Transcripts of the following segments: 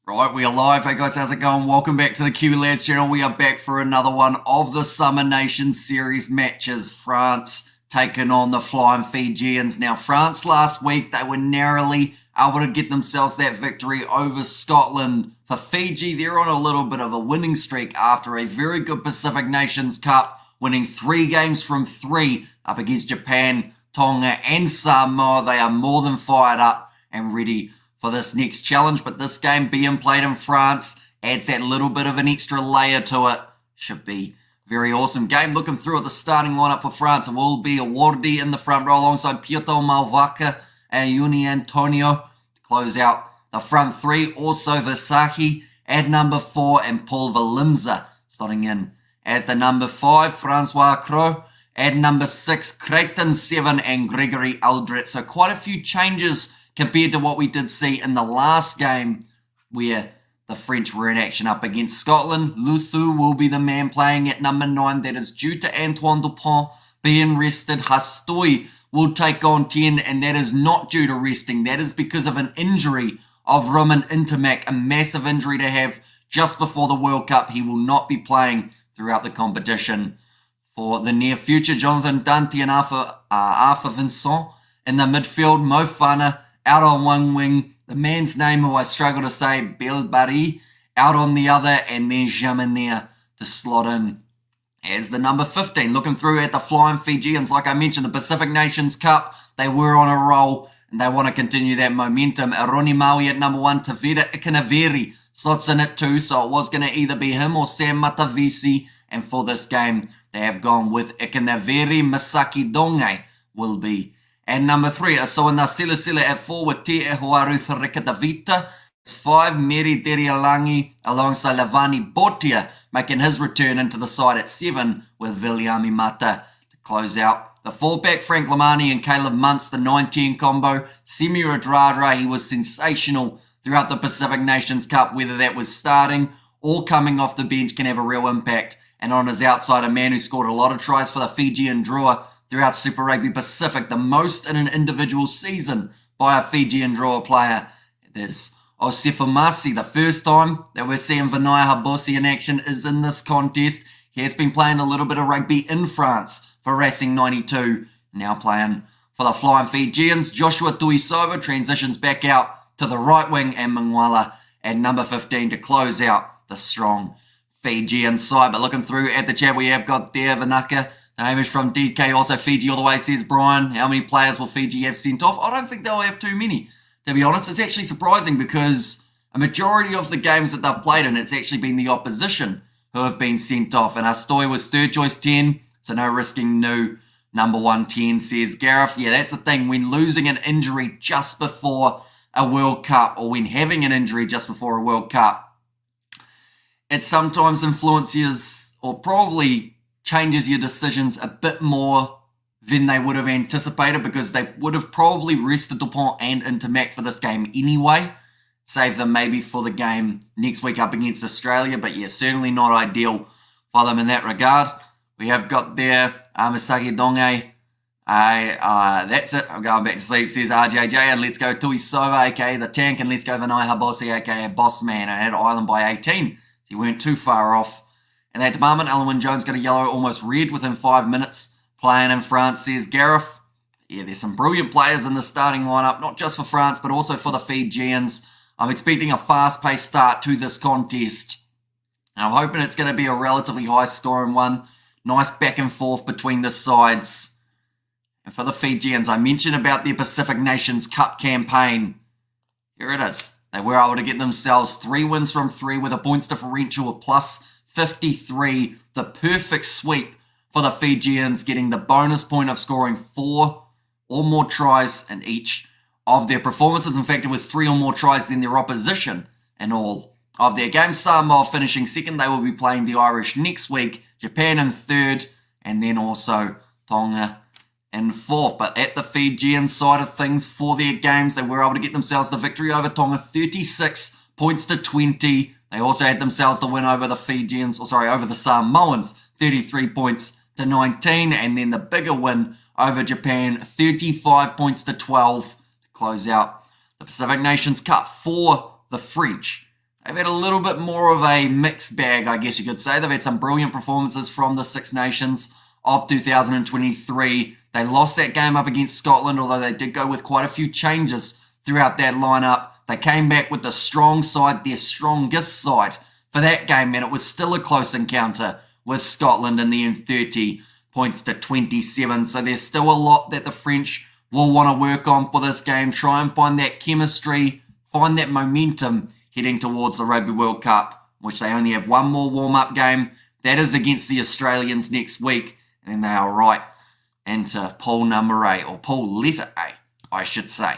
Right, we are live. Hey guys, how's it going? Welcome back to the Kiwi Lads channel. We are back for another one of the Summer Nations Series matches. France taking on the Flying Fijians. Now, France last week, they were narrowly able to get themselves that victory over Scotland. For Fiji, they're on a little bit of a winning streak after a very good Pacific Nations Cup, winning 3 games from 3 up against Japan, Tonga and Samoa. They are more than fired up and ready for this next challenge, but this game being played in France adds that little bit of an extra layer to it. Should be very awesome game. Looking through at the starting lineup for France, it will be Awardi in the front row alongside Pietro Malvaca and Uni Antonio to close out the front 3. Also Versace at number 4 and Paul Valimza starting in as the number 5. Francois Crow at number 6, Creighton 7 and Gregory Aldrit. So quite a few changes compared to what we did see in the last game where the French were in action up against Scotland. Luthu will be the man playing at number 9. That is due to Antoine Dupont being rested. Hastoi will take on 10, and that is not due to resting. That is because of an injury of Roman Intermac, a massive injury to have just before the World Cup. He will not be playing throughout the competition for the near future. Jonathan Dante and Arthur Vincent in the midfield. Mo Fana out on one wing, the man's name who I struggle to say, Belbari, out on the other, and then Jamener to slot in as the number 15. Looking through at the Flying Fijians, like I mentioned, the Pacific Nations Cup, they were on a roll, and they want to continue that momentum. Aroni Maui at number 1, Tavira Ikanaveri slots in at 2, so it was going to either be him or Sam Matavesi, and for this game, they have gone with Ikanaveri. Misaki Dongai will be and number 3, Asoana Silasila at 4 with Te Ehuaru Tharikatavita. 5, Meri Derialangi alongside Lavani Botia making his return into the side at 7 with Viliami Mata to close out the 4-back. Frank Lamani and Caleb Muntz, the 9-10 combo. Semi Radradra, he was sensational throughout the Pacific Nations Cup, whether that was starting or coming off the bench, can have a real impact. And on his outside, a man who scored a lot of tries for the Fijian drawer throughout Super Rugby Pacific, the most in an individual season by a Fijian drawer player. It is Osefamasi. The first time that we're seeing Vinaya Habosi in action is in this contest. He has been playing a little bit of rugby in France for Racing 92, now playing for the Flying Fijians. Joshua Tuisova transitions back out to the right wing, and Mangwala at number 15 to close out the strong Fijian side. But looking through at the chat, we have got there Vanaka. The name is from DK, also Fiji all the way, says Brian. How many players will Fiji have sent off? I don't think they'll have too many, to be honest. It's actually surprising because a majority of the games that they've played in, it's actually been the opposition who have been sent off. And Astoy was third choice 10, so no risking new number 110, says Gareth. Yeah, that's the thing. When losing an injury just before a World Cup, or when having an injury just before a World Cup, it sometimes influences, or probably changes your decisions a bit more than they would have anticipated, because they would have probably rested Dupont and Intermac for this game anyway. Save them maybe for the game next week up against Australia, but yeah, certainly not ideal for them in that regard. We have got there Misaki Donge. That's it. I'm going back to sleep, says RJJ, and let's go Tuisova, aka the Tank, and let's go Vinay Habosi, aka Boss Man. I had Ireland by 18, so you weren't too far off. In that department, Alan Jones got a yellow, almost red within 5 minutes playing in France, says Gareth. Yeah, there's some brilliant players in the starting lineup, not just for France, but also for the Fijians. I'm expecting a fast-paced start to this contest. And I'm hoping it's going to be a relatively high-scoring one. Nice back and forth between the sides. And for the Fijians, I mentioned about their Pacific Nations Cup campaign. Here it is. They were able to get themselves 3 wins from 3 with a points differential of plus 53, the perfect sweep for the Fijians, getting the bonus point of scoring 4 or more tries in each of their performances. In fact, it was 3 or more tries than their opposition in all of their games. Samoa finishing second. They will be playing the Irish next week, Japan in third, and then also Tonga in fourth. But at the Fijian side of things for their games, they were able to get themselves the victory over Tonga, 36 points to 20. They also had themselves the win over the Fijians, over the Samoans, 33 points to 19. And then the bigger win over Japan, 35 points to 12 to close out the Pacific Nations Cup for the French. they've had a little bit more of a mixed bag, I guess you could say. They've had some brilliant performances from the Six Nations of 2023. They lost that game up against Scotland, although they did go with quite a few changes throughout that lineup. They came back with the strong side, their strongest side for that game, and it was still a close encounter with Scotland in the end, 30 points to 27. So there's still a lot that the French will want to work on for this game, try and find that chemistry, find that momentum heading towards the Rugby World Cup, which they only have one more warm-up game. That is against the Australians next week, and then they are right into pool number A, or pool letter A, I should say.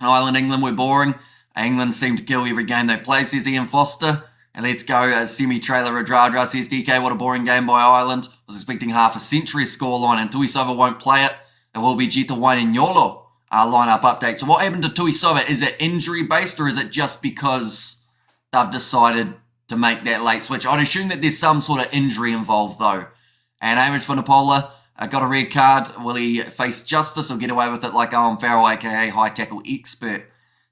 Ireland, England were boring. England seemed to kill every game they play, says Ian Foster. And let's go, semi-trailer Radradra says, DK, what a boring game by Ireland. Was expecting half a century scoreline, and Tuisova won't play it. It will be Jita Wainenyolo, our lineup update. So what happened to Tuisova? Is it injury-based, or is it just because they've decided to make that late switch? I'd assume that there's some sort of injury involved, though. And Hamish Vunipola got a red card. Will he face justice or get away with it like Owen Farrell, a.k.a. high tackle expert,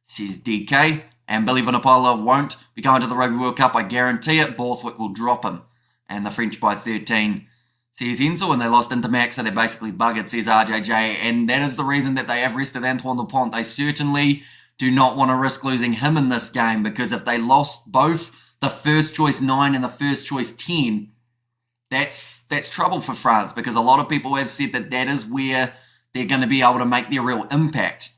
says DK. And Billy Vunipola won't be going to the Rugby World Cup, I guarantee it. Borthwick will drop him. And the French by 13, says Enzo, and they lost into Max, so they're basically buggered, says RJJ. And that is the reason that they have rested Antoine Dupont. They certainly do not want to risk losing him in this game, because if they lost both the first choice 9 and the first choice 10, that's trouble for France, because a lot of people have said that that is where they're going to be able to make their real impact.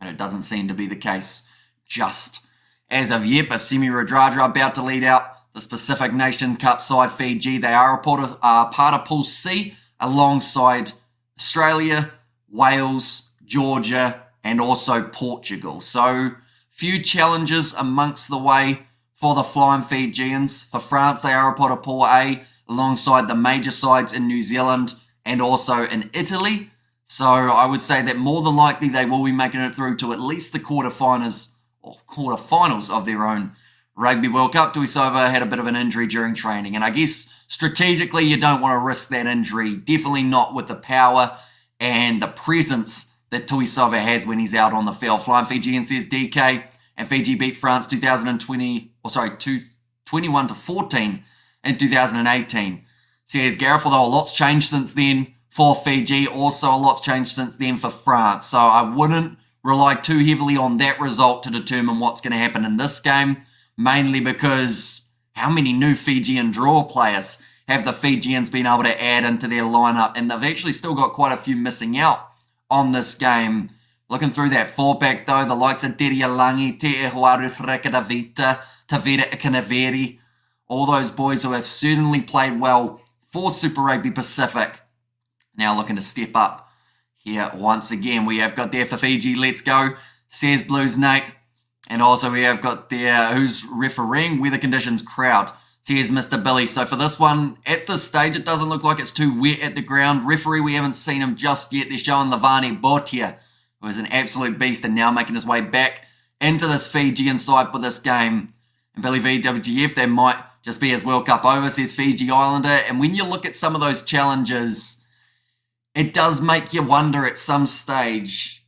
And it doesn't seem to be the case just as of yet. But Semi Radradra about to lead out the Pacific Nations Cup side Fiji. They are a part of Pool C alongside Australia, Wales, Georgia, and also Portugal. So few challenges amongst the way for the Flying Fijians. For France, they are a part of Pool A alongside the major sides in New Zealand and also in Italy. So I would say that more than likely they will be making it through to at least the quarterfinals of their own Rugby World Cup. Tuisova had a bit of an injury during training, and I guess strategically you don't want to risk that injury. Definitely not with the power and the presence that Tuisova has when he's out on the field. Flying Fijian says DK, and Fiji beat France 21 to 14 in 2018. Says Gareth, although a lot's changed since then for Fiji, also a lot's changed since then for France. So I wouldn't rely too heavily on that result to determine what's going to happen in this game, mainly because how many new Fijian draw players have the Fijians been able to add into their lineup? And they've actually still got quite a few missing out on this game. Looking through that four-pack, though, the likes of Deria Langi, Te Ehuaru Rekadavita, Tavera Ikanaveri, all those boys who have certainly played well for Super Rugby Pacific, now looking to step up here once again. We have got there for Fiji, let's go, says Blues Nate. And also we have got there, who's refereeing, weather conditions crowd, says Mr. Billy. So for this one, at this stage, it doesn't look like it's too wet at the ground. Referee, we haven't seen him just yet. They're showing Lavani Botia, who is an absolute beast and now making his way back into this Fijian side for this game. And Billy VWGF, they might just be his World Cup over, says Fiji Islander. And when you look at some of those challenges, it does make you wonder at some stage,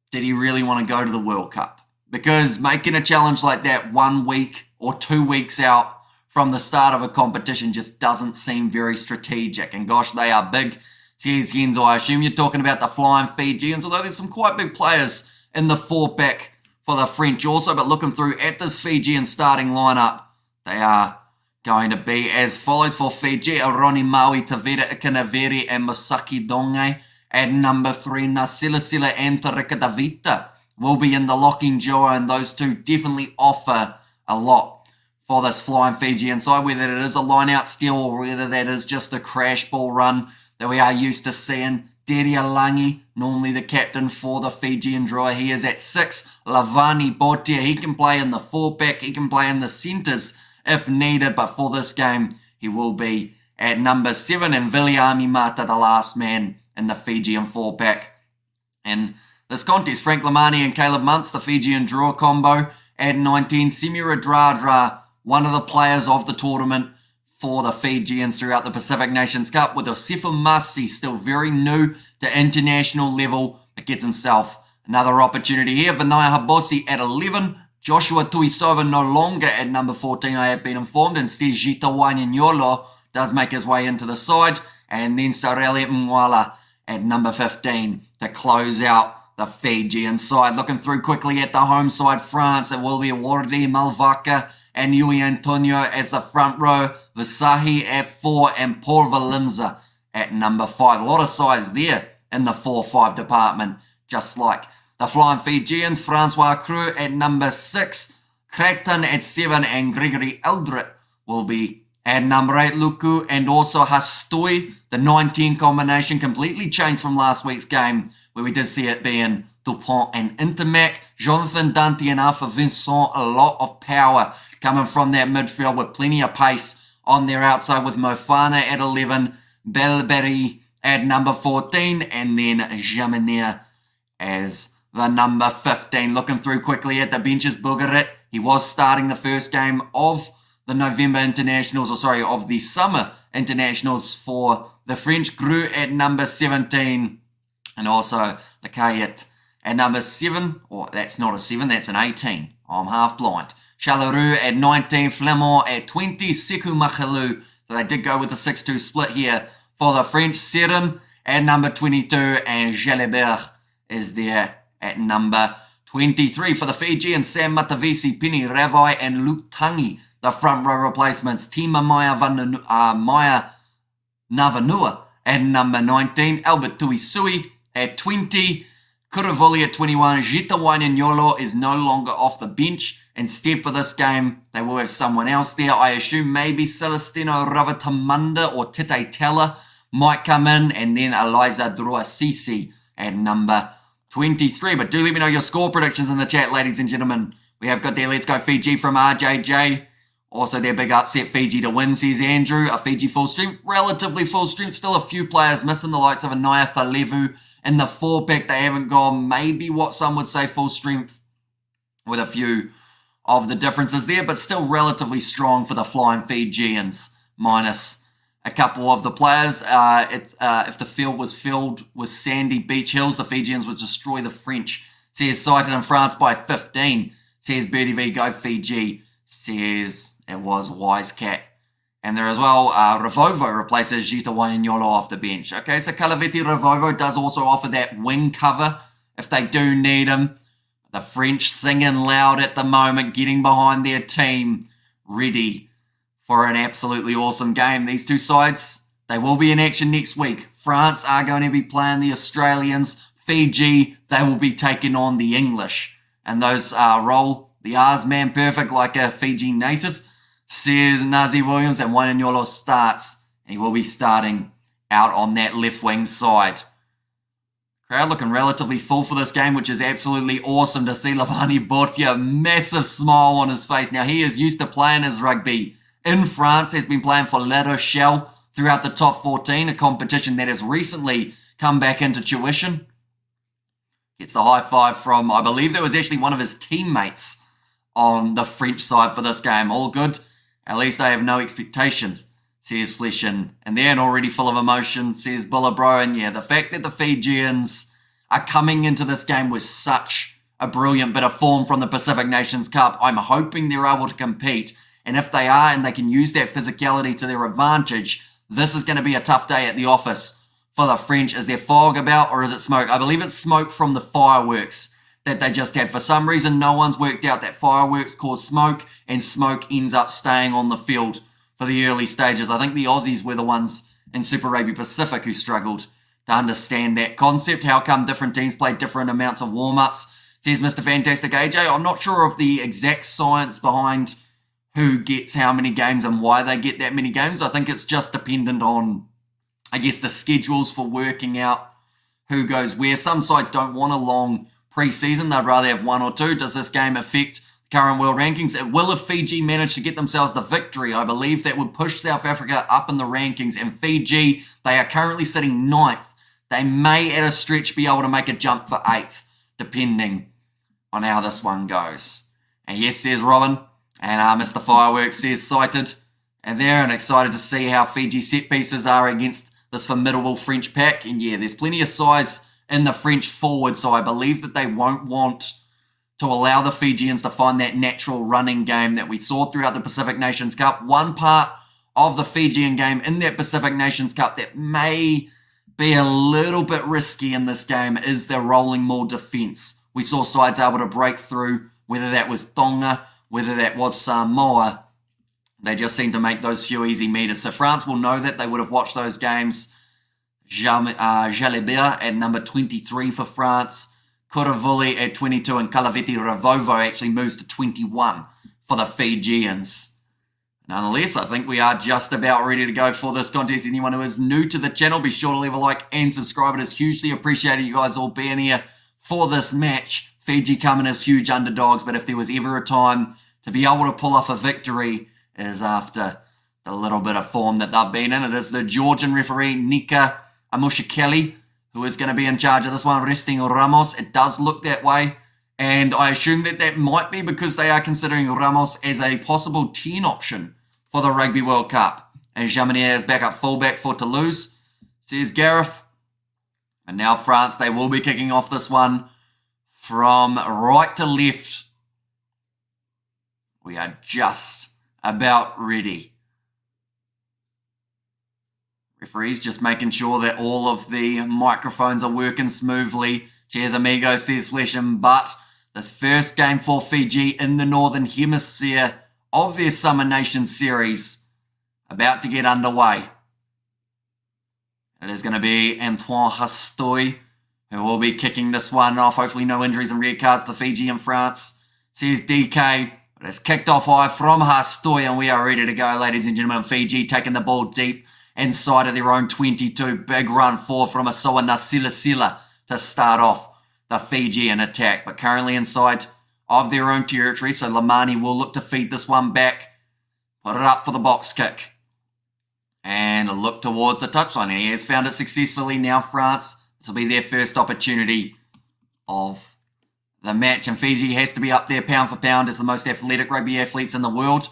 did he really want to go to the World Cup? Because making a challenge like that 1 week or 2 weeks out from the start of a competition just doesn't seem very strategic. And gosh, they are big, says Yenzo. I assume you're talking about the Flying Fijians, although there's some quite big players in the four-pack for the French also. But looking through at this Fijian starting lineup, they are going to be as follows for Fiji: Aroni Maui, Tavera Ikanaveri, and Masaki Donge. At number 3, Nasilasila and Tarika Davita will be in the locking duo, and those two definitely offer a lot for this Flying Fijian side, whether it is a line-out steal or whether that is just a crash ball run that we are used to seeing. Deria Langi, normally the captain for the Fijian draw, he is at 6. Lavani Botia, he can play in the four-pack, he can play in the centres if needed, but for this game, he will be at number 7. And Viliami Mata, the last man in the Fijian four-pack. And this contest, Frank Lamani and Caleb Muntz, the Fijian draw combo at 19. Semi Radradra, one of the players of the tournament for the Fijians throughout the Pacific Nations Cup, with Osefa Masi still very new to international level, but gets himself another opportunity here. Vinaya Habosi at 11. Joshua Tuisova no longer at number 14, I have been informed. Instead, Jita Wanyanyolo does make his way into the side. And then Sareli Mwala at number 15 to close out the Fijian side. Looking through quickly at the home side, France, it will be Wardi Malvaka and Yui Antonio as the front row. Visahi at 4 and Paul Valimza at number 5. A lot of size there in the 4-5 department, just like the Flying Fijians. Francois Creux at number 6, Cretan at 7, and Gregory Eldred will be at number 8. Luku and also Hastui. The 19 combination completely changed from last week's game, where we did see it being Dupont and Intermac. Jonathan Dante and Alpha Vincent, a lot of power coming from that midfield with plenty of pace on their outside, with Mofana at 11, Belberry at number 14, and then Jaminia as the number 15. Looking through quickly at the benches, Bugarit, he was starting the first game of the November internationals, of the summer internationals for the French. Gru at number 17, and also Lacayette at number 7, or that's not a 7, that's an 18. I'm half blind. Chalaru at 19, Flamand at 20, Sekou Machalou. So they did go with the 6-2 split here for the French. Serin at number 22, and Jalibert is there at number 23. For the Fiji, and Sam Matavisi, Penny Ravai, and Luke Tangi, the front row replacements. Tima Maya Navanua at number 19, Albert Tuisui at 20, Kuravoli at 21. Jita Wanyanyolo is no longer off the bench. Instead, for this game, they will have someone else there. I assume maybe Celestino Ravatamanda or Tite Teller might come in, and then Eliza Druasisi at number 23. But do let me know your score predictions in the chat, ladies and gentlemen. We have got there Let's Go Fiji from RJJ. Also their big upset, Fiji to win, says Andrew. A Fiji full strength, relatively full strength. Still a few players missing, the likes of Anaya Thalevu. In the 4-pack, they haven't gone maybe what some would say full strength, with a few of the differences there, but still relatively strong for the Flying Fijians, minus a couple of the players. If the field was filled with sandy beach hills, the Fijians would destroy the French. Says cited in France by 15. Says Birdie V, go Fiji. Says it was Wisecat. And there as well, Ravovo replaces Jita Wanyanyolo off the bench. Okay, so Calaveti Ravovo does also offer that wing cover if they do need him. The French singing loud at the moment, getting behind their team, ready for an absolutely awesome game. These two sides, they will be in action next week. France are going to be playing the Australians. Fiji, they will be taking on the English. And those roll the R's man perfect like a Fiji native, says Nazi Williams, and Wanyanyolo starts. And he will be starting out on that left wing side. Crowd looking relatively full for this game, which is absolutely awesome to see. Lavani Bortia, massive smile on his face. Now, he is used to playing his rugby in France, has been playing for La Rochelle throughout the top 14, a competition that has recently come back into tuition. Gets the high five from, I believe that was actually one of his teammates on the French side for this game. All good. At least I have no expectations, says Fleshin. And they're already full of emotion, says Bullabro. And yeah, the fact that the Fijians are coming into this game with such a brilliant bit of form from the Pacific Nations Cup, I'm hoping they're able to compete. And if they are, and they can use that physicality to their advantage, this is going to be a tough day at the office for the French. Is there fog about, or is it smoke? I believe it's smoke from the fireworks that they just had. For some reason, no one's worked out that fireworks cause smoke, and smoke ends up staying on the field for the early stages. I think the Aussies were the ones in Super Rugby Pacific who struggled to understand that concept. How come different teams play different amounts of warm-ups? Says Mr. Fantastic AJ. I'm not sure of the exact science behind who gets how many games and why they get that many games. I think it's just dependent on, I guess, the schedules for working out who goes where. Some sides don't want a long pre-season. They'd rather have one or two. Does this game affect the current world rankings? It will if Fiji manage to get themselves the victory. I believe that would push South Africa up in the rankings. And Fiji, they are currently sitting 9th. They may at a stretch be able to make a jump for 8th, depending on how this one goes. And yes, says Robin. And Mr. Fireworks says cited. And they're excited to see how Fiji set pieces are against this formidable French pack. And yeah, there's plenty of size in the French forward, so I believe that they won't want to allow the Fijians to find that natural running game that we saw throughout the Pacific Nations Cup. One part of the Fijian game in that Pacific Nations Cup that may be a little bit risky in this game is their rolling maul defence. We saw sides able to break through, whether that was Tonga, whether that was Samoa. They just seem to make those few easy meters. So France will know that. They would have watched those games. Jalibert at number 23 for France. Kuravuli at 22, and Kalaveti Ravovo actually moves to 21 for the Fijians. Nonetheless, I think we are just about ready to go for this contest. Anyone who is new to the channel, be sure to leave a like and subscribe. It is hugely appreciated, you guys all being here for this match. Fiji coming as huge underdogs, but if there was ever a time to be able to pull off a victory, it is after the little bit of form that they've been in. It is the Georgian referee, Nika Amushikeli, who is going to be in charge of this one, resting Ramos. It does look that way, and I assume that that might be because they are considering Ramos as a possible 10 option for the Rugby World Cup. And Jamanier is back up fullback for Toulouse, says Gareth. And now France, they will be kicking off this one from right to left. We are just about ready. Referees just making sure that all of the microphones are working smoothly. Cheers, amigo, says Flesh and Butt. This first game for Fiji in the Northern Hemisphere of their Summer Nation Series about to get underway. It is going to be Antoine Hastoy who will be kicking this one off. Hopefully no injuries and red cards to Fiji and France, says DK. It is kicked off high from Hastoy, and we are ready to go, ladies and gentlemen. Fiji taking the ball deep inside of their own 22. Big run forward from Asoa Nasilasila to start off the Fijian attack. But currently inside of their own territory, so Lamani will look to feed this one back. Put it up for the box kick. And look towards the touchline. And he has found it successfully. Now France, this will be their first opportunity of the match. And Fiji has to be up there pound for pound as the most athletic rugby athletes in the world.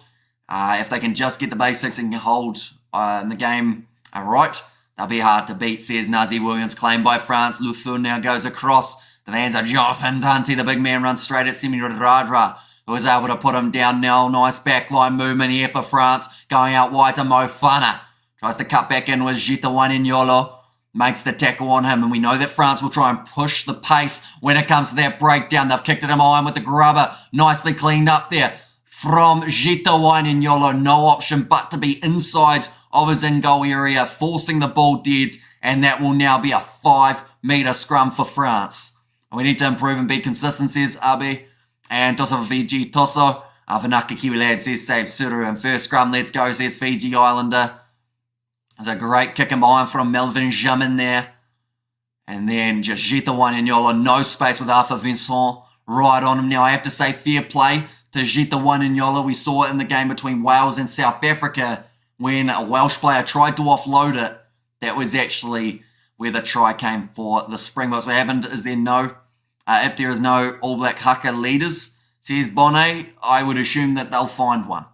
If they can just get the basics and hold in the game right, they'll be hard to beat, says Nazi Williams. Claimed by France. Luthun now goes across to the hands of Jonathan Dante. The big man runs straight at Semi Radradra, who was able to put him down now. Nice backline movement here for France. Going out wide to Mofana. Tries to cut back in with Jita Waninyolo. Makes the tackle on him, and we know that France will try and push the pace when it comes to that breakdown. They've kicked it in iron with the grubber. Nicely cleaned up there from Jita Waninyolo. No option but to be inside of his in-goal area, forcing the ball dead, and that will now be a 5-metre scrum for France. And we need to improve and be consistent, says Abe. And Tosso Fiji, Tosso. Vanaka Kiwi lad says save Suru. And first scrum, let's go, says Fiji Islander. There's a great kick and behind from Melvin Jamin there. And then just Jita Waninyolo, no space with Arthur Vincent right on him. Now I have to say fair play to Jita Waninyolo. We saw it in the game between Wales and South Africa when a Welsh player tried to offload it. That was actually where the try came for the Springboks. What happened is if there is no All Black haka leaders, says Bonnet, I would assume that they'll find one.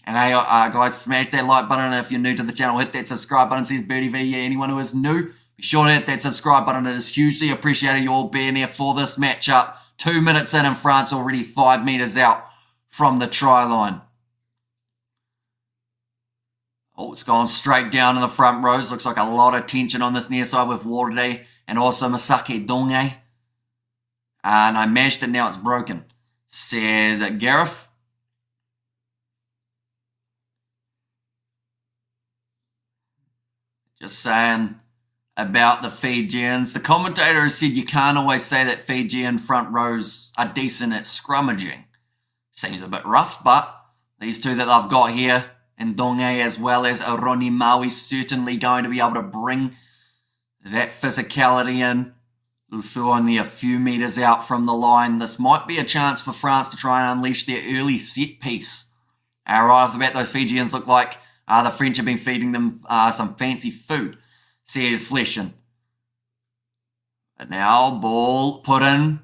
And hey, guys, smash that like button. If you're new to the channel, hit that subscribe button, says Birdie V. Yeah, anyone who is new, be sure to hit that subscribe button. It is hugely appreciated you all being here for this matchup. 2 minutes in and France already 5 metres out from the try line. Oh, it's gone straight down in the front rows. Looks like a lot of tension on this near side with Warde and also Masake Donge. And I mashed it, now it's broken, says Gareth. Just saying about the Fijians. The commentator has said you can't always say that Fijian front rows are decent at scrummaging. Seems a bit rough, but these two that I've got here, and Donge as well as Aroni Maui, certainly going to be able to bring that physicality in. Luthu only a few metres out from the line. This might be a chance for France to try and unleash their early set piece. Right off the bat, those Fijians look like the French have been feeding them some fancy food, says Fleshin. But now, ball put in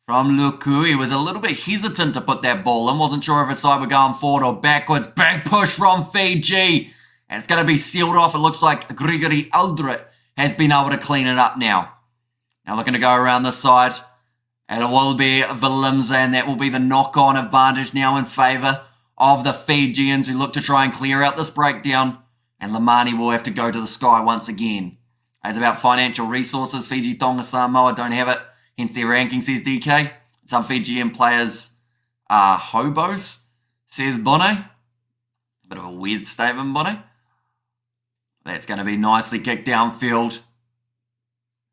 from Luku. He was a little bit hesitant to put that ball in. Wasn't sure if his side were going forward or backwards. Big push from Fiji. And it's going to be sealed off. It looks like Gregory Aldrit has been able to clean it up now. Now looking to go around this side And it will be Vilimza, and that will be the knock-on advantage now in favour of the Fijians, who look to try and clear out this breakdown. And Lamani will have to go to the sky once again. As about financial resources, Fiji, Tonga, Samoa don't have it, hence their ranking, says DK. Some Fijian players are hobos, says Bonne. Bit of a weird statement, Bonne. That's going to be nicely kicked downfield.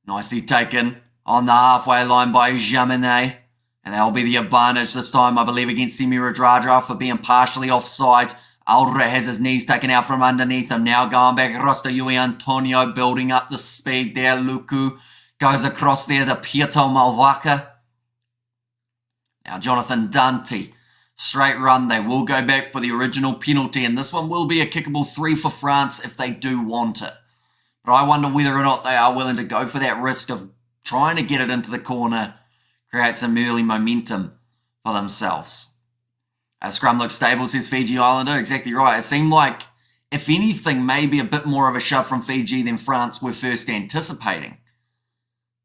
Nicely taken on the halfway line by Jamine. And that'll be the advantage this time, I believe, against Semi Radradra for being partially offside. Aldrit has his knees taken out from underneath him. Now going back across to Yui Antonio, building up the speed there. Luku goes across there to Pieto Malvaka. Now Jonathan Dante, straight run. They will go back for the original penalty, and this one will be a kickable 3 for France if they do want it. But I wonder whether or not they are willing to go for that risk of trying to get it into the corner, create some early momentum for themselves. Scrum looks stable, says Fiji Islander. Exactly right. It seemed like, if anything, maybe a bit more of a shove from Fiji than France were first anticipating.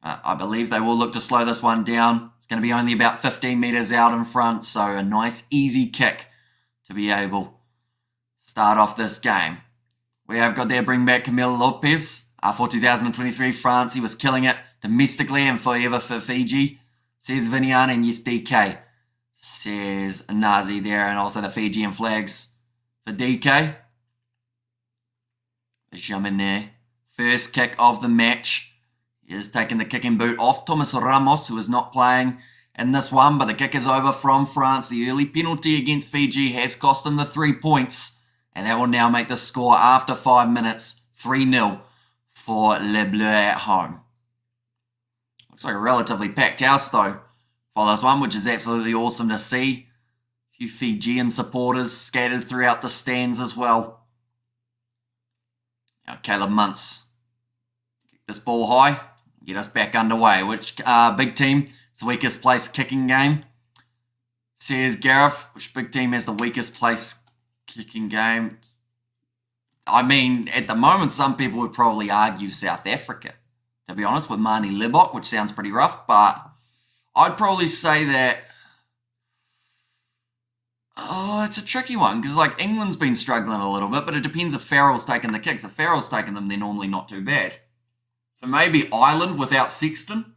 I believe they will look to slow this one down. It's going to be only about 15 metres out in front, so a nice, easy kick to be able to start off this game. We have got there, bring back Camille Lopez. For 2023, France, he was killing it domestically and forever for Fiji, says Vinian, and yes, DK, says Nazi there, and also the Fijian flags for DK. Jamine, first kick of the match. He is taking the kicking boot off Thomas Ramos, who is not playing in this one, but the kick is over from France. The early penalty against Fiji has cost them the 3 points, and that will now make the score after 5 minutes 3-0 for Les Bleus at home. Looks like a relatively packed house, though, for this one, which is absolutely awesome to see. A few Fijian supporters scattered throughout the stands as well. Now Caleb Muntz, kick this ball high, get us back underway. Which big team is the weakest place kicking game? Says Gareth. Which big team has the weakest place kicking game? I mean, at the moment, some people would probably argue South Africa, to be honest, with Mani Libok, which sounds pretty rough, but I'd probably say that, it's a tricky one, because like England's been struggling a little bit, but it depends if Farrell's taking the kicks. If Farrell's taking them, they're normally not too bad. So maybe Ireland without Sexton.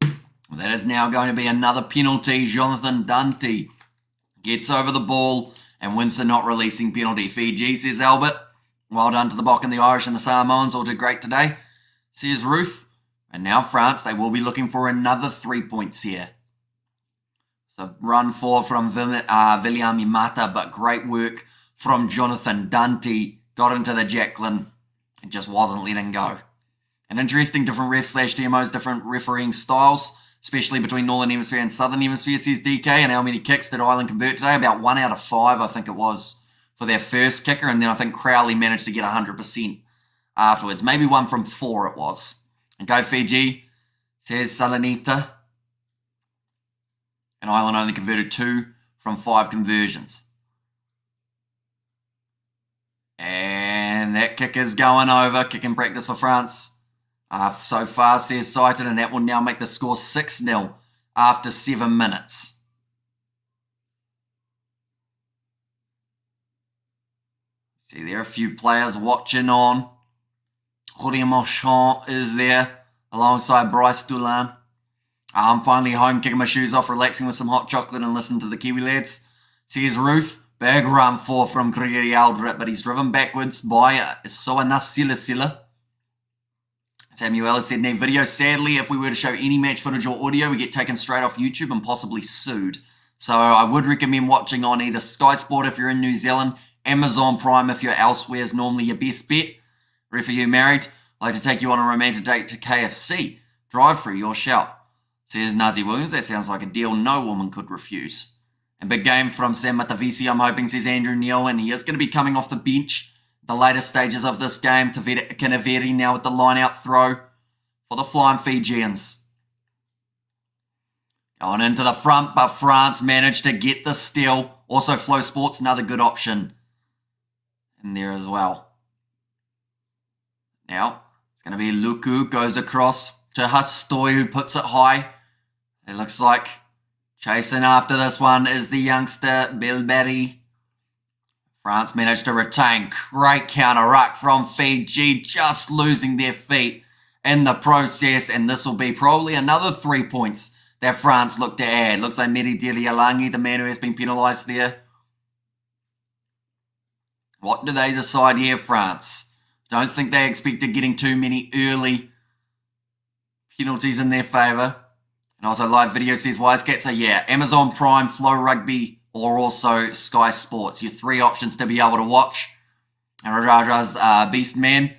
Well, that is now going to be another penalty. Jonathan Dante gets over the ball and wins the not releasing penalty. Fiji, says Albert. Well done to the Bok and the Irish and the Samoans. All did great today, says Ruth. And now France, they will be looking for another 3 points here. So run 4 from William Imata, but great work from Jonathan Dante. Got into the Jacqueline and just wasn't letting go. An interesting different refs/DMOs, different refereeing styles, especially between Northern Hemisphere and Southern Hemisphere, says DK. And how many kicks did Ireland convert today? About 1 out of 5, I think it was, for their first kicker. And then I think Crowley managed to get 100% afterwards. Maybe 1 from 4 it was. And go Fiji, says Salanita. And Ireland only converted 2 from 5 conversions. And that kick is going over. Kick in practice for France. So far, says Cited, and that will now make the score 6-0 after 7 minutes. See, there are a few players watching on. Jordi Marchand is there alongside Bryce Dulin. I'm finally home, kicking my shoes off, relaxing with some hot chocolate and listening to the Kiwi lads. Says Ruth. Big run 4 from Gregory Aldrit, but he's driven backwards by Soana Sila. Samuel has said, need video. Sadly, if we were to show any match footage or audio, we get taken straight off YouTube and possibly sued. So I would recommend watching on either Sky Sport if you're in New Zealand, Amazon Prime if you're elsewhere is normally your best bet. Ref, are you married? I'd like to take you on a romantic date to KFC. Drive through, your shout. Says Nazi Williams, that sounds like a deal no woman could refuse. And big game from Sam Matavisi, I'm hoping, says Andrew Neal, and he is going to be coming off the bench. The later stages of this game, Canaveri now with the line-out throw for the Flying Fijians. Going into the front, but France managed to get the steal. Also, Flow Sports, another good option in there as well. Now, it's going to be Luku, goes across to Hastoy, who puts it high. It looks like chasing after this one is the youngster, Bilberry. France managed to retain. Great counter-ruck from Fiji, just losing their feet in the process. And this will be probably another 3 points that France look to add. Looks like Meri Delialangi, the man who has been penalised there. What do they decide here, France? Don't think they expected getting too many early penalties in their favour. And also live video says Wisecat. So yeah, Amazon Prime, Flow Rugby, or also Sky Sports. Your 3 options to be able to watch. And Raja's Beast Man.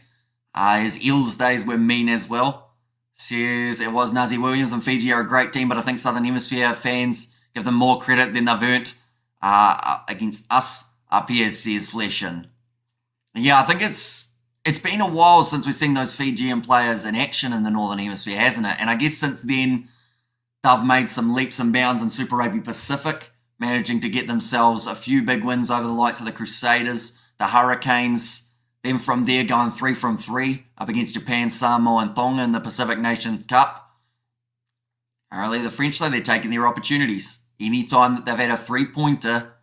His Eels days were mean as well. Says it was Nazi Williams, and Fiji are a great team, but I think Southern Hemisphere fans give them more credit than they've earned against us up here, says Fleshin. Yeah, I think it's been a while since we've seen those Fijian players in action in the Northern Hemisphere, hasn't it? And I guess since then, they've made some leaps and bounds in Super Rugby Pacific, managing to get themselves a few big wins over the likes of the Crusaders, the Hurricanes. Then from there, going 3 from 3 up against Japan, Samoa, and Tonga in the Pacific Nations Cup. Apparently, the French, though, they're taking their opportunities. Anytime that they've had a 3-pointer,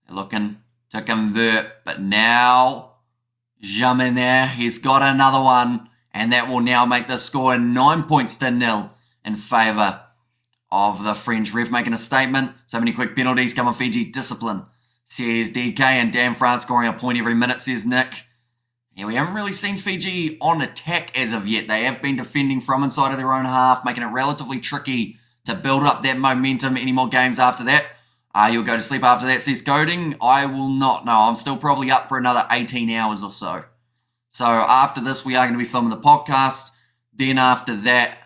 they're looking to convert. But now, Jaminet, he's got another one, and that will now make the score 9 points to 0 in favour of the French. Ref making a statement. So many quick penalties. Come on, Fiji, discipline, says DK, and damn France scoring a point every minute, says Nick. Yeah, we haven't really seen Fiji on attack as of yet. They have been defending from inside of their own half, making it relatively tricky to build up that momentum any more games after that. You'll go to sleep after that, says Coding. I will not. No, I'm still probably up for another 18 hours or so. So after this, we are going to be filming the podcast. Then after that,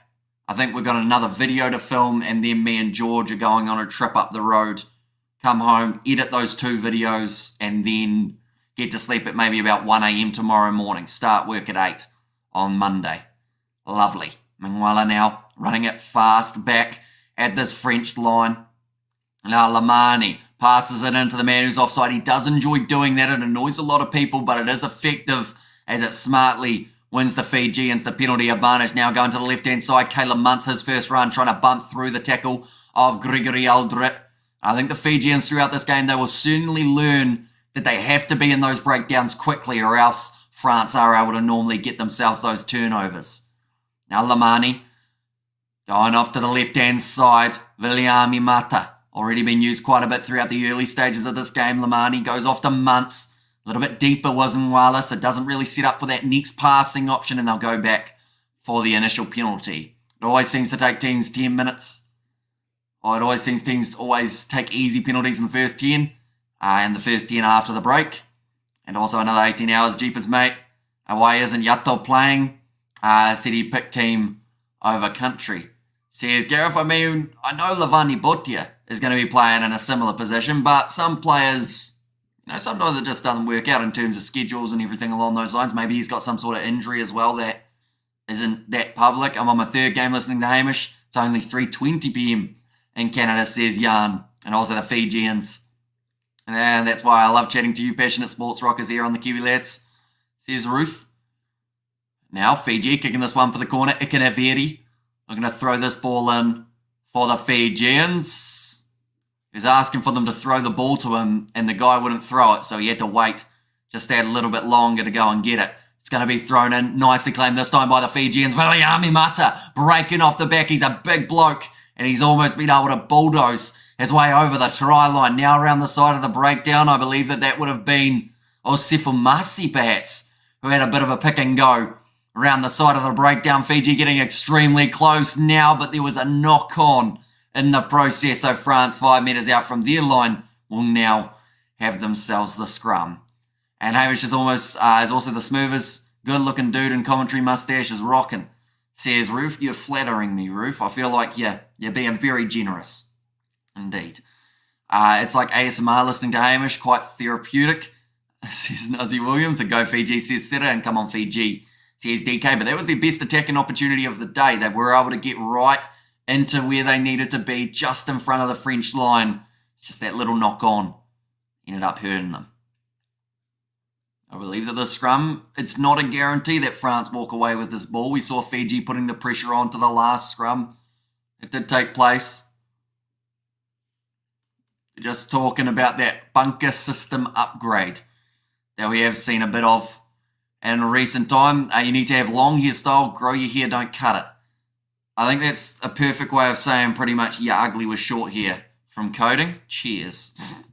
I think we've got another video to film, and then me and George are going on a trip up the road. Come home, edit those 2 videos, and then get to sleep at maybe about 1 a.m. tomorrow morning. Start work at 8 on Monday. Lovely. Mingwala now running it fast back at this French line. Now Lamani passes it into the man who's offside. He does enjoy doing that. It annoys a lot of people, but it is effective as it smartly wins the Fijians the penalty advantage. Now going to the left-hand side. Caleb Muntz, his first run, trying to bump through the tackle of Gregory Aldrit. I think the Fijians throughout this game, they will certainly learn that they have to be in those breakdowns quickly, or else France are able to normally get themselves those turnovers. Now Lamani going off to the left-hand side. Viliami Mata, already been used quite a bit throughout the early stages of this game. Lamani goes off to Muntz. A little bit deeper was Nwala, so it doesn't really set up for that next passing option, and they'll go back for the initial penalty. It always seems to take teams 10 minutes. It always seems teams always take easy penalties in the first 10 and the first 10 after the break. And also another 18 hours. Jeepers, mate. Why isn't Yato playing? Said he picked team over country. Says, Gareth, I mean, I know Lavani Botia is going to be playing in a similar position, but some players, sometimes it just doesn't work out in terms of schedules and everything along those lines. Maybe he's got some sort of injury as well that isn't that public. I'm on my 3rd game listening to Hamish. It's only 3:20 p.m. in Canada, says Jan, and also the Fijians. And that's why I love chatting to you passionate sports rockers here on the Kiwi Lads, says Ruth. Now Fiji kicking this one for the corner. Ikanaveri looking to throw this ball in for the Fijians. He's asking for them to throw the ball to him, and the guy wouldn't throw it, so he had to wait just that little bit longer to go and get it. It's going to be thrown in. Nicely claimed this time by the Fijians. Viliami Mata breaking off the back. He's a big bloke, and he's almost been able to bulldoze his way over the try line. Now around the side of the breakdown, I believe that would have been Sifumasi perhaps, who had a bit of a pick and go around the side of the breakdown. Fiji getting extremely close now, but there was a knock on in the process. So France, 5 metres out from their line, will now have themselves the scrum. And Hamish is also the smoothest, good-looking dude in commentary. Mustache is rocking. Says, Roof, you're flattering me, Roof. I feel like you're being very generous. Indeed. It's like ASMR listening to Hamish, quite therapeutic, says Nazi Williams. And go Fiji, says Seta, and come on Fiji, says DK. But that was their best attacking opportunity of the day. They were able to get right into where they needed to be, just in front of the French line. It's just that little knock-on ended up hurting them. I believe that the scrum, it's not a guarantee that France walk away with this ball. We saw Fiji putting the pressure on to the last scrum. It did take place. They're just talking about that bunker system upgrade that we have seen a bit of in recent time. You need to have long hairstyle, grow your hair, don't cut it. I think that's a perfect way of saying pretty much you're ugly with short hair from coding. Cheers.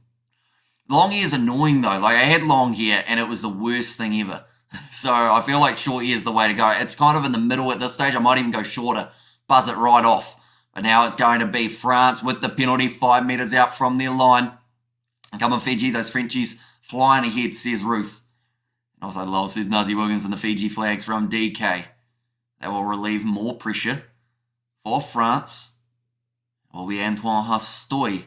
Long hair is annoying though. Like I had long hair and it was the worst thing ever. So I feel like short hair is the way to go. It's kind of in the middle at this stage. I might even go shorter, buzz it right off. But now it's going to be France with the penalty 5 metres out from their line. Come on Fiji, those Frenchies flying ahead, says Ruth. And also lol, says Nazi Williams, and the Fiji flags from DK. That will relieve more pressure for France. It will be Antoine Hastoy.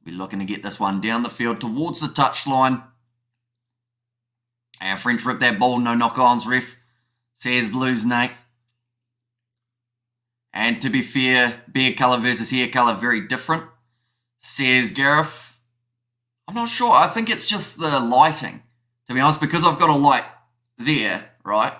We're looking to get this one down the field towards the touchline. And French rip that ball, no knock-ons, ref, says Blues Nate. And to be fair, beard colour versus hair colour, very different, says Gareth. I'm not sure. I think it's just the lighting. To be honest, because I've got a light there, right?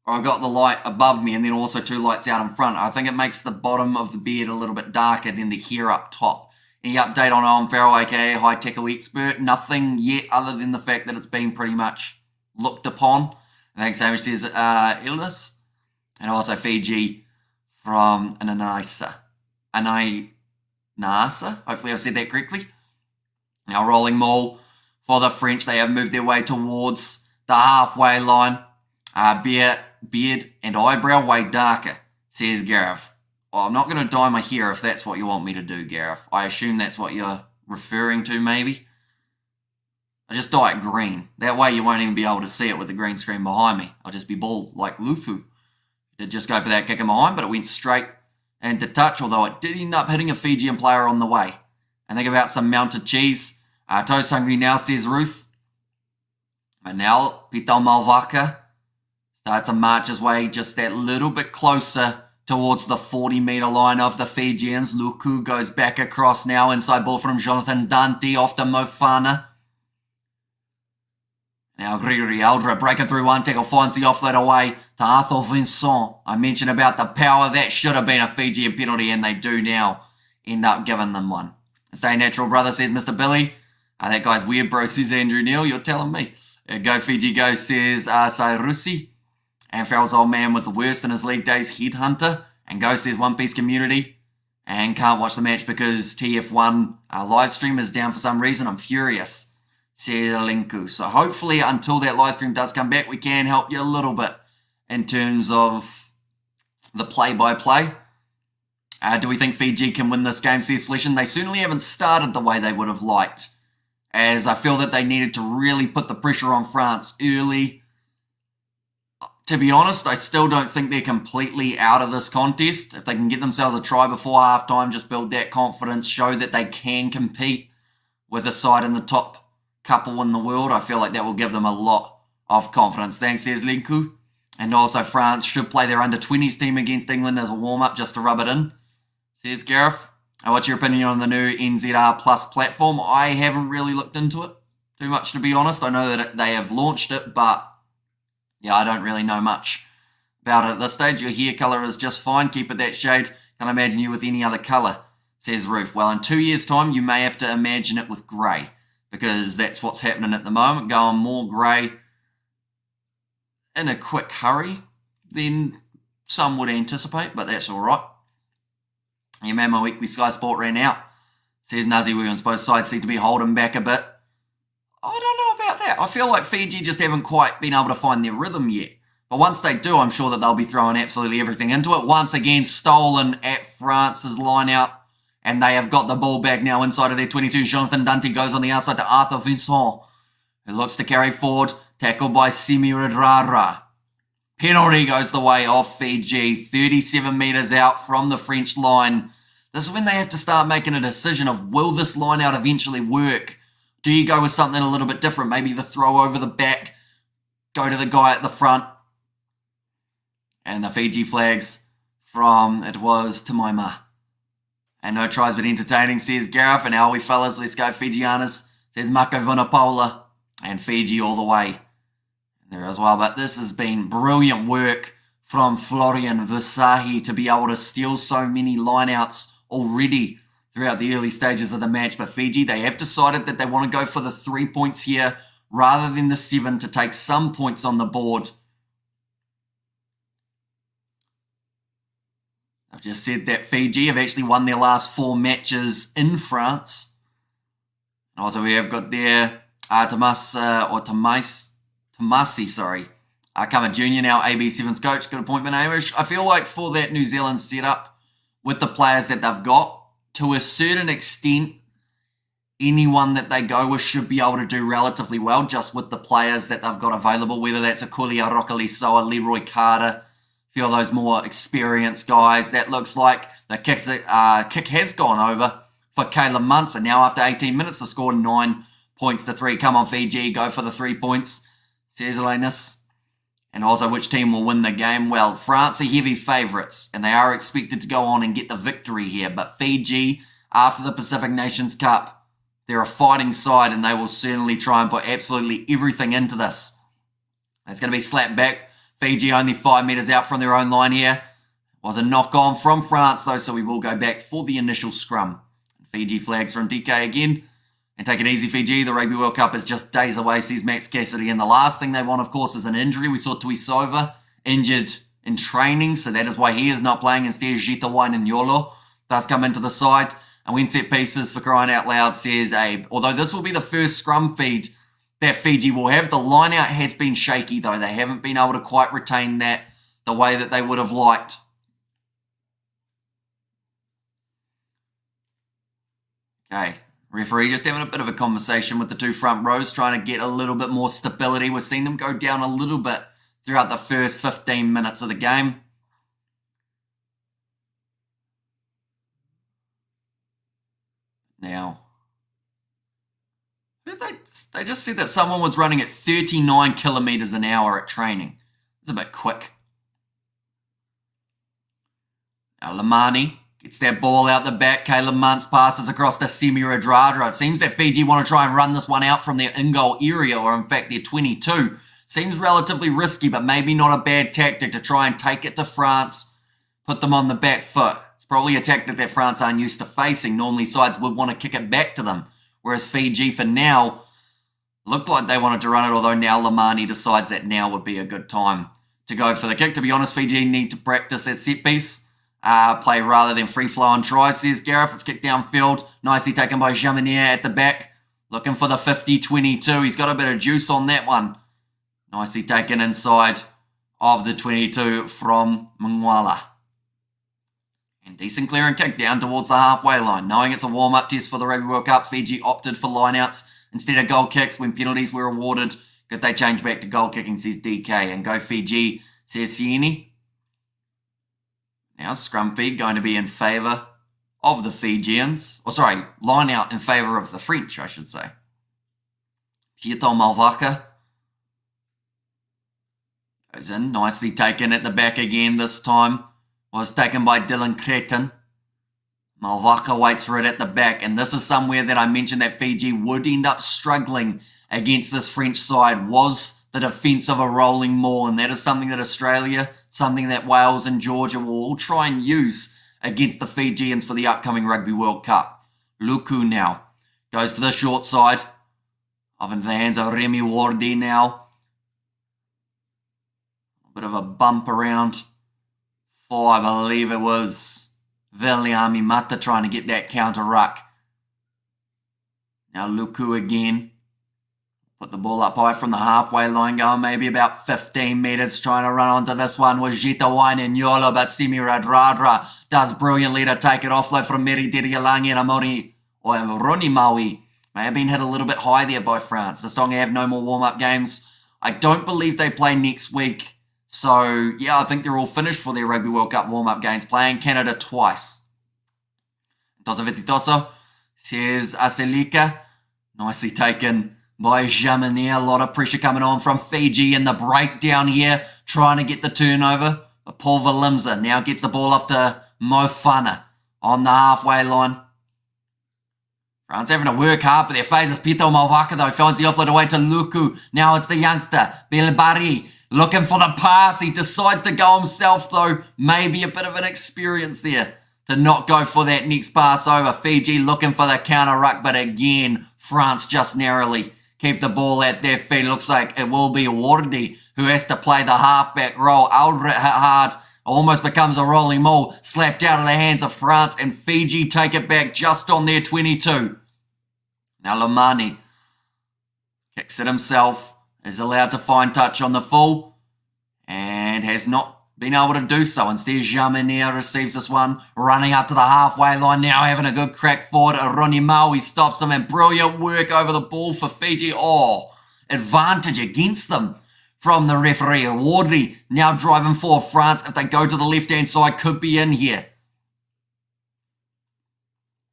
Or I've got the light above me and then also 2 lights out in front. I think it makes the bottom of the beard a little bit darker than the hair up top. Any update on Owen Farrell, aka High Tackle Expert? Nothing yet other than the fact that it's been pretty much looked upon. I think Sandwich says illness. And also Fiji from Ananasa. Hopefully I've said that correctly. Now rolling maul for the French. They have moved their way towards the halfway line. Beard and eyebrow way darker, says Gareth. Well, I'm not going to dye my hair if that's what you want me to do, Gareth. I assume that's what you're referring to, maybe. I just dye it green. That way you won't even be able to see it with the green screen behind me. I'll just be bald like Lufu. Did just go for that kick in behind, but it went straight into touch, although it did end up hitting a Fijian player on the way. And think about some melted cheese. Toast hungry now, says Ruth. But now, Pito Malvaka starts to march his way just that little bit closer towards the 40-metre line of the Fijians. Luku goes back across now. Inside ball from Jonathan Dante off to Mofana. Now Gregory Aldra breaking through one tackle, finds the offload away to Arthur Vincent. I mentioned about the power. That should have been a Fijian penalty, and they do now end up giving them one. Stay natural, brother, says Mr. Billy. That guy's weird, bro, says Andrew Neal. You're telling me. Go Fiji, go, says Sairusi. And Farrell's old man was the worst in his league days, Headhunter. And Go says One Piece Community. And can't watch the match because TF1 live stream is down for some reason. I'm furious, says Linku. So hopefully until that live stream does come back, we can help you a little bit in terms of the play-by-play. Do we think Fiji can win this game, says Fleshin? They certainly haven't started the way they would have liked, as I feel that they needed to really put the pressure on France early. To be honest, I still don't think they're completely out of this contest. If they can get themselves a try before halftime, just build that confidence, show that they can compete with a side in the top couple in the world, I feel like that will give them a lot of confidence. Thanks, says Linku. And also France should play their under-20s team against England as a warm-up just to rub it in, says Gareth. What's your opinion on the new NZR Plus platform? I haven't really looked into it too much, to be honest. I know that they have launched it, but yeah, I don't really know much about it at this stage. Your hair colour is just fine. Keep it that shade. Can't imagine you with any other colour, says Ruth. Well, in 2 years' time, you may have to imagine it with grey, because that's what's happening at the moment, going more grey in a quick hurry than some would anticipate, but that's all right. Yeah, man, my weekly Sky Sport ran out, says Nazi Williams. Both sides seem to be holding back a bit. I don't know about that. I feel like Fiji just haven't quite been able to find their rhythm yet. But once they do, I'm sure that they'll be throwing absolutely everything into it. Once again, stolen at France's line out. And they have got the ball back now inside of their 22. Jonathan Dante goes on the outside to Arthur Vincent, who looks to carry forward. Tackled by Semi Radrara. Penalty goes the way of Fiji. 37 metres out from the French line. This is when they have to start making a decision of, will this line out eventually work? Do you go with something a little bit different? Maybe the throw over the back. Go to the guy at the front. And the Fiji flags from, it was Tamaima. And no tries but entertaining, says Gareth. And how are we, fellas? Let's go Fijianas, says Marco Vanapola. And Fiji all the way there as well. But this has been brilliant work from Florian Versahi to be able to steal so many lineouts already throughout the early stages of the match. But Fiji, they have decided that they want to go for the 3 points here rather than the 7 to take some points on the board. I've just said that Fiji have actually won their last 4 matches in France. And also we have got there Tamasi, Kama Jr. now, AB7's coach. Good appointment, Amish. I feel like for that New Zealand setup with the players that they've got, to a certain extent, anyone that they go with should be able to do relatively well just with the players that they've got available, whether that's Akulia, Rokalisoa, Leroy Carter, a few of those more experienced guys. That looks like the kick has gone over for Caleb Muntz, and now after 18 minutes, they scored 9 points to 3. Come on, Fiji, go for the 3 points, says Linus. And also, which team will win the game? Well, France are heavy favourites, and they are expected to go on and get the victory here. But Fiji, after the Pacific Nations Cup, they're a fighting side, and they will certainly try and put absolutely everything into this. It's going to be slapped back. Fiji only 5 metres out from their own line here. Was a knock-on from France, though, so we will go back for the initial scrum. Fiji flags from DK again. And take it easy, Fiji. The Rugby World Cup is just days away, says Max Cassidy. And the last thing they want, of course, is an injury. We saw Tuisova injured in training, so that is why he is not playing. Instead, Jitawain and Yolo does come into the side. And when set pieces, for crying out loud, says Abe. Although this will be the first scrum feed that Fiji will have. The line-out has been shaky, though. They haven't been able to quite retain that the way that they would have liked. Okay. Referee just having a bit of a conversation with the 2 front rows, trying to get a little bit more stability. We're seeing them go down a little bit throughout the first 15 minutes of the game. Now, they just said that someone was running at 39 kilometres an hour at training. It's a bit quick. Now, Lamani gets that ball out the back. Caleb Muntz passes across to Semi Radradra. It seems that Fiji want to try and run this one out from their in-goal area, or in fact their 22. Seems relatively risky, but maybe not a bad tactic to try and take it to France, put them on the back foot. It's probably a tactic that France aren't used to facing. Normally sides would want to kick it back to them, whereas Fiji for now looked like they wanted to run it, although now Lamani decides that now would be a good time to go for the kick. To be honest, Fiji need to practice that set piece. Play rather than free-flowing try, says Gareth. It's kicked downfield. Nicely taken by Jamanier at the back. Looking for the 50-22. He's got a bit of juice on that one. Nicely taken inside of the 22 from Mngwala. And decent clearing kick down towards the halfway line. Knowing it's a warm-up test for the Rugby World Cup, Fiji opted for lineouts instead of goal kicks when penalties were awarded. Could they change back to goal kicking, says DK. And go Fiji, says Sieni. Now, scrum feed going to be in favour of the Fijians. Line out in favour of the French, I should say. Pieto Malvaka goes in, nicely taken at the back again this time. Was taken by Dylan Cretin. Malvaka waits for it at the back, and this is somewhere that I mentioned that Fiji would end up struggling against this French side, was the defence of a rolling maul, and that is something that Australia, something that Wales and Georgia will all try and use against the Fijians for the upcoming Rugby World Cup. Luku now goes to the short side, off into the hands of Remy Wardi now. A bit of a bump around for, I believe it was Viliami Mata trying to get that counter ruck. Now Luku again. Put the ball up high from the halfway line, going maybe about 15 metres, trying to run onto this one with Jitawain and Yolo, but Semi Radradra does brilliantly to take it offload from Meri Dirialangi and Roni Maui. May have been hit a little bit high there by France. The Tonga have no more warm-up games. I don't believe they play next week. So, yeah, I think they're all finished for their Rugby World Cup warm-up games, playing Canada twice. Tosa Vititoso, says Aselika. Nicely taken by Jamanier. A lot of pressure coming on from Fiji in the breakdown here, trying to get the turnover. But Paul Valimza now gets the ball off to Mofana on the halfway line. France having to work hard for their phases. Pito Malvaka, though, finds the offload away to Luku. Now it's the youngster, Bilbari, looking for the pass. He decides to go himself, though. Maybe a bit of an experience there to not go for that next pass over. Fiji looking for the counter ruck, but again, France just narrowly keep the ball at their feet. Looks like it will be Wardi who has to play the halfback role. Aldrit hit hard. Almost becomes a rolling maul, slapped out of the hands of France, and Fiji take it back just on their 22. Now Lamani kicks it himself, is allowed to find touch on the full, and has not been able to do so. Instead, Jamanier receives this one, running up to the halfway line now, having a good crack forward. Ronnie Maui stops him, and brilliant work over the ball for Fiji. Oh, advantage against them from the referee. Wardley now driving for France. If they go to the left-hand side, could be in here.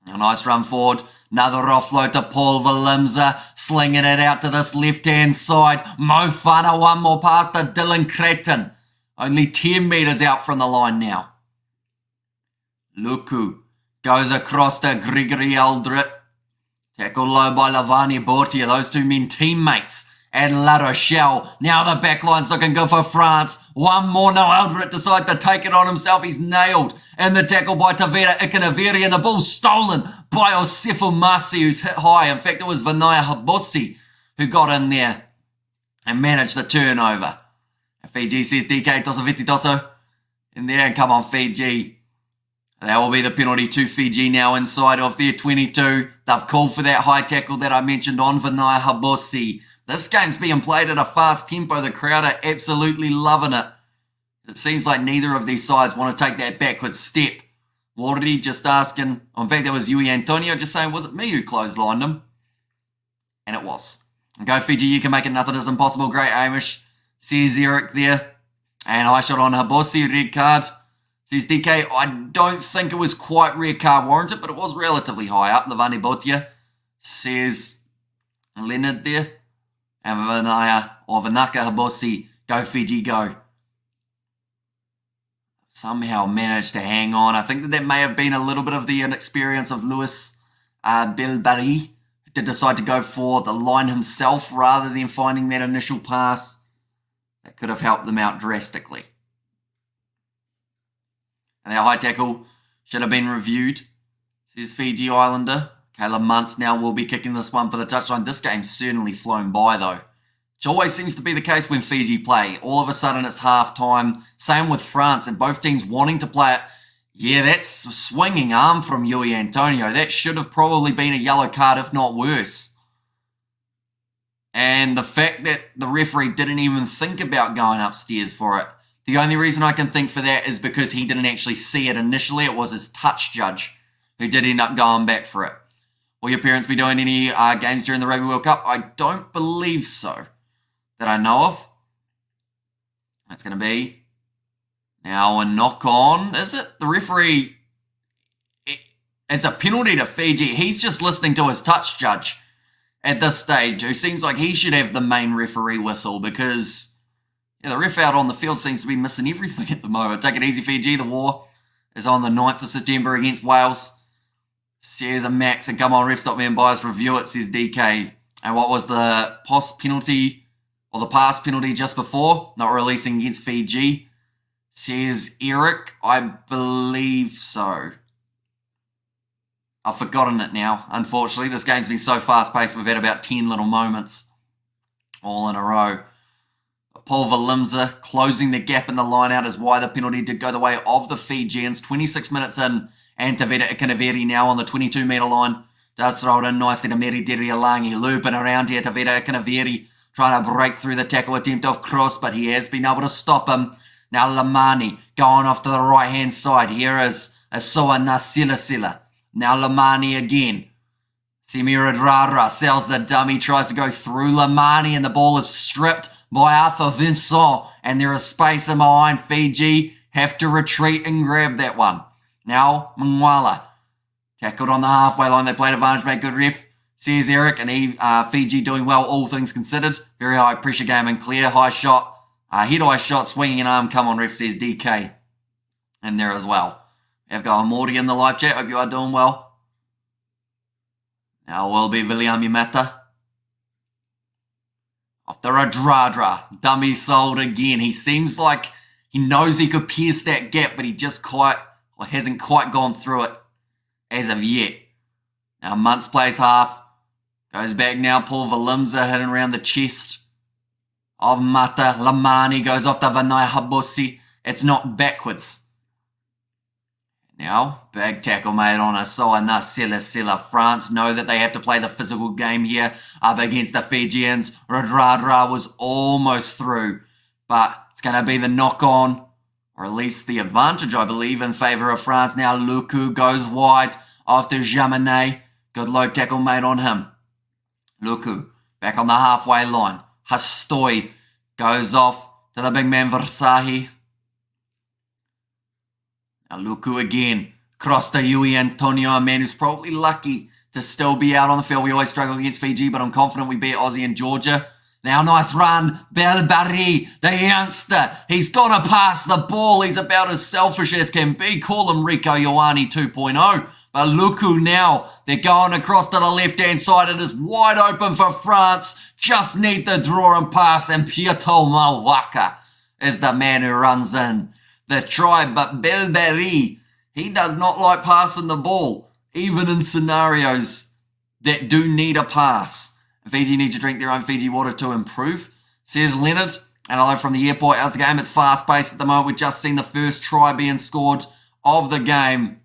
A nice run forward. Another offload to Paul Valimza, slinging it out to this left-hand side. Mofana, one more pass to Dylan Creighton. Only 10 metres out from the line now. Luku goes across to Gregory Aldrit. Tackled low by Lavani Bortia. Those two men teammates at La Rochelle. Now the backline's looking good for France. One more. Now Aldrit decides to take it on himself. He's nailed in the tackle by Tavera Ikanaveri, and the ball's stolen by Osefo Masi, who's hit high. In fact, it was Vinaya Habossi who got in there and managed the turnover. Fiji says DK Tosoviti Toso in there, and come on Fiji. That will be the penalty to Fiji now inside of their 22. They've called for that high tackle that I mentioned on Vinaya Habossi. This game's being played at a fast tempo. The crowd are absolutely loving it. It seems like neither of these sides want to take that backward step. Wardi just asking, in fact, that was Yui Antonio just saying, was it me who clotheslined him? And it was. Go Fiji, you can make it, nothing is impossible. Great Amish, says Eric there. And high shot on Habossi, red card. Says DK, I don't think it was quite red card warranted, but it was relatively high up. Lavani Botia, says Leonard there. And Vinaya or Vinaka Habossi, go Fiji, go. Somehow managed to hang on. I think that may have been a little bit of the inexperience of Luis Bilbari, who did decide to go for the line himself rather than finding that initial pass. That could have helped them out drastically. And that high tackle should have been reviewed, says Fiji Islander. Caleb Muntz now will be kicking this one for the touchline. This game's certainly flown by, though. Which always seems to be the case when Fiji play. All of a sudden, it's half-time. Same with France, and both teams wanting to play it. Yeah, that's a swinging arm from Yui Antonio. That should have probably been a yellow card, if not worse. And the fact that the referee didn't even think about going upstairs for it. The only reason I can think for that is because he didn't actually see it initially. It was his touch judge who did end up going back for it. Will your parents be doing any games during the Rugby World Cup? I don't believe so, that I know of. That's going to be now a knock on, is it? The referee, it's a penalty to Fiji. He's just listening to his touch judge at this stage, who seems like he should have the main referee whistle, because the ref out on the field seems to be missing everything at the moment. Take it easy, Fiji. The war is on the 9th of September against Wales. Says a Max, and come on, ref, stop me and bias, review it, says DK. And what was the post penalty, or the pass penalty just before? Not releasing against Fiji. Says Eric, I believe so. I've forgotten it now, unfortunately. This game's been so fast-paced, we've had about 10 little moments all in a row. Paul Valimza closing the gap in the line-out is why the penalty did go the way of the Fijians. 26 minutes in, and Taveta Ikanaveri now on the 22-metre line. Does throw it in nicely to Meri Dirialangi. Looping around here, Taveta Ikanaveri trying to break through the tackle attempt of Cross, but he has been able to stop him. Now Lamani going off to the right-hand side. Here is Asoa Nasilasila. Now Lamani again. Semiradrara sells the dummy, tries to go through Lamani, and the ball is stripped by Arthur Vincent, and there is space in behind. Fiji have to retreat and grab that one. Now Mngwala tackled on the halfway line. They played advantage, made good ref, says Eric, and Fiji doing well, all things considered. Very high pressure game and clear. High shot, head-high shot, swinging an arm. Come on, ref, says DK. And there as well. I've got Morty in the live chat. Hope you are doing well. Now will be William Mata. After a Dradra, dummy sold again. He seems like he knows he could pierce that gap, but he just hasn't quite gone through it as of yet. Now Muntz plays half. Goes back now, Paul Valimza hitting around the chest of Mata. Lamani goes off to Vanai Habosi. It's not backwards. Now, big tackle made on Asoana Silla. France know that they have to play the physical game here up against the Fijians. Radradra was almost through, but it's going to be the knock-on, or at least the advantage, I believe, in favour of France. Now Luku goes wide after Jaminet. Good low tackle made on him. Luku back on the halfway line. Hastoi goes off to the big man Versahi. Now Luku again, cross to Yui Antonio, a man who's probably lucky to still be out on the field. We always struggle against Fiji, but I'm confident we beat Aussie and Georgia. Now nice run, Belbari, the youngster. He's gonna pass the ball. He's about as selfish as can be. Call him Rico Ioane 2.0. But Luku now, they're going across to the left-hand side. It is wide open for France. Just need the draw and pass, and Pietro Mawaka is the man who runs in the try. But Belberi, he does not like passing the ball, even in scenarios that do need a pass. Fiji need to drink their own Fiji water to improve, says Leonard. And hello from the airport. How's the game? It's fast-paced at the moment. We've just seen the first try being scored of the game.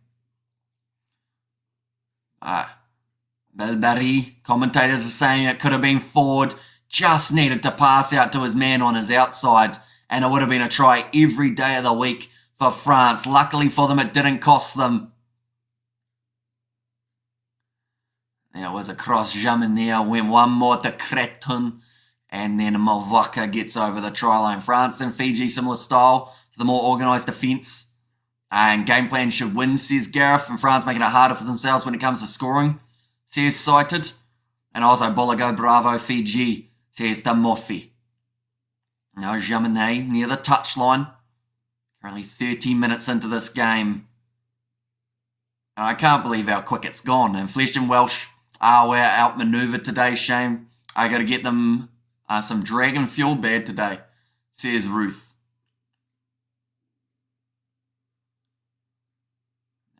Belbari, commentators are saying it could have been forward, just needed to pass out to his man on his outside, and it would have been a try every day of the week for France. Luckily for them, it didn't cost them. Then it was across Jaminet, went one more to Creton, and then Mavaka gets over the try line. France and Fiji, similar style to the more organised defence. And game plan should win, says Gareth, and France making it harder for themselves when it comes to scoring, says Cited. And also Bolago, bravo, Fiji, says Damothi. Now Jaminet near the touchline. Currently 13 minutes into this game. And I can't believe how quick it's gone. And Flesh and Welsh were outmaneuvered today, shame. I got to get them some dragon fuel bad today, says Ruth.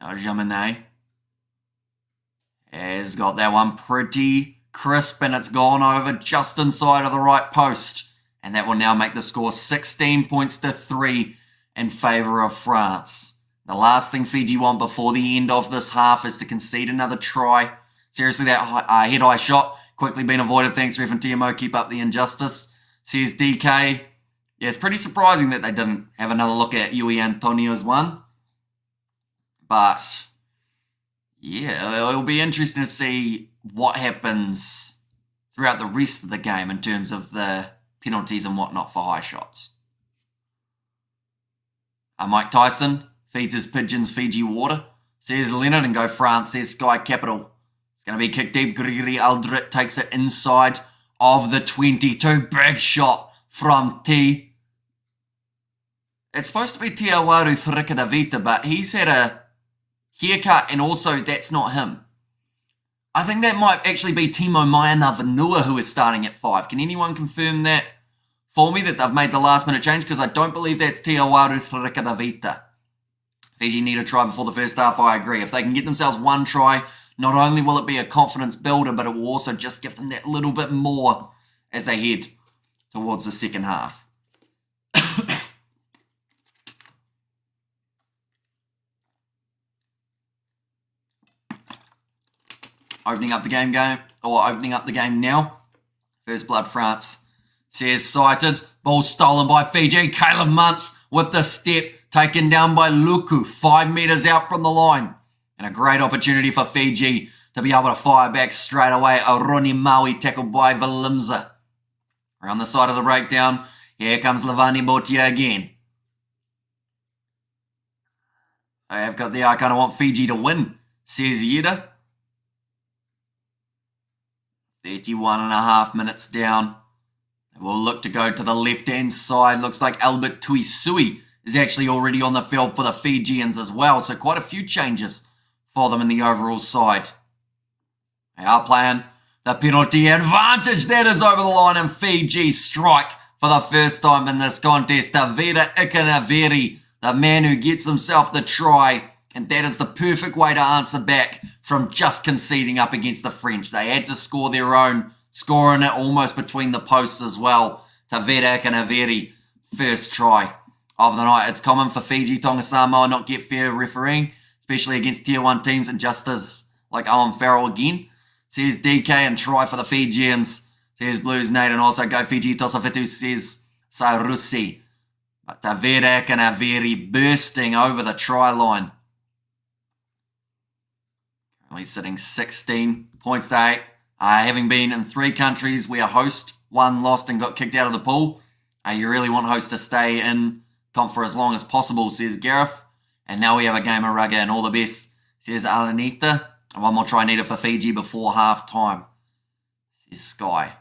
Now Jaminet has got that one pretty crisp, and it's gone over just inside of the right post. And that will now make the score 16 points to 3 in favour of France. The last thing Fiji want before the end of this half is to concede another try. Seriously, that head-high shot quickly been avoided. Thanks, Ref and TMO. Keep up the injustice, says DK. Yeah, it's pretty surprising that they didn't have another look at Yui Antonio's one. But, yeah, it'll be interesting to see what happens throughout the rest of the game in terms of the penalties and whatnot for high shots. Mike Tyson feeds his pigeons Fiji water, says Leonard, and go France, says Sky Capital. It's going to be kicked deep. Gregory Aldrit takes it inside of the 22. Big shot from T. It's supposed to be Tiawaru Thrikadavita, but he's had a haircut, and also that's not him. I think that might actually be Timo Maina Vanua who is starting at 5. Can anyone confirm that for me, that they've made the last minute change? Because I don't believe that's Tiawaru Thrikadavita. Fiji need a try before the first half, I agree. If they can get themselves one try, not only will it be a confidence builder, but it will also just give them that little bit more as they head towards the second half. Opening up the game now. First blood France, says Cited. Ball stolen by Fiji. Caleb Muntz with the step, taken down by Luku, 5 metres out from the line. And a great opportunity for Fiji to be able to fire back straight away. A Roni Maui tackled by Valimza. Around the side of the breakdown, here comes Levani Botia again. I have got the I kind of want Fiji to win, says Yeda. 31.5 minutes down. We'll look to go to the left-hand side. Looks like Albert Tuisui is actually already on the field for the Fijians as well. So quite a few changes for them in the overall side. They are playing the penalty advantage. That is over the line, and Fiji strike for the first time in this contest. Tavita Ikanaveri, the man who gets himself the try, and that is the perfect way to answer back from just conceding up against the French. They had to score their own, scoring it almost between the posts as well. Tavita Ikanaveri, first try of the night. It's common for Fiji, Tonga Samoa not get fair refereeing, especially against tier 1 teams, and just as like Owen Farrell again. Says DK, and try for the Fijians. Says Blues Nate, and also go Fiji. Tosafitu says Sarusi. But Tavita Ikanaveri bursting over the try line. Currently sitting 16 points to 8. Having been in 3 countries where host, 1 lost and got kicked out of the pool. You really want host to stay in comp for as long as possible, says Gareth. And now we have a game of rugby, and all the best, says Alanita. And one more try needed for Fiji before half time, says Sky.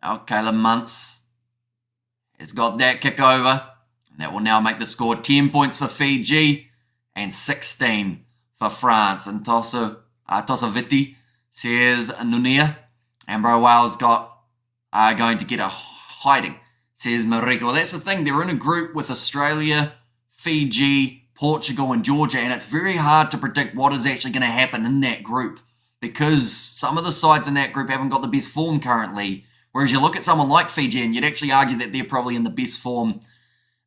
Now Caleb Muntz has got that kick over, and that will now make the score 10 points for Fiji and 16 for France. And Tosaviti says Nunia. Ambro Wales going to get a hiding, says Marika. Well, that's the thing. They're in a group with Australia, Fiji, Portugal and Georgia, and it's very hard to predict what is actually going to happen in that group because some of the sides in that group haven't got the best form currently, whereas you look at someone like Fiji and you'd actually argue that they're probably in the best form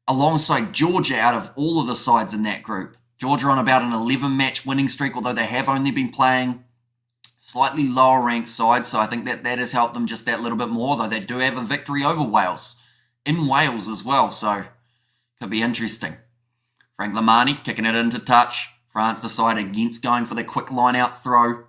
alongside Georgia out of all of the sides in that group. Georgia on about an 11-match winning streak, although they have only been playing slightly lower ranked sides, so I think that has helped them just that little bit more, though they do have a victory over Wales, in Wales as well, so could be interesting. Frank Lamani kicking it into touch. France decide against going for the quick line-out throw.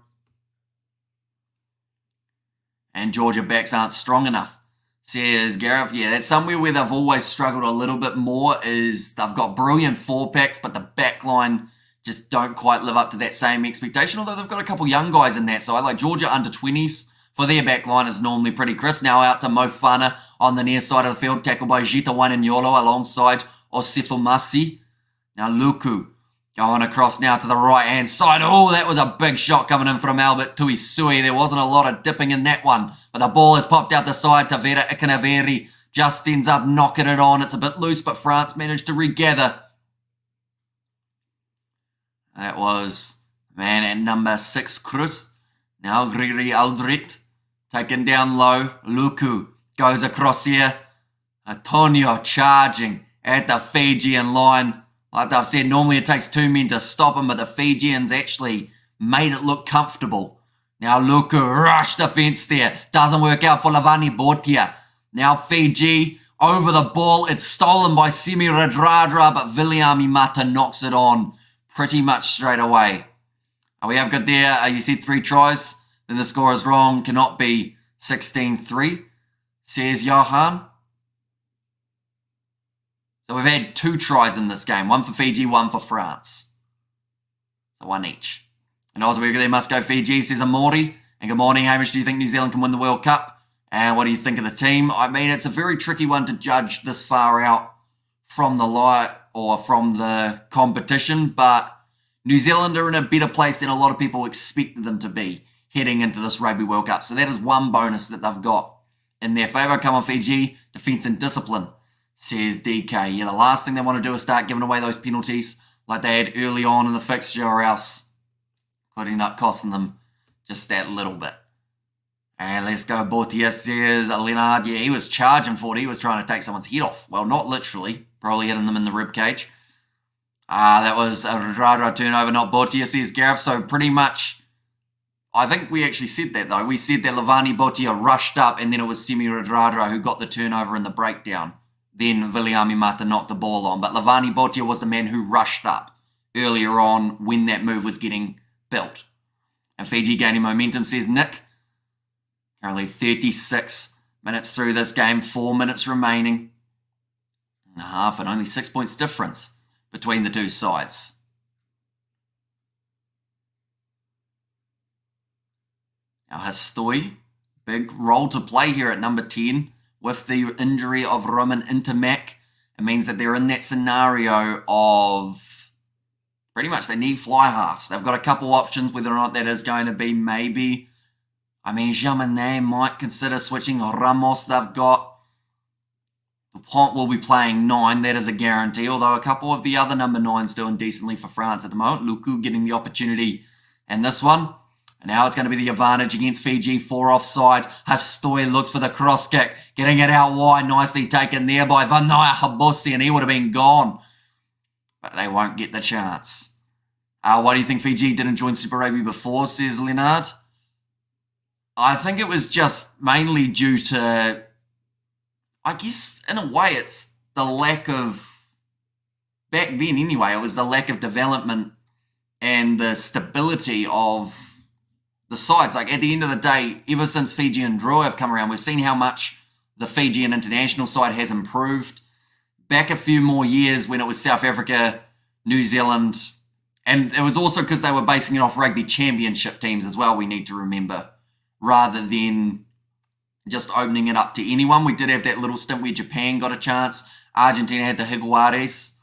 And Georgia backs aren't strong enough, says Gareth. Yeah, that's somewhere where they've always struggled a little bit more, is they've got brilliant 4-packs, but the back line just don't quite live up to that same expectation, although they've got a couple young guys in that side, like Georgia under-20s. For their back line is normally pretty crisp. Now out to Mofana on the near side of the field, tackled by Jita Wainanyolo alongside Osifumasi. Now Luku going across now to the right-hand side. Oh, that was a big shot coming in from Albert Tuisui. There wasn't a lot of dipping in that one. But the ball has popped out the side. Tavita Ikanaveri just ends up knocking it on. It's a bit loose, but France managed to regather. That was, man, at number 6, Cruz. Now Griri Aldrit taken down low. Luku goes across here. Antonio charging at the Fijian line. Like I've said, normally it takes 2 men to stop him, but the Fijians actually made it look comfortable. Now Luku rush defence there. Doesn't work out for Lavani Botia. Now Fiji over the ball. It's stolen by Semi Radradra, but Viliami Mata knocks it on pretty much straight away. We have got there, you said 3 tries. Then the score is wrong. Cannot be 16-3, says Johan. So we've had 2 tries in this game. 1 for Fiji, 1 for France. So 1 each. And also we must go Fiji, says Amori. And good morning, Hamish. Do you think New Zealand can win the World Cup? And what do you think of the team? I mean, it's a very tricky one to judge this far out from the light or from the competition. But New Zealand are in a better place than a lot of people expected them to be heading into this Rugby World Cup. So that is one bonus that they've got in their favour. Come on, Fiji. Defence and discipline, says DK. Yeah, the last thing they want to do is start giving away those penalties like they had early on in the fixture, or else could end up costing them just that little bit. And let's go. Botia says Leonard. Yeah, he was charging for it. He was trying to take someone's head off. Well, not literally. Probably hitting them in the rib cage. That was a Radradra turnover, not Botia, says Gareth. So pretty much, I think we actually said that though. We said that Lavani Botia rushed up, and then it was Semi Radradra who got the turnover in the breakdown. Then Viliami Mata knocked the ball on. But Lavani Botia was the man who rushed up earlier on when that move was getting built. And Fiji gaining momentum, says Nick. Currently 36 minutes through this game, 4 minutes remaining. And a half, and only 6 points difference between the two sides. Now Hastoi, big role to play here at number 10 with the injury of Roman Intermac. It means that they're in that scenario of pretty much they need fly halves. They've got a couple options, whether or not that is going to be maybe. I mean, Jaminet might consider switching. Ramos they've got. Dupont will be playing 9, that is a guarantee, although a couple of the other number 9s doing decently for France at the moment. Luku getting the opportunity in this one. And now it's going to be the advantage against Fiji, 4 offside. Hastoy looks for the cross kick, getting it out wide, nicely taken there by Vanaya Habossi, and he would have been gone. But they won't get the chance. Why do you think Fiji didn't join Super Rugby before, says Leonard? I think it was just mainly due to, I guess, in a way, it's the lack of, back then anyway, it was the lack of development and the stability of the sides. Like, at the end of the day, ever since Fiji and draw have come around, we've seen how much the Fijian international side has improved. Back a few more years when it was South Africa, New Zealand, and it was also because they were basing it off rugby championship teams as well, we need to remember, rather than just opening it up to anyone. We did have that little stint where Japan got a chance. Argentina had the Higuares.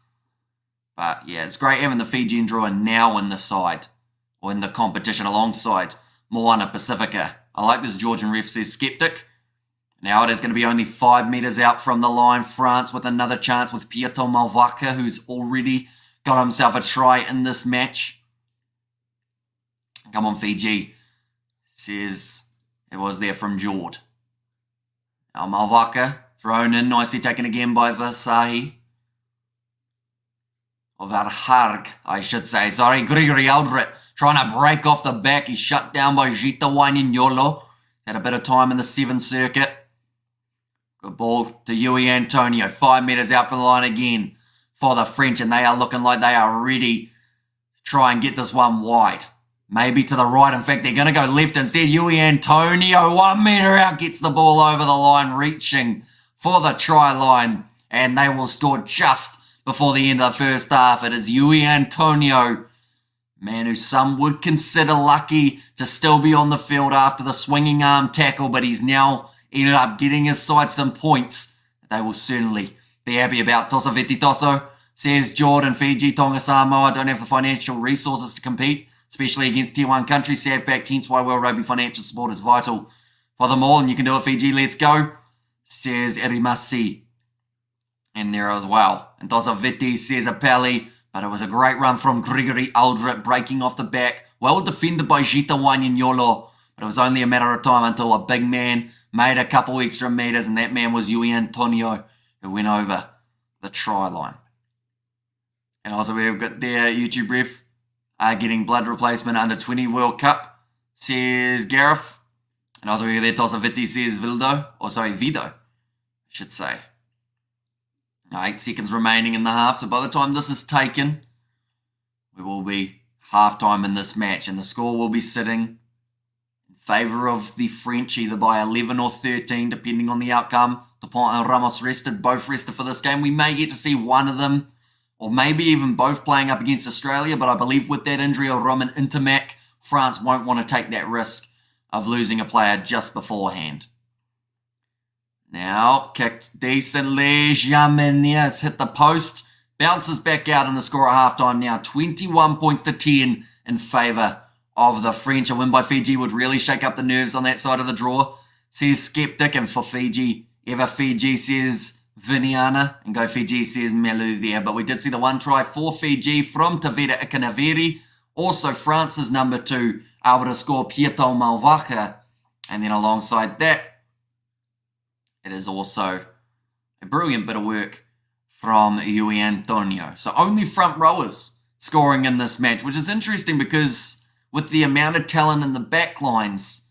But yeah, it's great having the Fijian drawer now in the side, or in the competition alongside Moana Pacifica. I like this Georgian ref, says Skeptic. Now it is going to be only 5 metres out from the line. France with another chance with Pietro Malvaca, who's already got himself a try in this match. Come on, Fiji, says it was there from Jord. Now Malvaca thrown in, nicely taken again by Vasahi. Or Varharg, I should say. Sorry, Gregory Aldrit trying to break off the back. He's shut down by Gita Wainignolo. Had a bit of time in the 7th circuit. Good ball to Yui Antonio. 5 metres out from the line again for the French. And they are looking like they are ready to try and get this one wide. Maybe to the right. In fact, they're going to go left instead. Yui Antonio, 1 metre out, gets the ball over the line, reaching for the try line. And they will score just before the end of the first half. It is Yui Antonio, man who some would consider lucky to still be on the field after the swinging arm tackle, but he's now ended up getting his side some points. They will certainly be happy about. Tosa Vetitoso says Jordan, Fiji, Tonga, Samoa don't have the financial resources to compete, especially against Tier 1 countries. Sad fact, hence why World Rugby financial support is vital for them all, and you can do it, Fiji. Let's go, says Erimasi. In there as well. And Tosa Viti says Apelli, but it was a great run from Gregory Aldrit, breaking off the back. Well defended by Gita Wainignolo, but it was only a matter of time until a big man made a couple extra metres, and that man was Yui Antonio, who went over the try line. And also we've got their YouTube ref getting blood replacement under 20 World Cup, says Gareth. And also we've got their Tosa Viti says Vido, I should say. 8 seconds remaining in the half, so by the time this is taken, we will be half-time in this match, and the score will be sitting in favour of the French, either by 11 or 13, depending on the outcome. Dupont and Ramos rested, both rested for this game. We may get to see one of them, or maybe even both playing up against Australia, but I believe with that injury of Roman Intermac, France won't want to take that risk of losing a player just beforehand. Now, kicked decently. Jamenias hit the post. Bounces back out in the score at halftime now. 21 points to 10 in favour of the French. A win by Fiji would really shake up the nerves on that side of the draw, says Skeptic. And for Fiji, Ever Fiji says Viniana. And Go Fiji says Melu there. But we did see the one try for Fiji from Tavera Ikanaveri. Also, France's number 2 able to score Pietro Malvaca. And then alongside that, it is also a brilliant bit of work from Yui Antonio. So only front rowers scoring in this match, which is interesting because with the amount of talent in the back lines,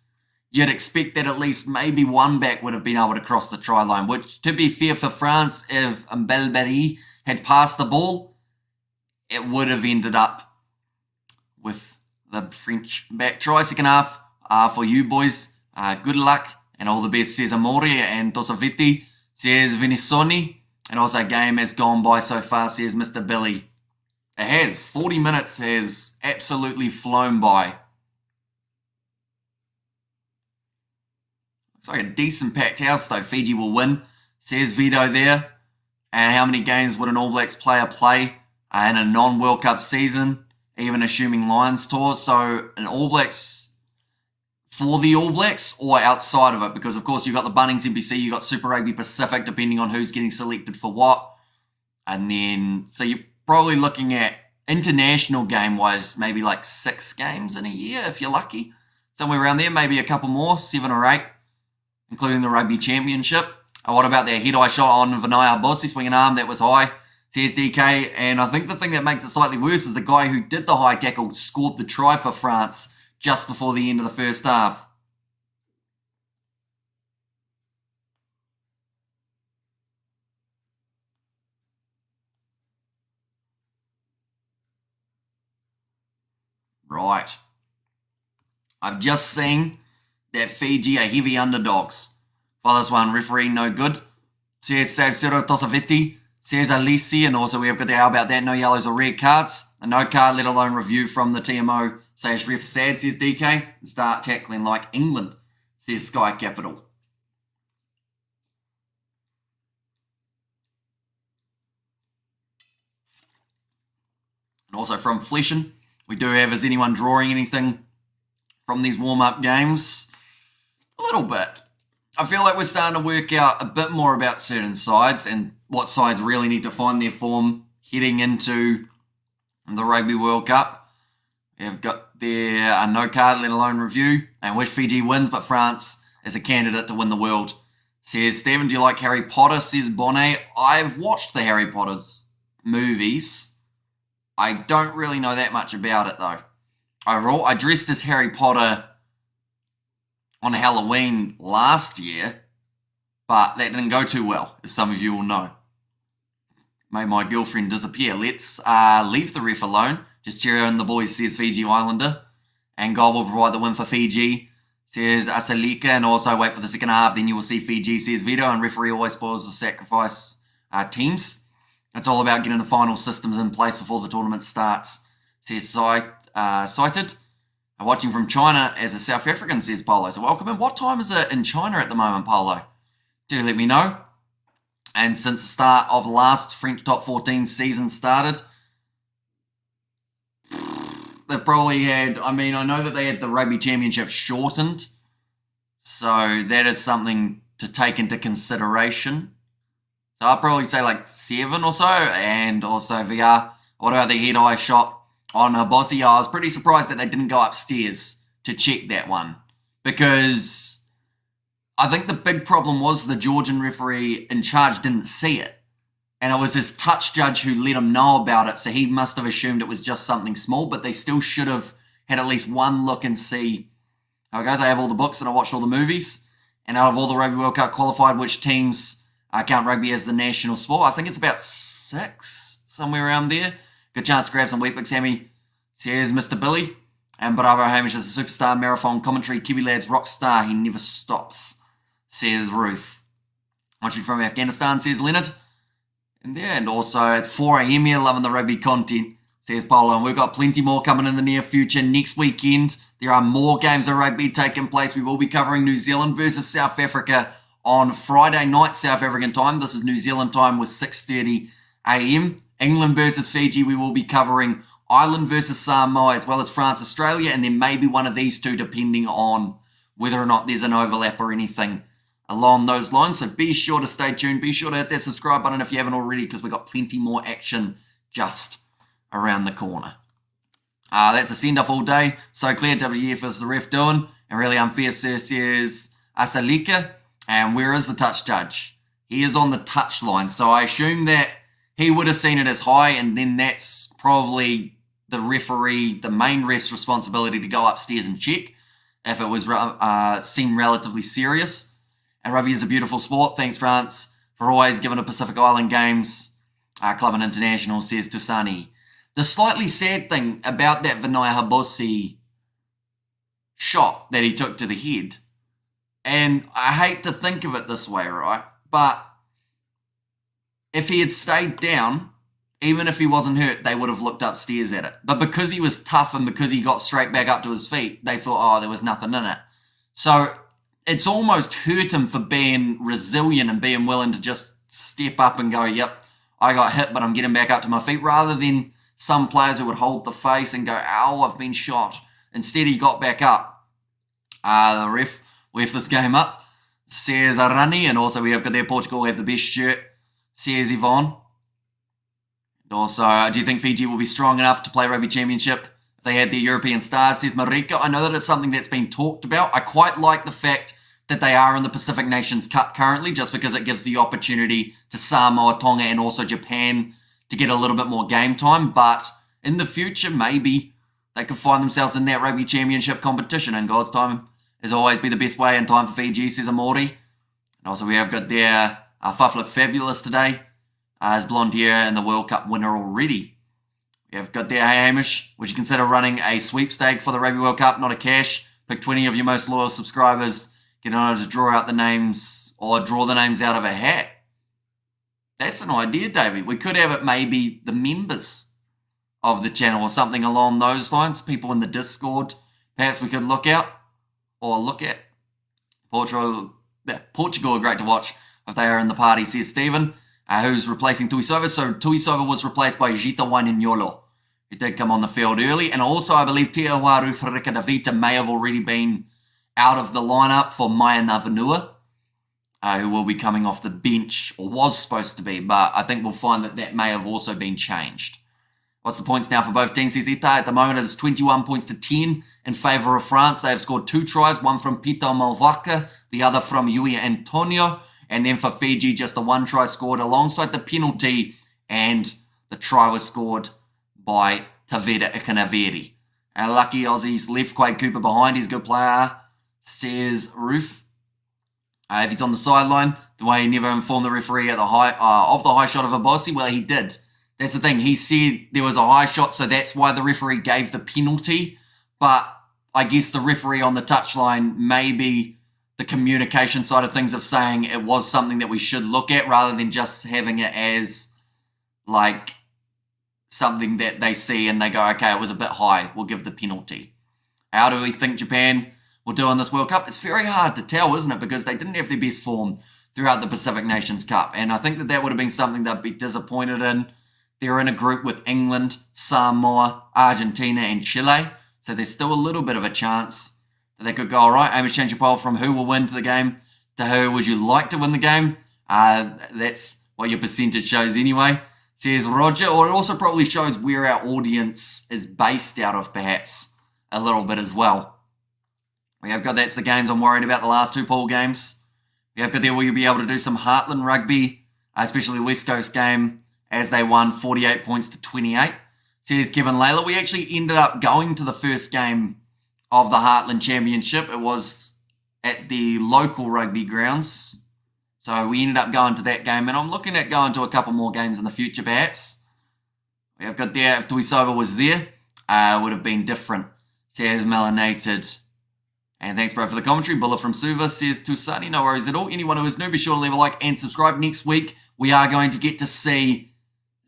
you'd expect that at least maybe one back would have been able to cross the try line, which, to be fair for France, if Mbelberi had passed the ball, it would have ended up with the French back try. Second half for you boys. Good luck. And all the best, says Amore, and Tosaviti, says Venisoni. And also, game has gone by so far, says Mr. Billy. It has. 40 minutes has absolutely flown by. Looks like a decent packed house, though. Fiji will win, says Vito there. And how many games would an All Blacks player play in a non-World Cup season? even assuming Lions tour. So an All Blacks for the All Blacks or outside of it, because of course you've got the Bunnings NPC, you've got Super Rugby Pacific, depending on who's getting selected for what. And then, so you're probably looking at international game-wise, maybe like 6 games in a year if you're lucky. Somewhere around there, maybe a couple more, 7 or 8, including the Rugby Championship. What about that head-eye shot on Vinaya Bossi, swinging arm? That was high, says DK. And I think the thing that makes it slightly worse is the guy who did the high tackle scored the try for France just before the end of the first half. Right. I've just seen that Fiji are heavy underdogs. For this one, referee no good. Says Savsero Tosaviti. Says Alisi. And also we have got the how about that? No yellows or red cards. A no card, let alone review from the TMO. Says ref sad, says DK. Start tackling like England, says Sky Capital. And also from Fleshin, we do have, is anyone drawing anything from these warm-up games? A little bit. I feel like we're starting to work out a bit more about certain sides and what sides really need to find their form heading into the Rugby World Cup. We've got their no card, let alone review, and wish Fiji wins, but France is a candidate to win the world. Says Stephen, do you like Harry Potter? Says Bonnet. I've watched the Harry Potter's movies. I don't really know that much about it though. Overall, I dressed as Harry Potter on Halloween last year, but that didn't go too well, as some of you will know. Made my girlfriend disappear. Let's leave the ref alone. Just cheer on the boys, says Fiji Islander. And God will provide the win for Fiji, says Asalika. And also wait for the second half, then you will see Fiji, says Vito. And referee always spoils the sacrifice teams. It's all about getting the final systems in place before the tournament starts, says Cited. Watching from China as a South African, says Polo. So welcome in. What time is it in China at the moment, Polo? Do let me know. And since the start of last French Top 14 season started, they've probably had, I know that they had the Rugby Championship shortened. So that is something to take into consideration. So I'll probably say like 7 or so. And also VR. What about the head-eye shot on Habossi? I was pretty surprised that they didn't go upstairs to check that one. Because I think the big problem was the Georgian referee in charge didn't see it. And it was his touch judge who let him know about it. So he must have assumed it was just something small. But they still should have had at least one look and see how it goes. I have all the books and I watched all the movies. And out of all the Rugby World Cup qualified, which teams count rugby as the national sport? I think it's about 6, somewhere around there. Good chance to grab some wheat picks, Sammy, says Mr. Billy. And Bravo Hamish is a superstar marathon commentary. Kiwi lads rock star. He never stops, says Ruth. Watching from Afghanistan, says Leonard. And also it's 4 a.m. here, loving the rugby content, says Polo. And we've got plenty more coming in the near future. Next weekend, there are more games of rugby taking place. We will be covering New Zealand versus South Africa on Friday night, South African time. This is New Zealand time with 6:30 a.m. England versus Fiji. We will be covering Ireland versus Samoa, as well as France, Australia, and then maybe one of these two, depending on whether or not there's an overlap or anything along those lines. So be sure to stay tuned. Be sure to hit that subscribe button if you haven't already, because we've got plenty more action just around the corner. That's a send-off all day. So clear, WF is the ref doing. And really unfair, says Asalika. And where is the touch judge? He is on the touch line. So I assume that he would have seen it as high, and then that's probably the referee, the main ref's responsibility to go upstairs and check if it was seemed relatively serious. And rugby is a beautiful sport. Thanks, France, for always giving the Pacific Island Games Club and International, says Tusani. The slightly sad thing about that Vinaya Habossi shot that he took to the head, and I hate to think of it this way, right? But if he had stayed down, even if he wasn't hurt, they would have looked upstairs at it. But because he was tough and because he got straight back up to his feet, they thought, oh, there was nothing in it. So it's almost hurt him for being resilient and being willing to just step up and go, yep, I got hit, but I'm getting back up to my feet, rather than some players who would hold the face and go, ow, I've been shot. Instead, he got back up. The ref left this game up. Says Arani, and also we have got there Portugal have the best shirt. Says Yvonne. And also, do you think Fiji will be strong enough to play Rugby Championship if they had their European stars? Says Marika. I know that it's something that's been talked about. I quite like the fact that they are in the Pacific Nations Cup currently, just because it gives the opportunity to Samoa, Tonga, and also Japan to get a little bit more game time. But in the future, maybe they could find themselves in that Rugby Championship competition. And God's time has always been the best way in time for Fiji, says Amori. And also we have got there Faflik Fabulous today. His blonde hair and the World Cup winner already. We have got there, hey Hamish, would you consider running a sweepstake for the Rugby World Cup, not a cash? Pick 20 of your most loyal subscribers, get in order to draw out the names, or draw the names out of a hat. That's an idea, David. We could have it maybe the members of the channel or something along those lines. People in the Discord, perhaps we could look out or look at. Portugal are great to watch if they are in the party, says Stephen, who's replacing Tuisova. So Tuisova was replaced by Gita Wainignolo, who did come on the field early. And also, I believe Teawaru Wharikadavita may have already been out of the lineup for Maya Navanua, who will be coming off the bench, or was supposed to be, but I think we'll find that that may have also been changed. What's the points now for both teams? Says Ita. At the moment, it is 21 points to 10 in favour of France. They have scored 2 tries, one from Pito Malvaka, the other from Yui Antonio. And then for Fiji, just the 1 try scored alongside the penalty, and the try was scored by Taveda Ikanaveri. Our lucky Aussies left Quade Cooper behind. He's a good player, says Roof. If he's on the sideline, the way he never informed the referee at the of the high shot of Abosi, well, he did. That's the thing. He said there was a high shot, so that's why the referee gave the penalty. But I guess the referee on the touchline, maybe the communication side of things of saying it was something that we should look at rather than just having it as like something that they see and they go, okay, it was a bit high, we'll give the penalty. How do we think Japan will do in this World Cup? It's very hard to tell, isn't it? Because they didn't have their best form throughout the Pacific Nations Cup. And I think that that would have been something they'd be disappointed in. They're in a group with England, Samoa, Argentina, and Chile. So there's still a little bit of a chance that they could go, all right, Amos, change your poll from who will win to the game to who would you like to win the game. That's what your percentage shows anyway, says Roger. Or it also probably shows where our audience is based out of, perhaps, a little bit as well. We have got that's the games I'm worried about, the last 2 pool games. We have got there where you'll be able to do some Heartland rugby, especially the West Coast game, as they won 48 points to 28. Says Kevin Layla. We actually ended up going to the first game of the Heartland Championship. It was at the local rugby grounds. So we ended up going to that game, and I'm looking at going to a couple more games in the future, perhaps. We have got there, if Tuisova was there, it would have been different. Says Melanated. And thanks, bro, for the commentary. Bulla from Suva says Tusani, no worries at all. Anyone who is new, be sure to leave a like and subscribe. Next week, we are going to get to see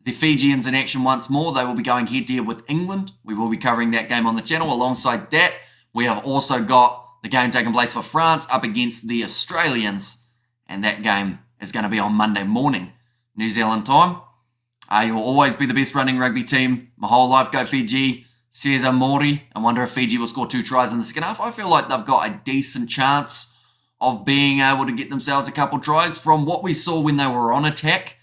the Fijians in action once more. They will be going head-to-head with England. We will be covering that game on the channel. Alongside that, we have also got the game taking place for France up against the Australians. And that game is going to be on Monday morning, New Zealand time. You will always be the best running rugby team. My whole life, go Fiji, says Amori. I wonder if Fiji will score 2 tries in the second half. I feel like they've got a decent chance of being able to get themselves a couple tries. From what we saw when they were on attack,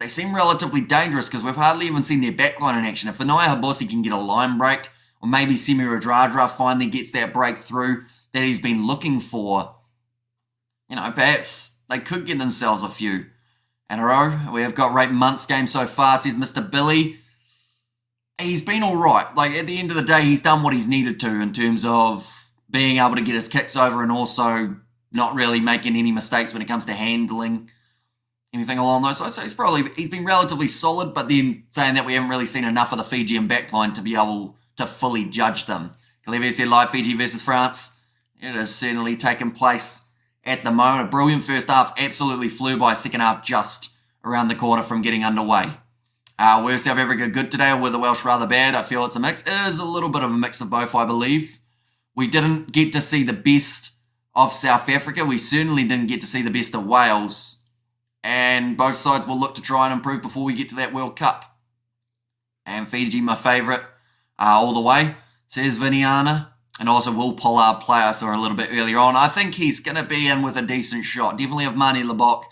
they seem relatively dangerous because we've hardly even seen their backline in action. If Anaya Habosi can get a line break, or maybe Semi Radradra finally gets that breakthrough that he's been looking for, you know, perhaps they could get themselves a few in a row. We have got Rape Month's game so far, says Mr. Billy. He's been all right. Like, at the end of the day, he's done what he's needed to in terms of being able to get his kicks over and also not really making any mistakes when it comes to handling anything along those lines. So he's been relatively solid, but then saying that we haven't really seen enough of the Fijian backline to be able to fully judge them. Calivia said live Fiji versus France. It has certainly taken place at the moment. A brilliant first half, absolutely flew by. Second half just around the corner from getting underway. Were South Africa good today, or were the Welsh rather bad? I feel it's a mix. It is a little bit of a mix of both, I believe. We didn't get to see the best of South Africa. We certainly didn't get to see the best of Wales. And both sides will look to try and improve before we get to that World Cup. And Fiji, my favourite, all the way, says Viniana. And also, will Pollard play? I saw a little bit earlier on. I think he's going to be in with a decent shot. Definitely if Mani Lebok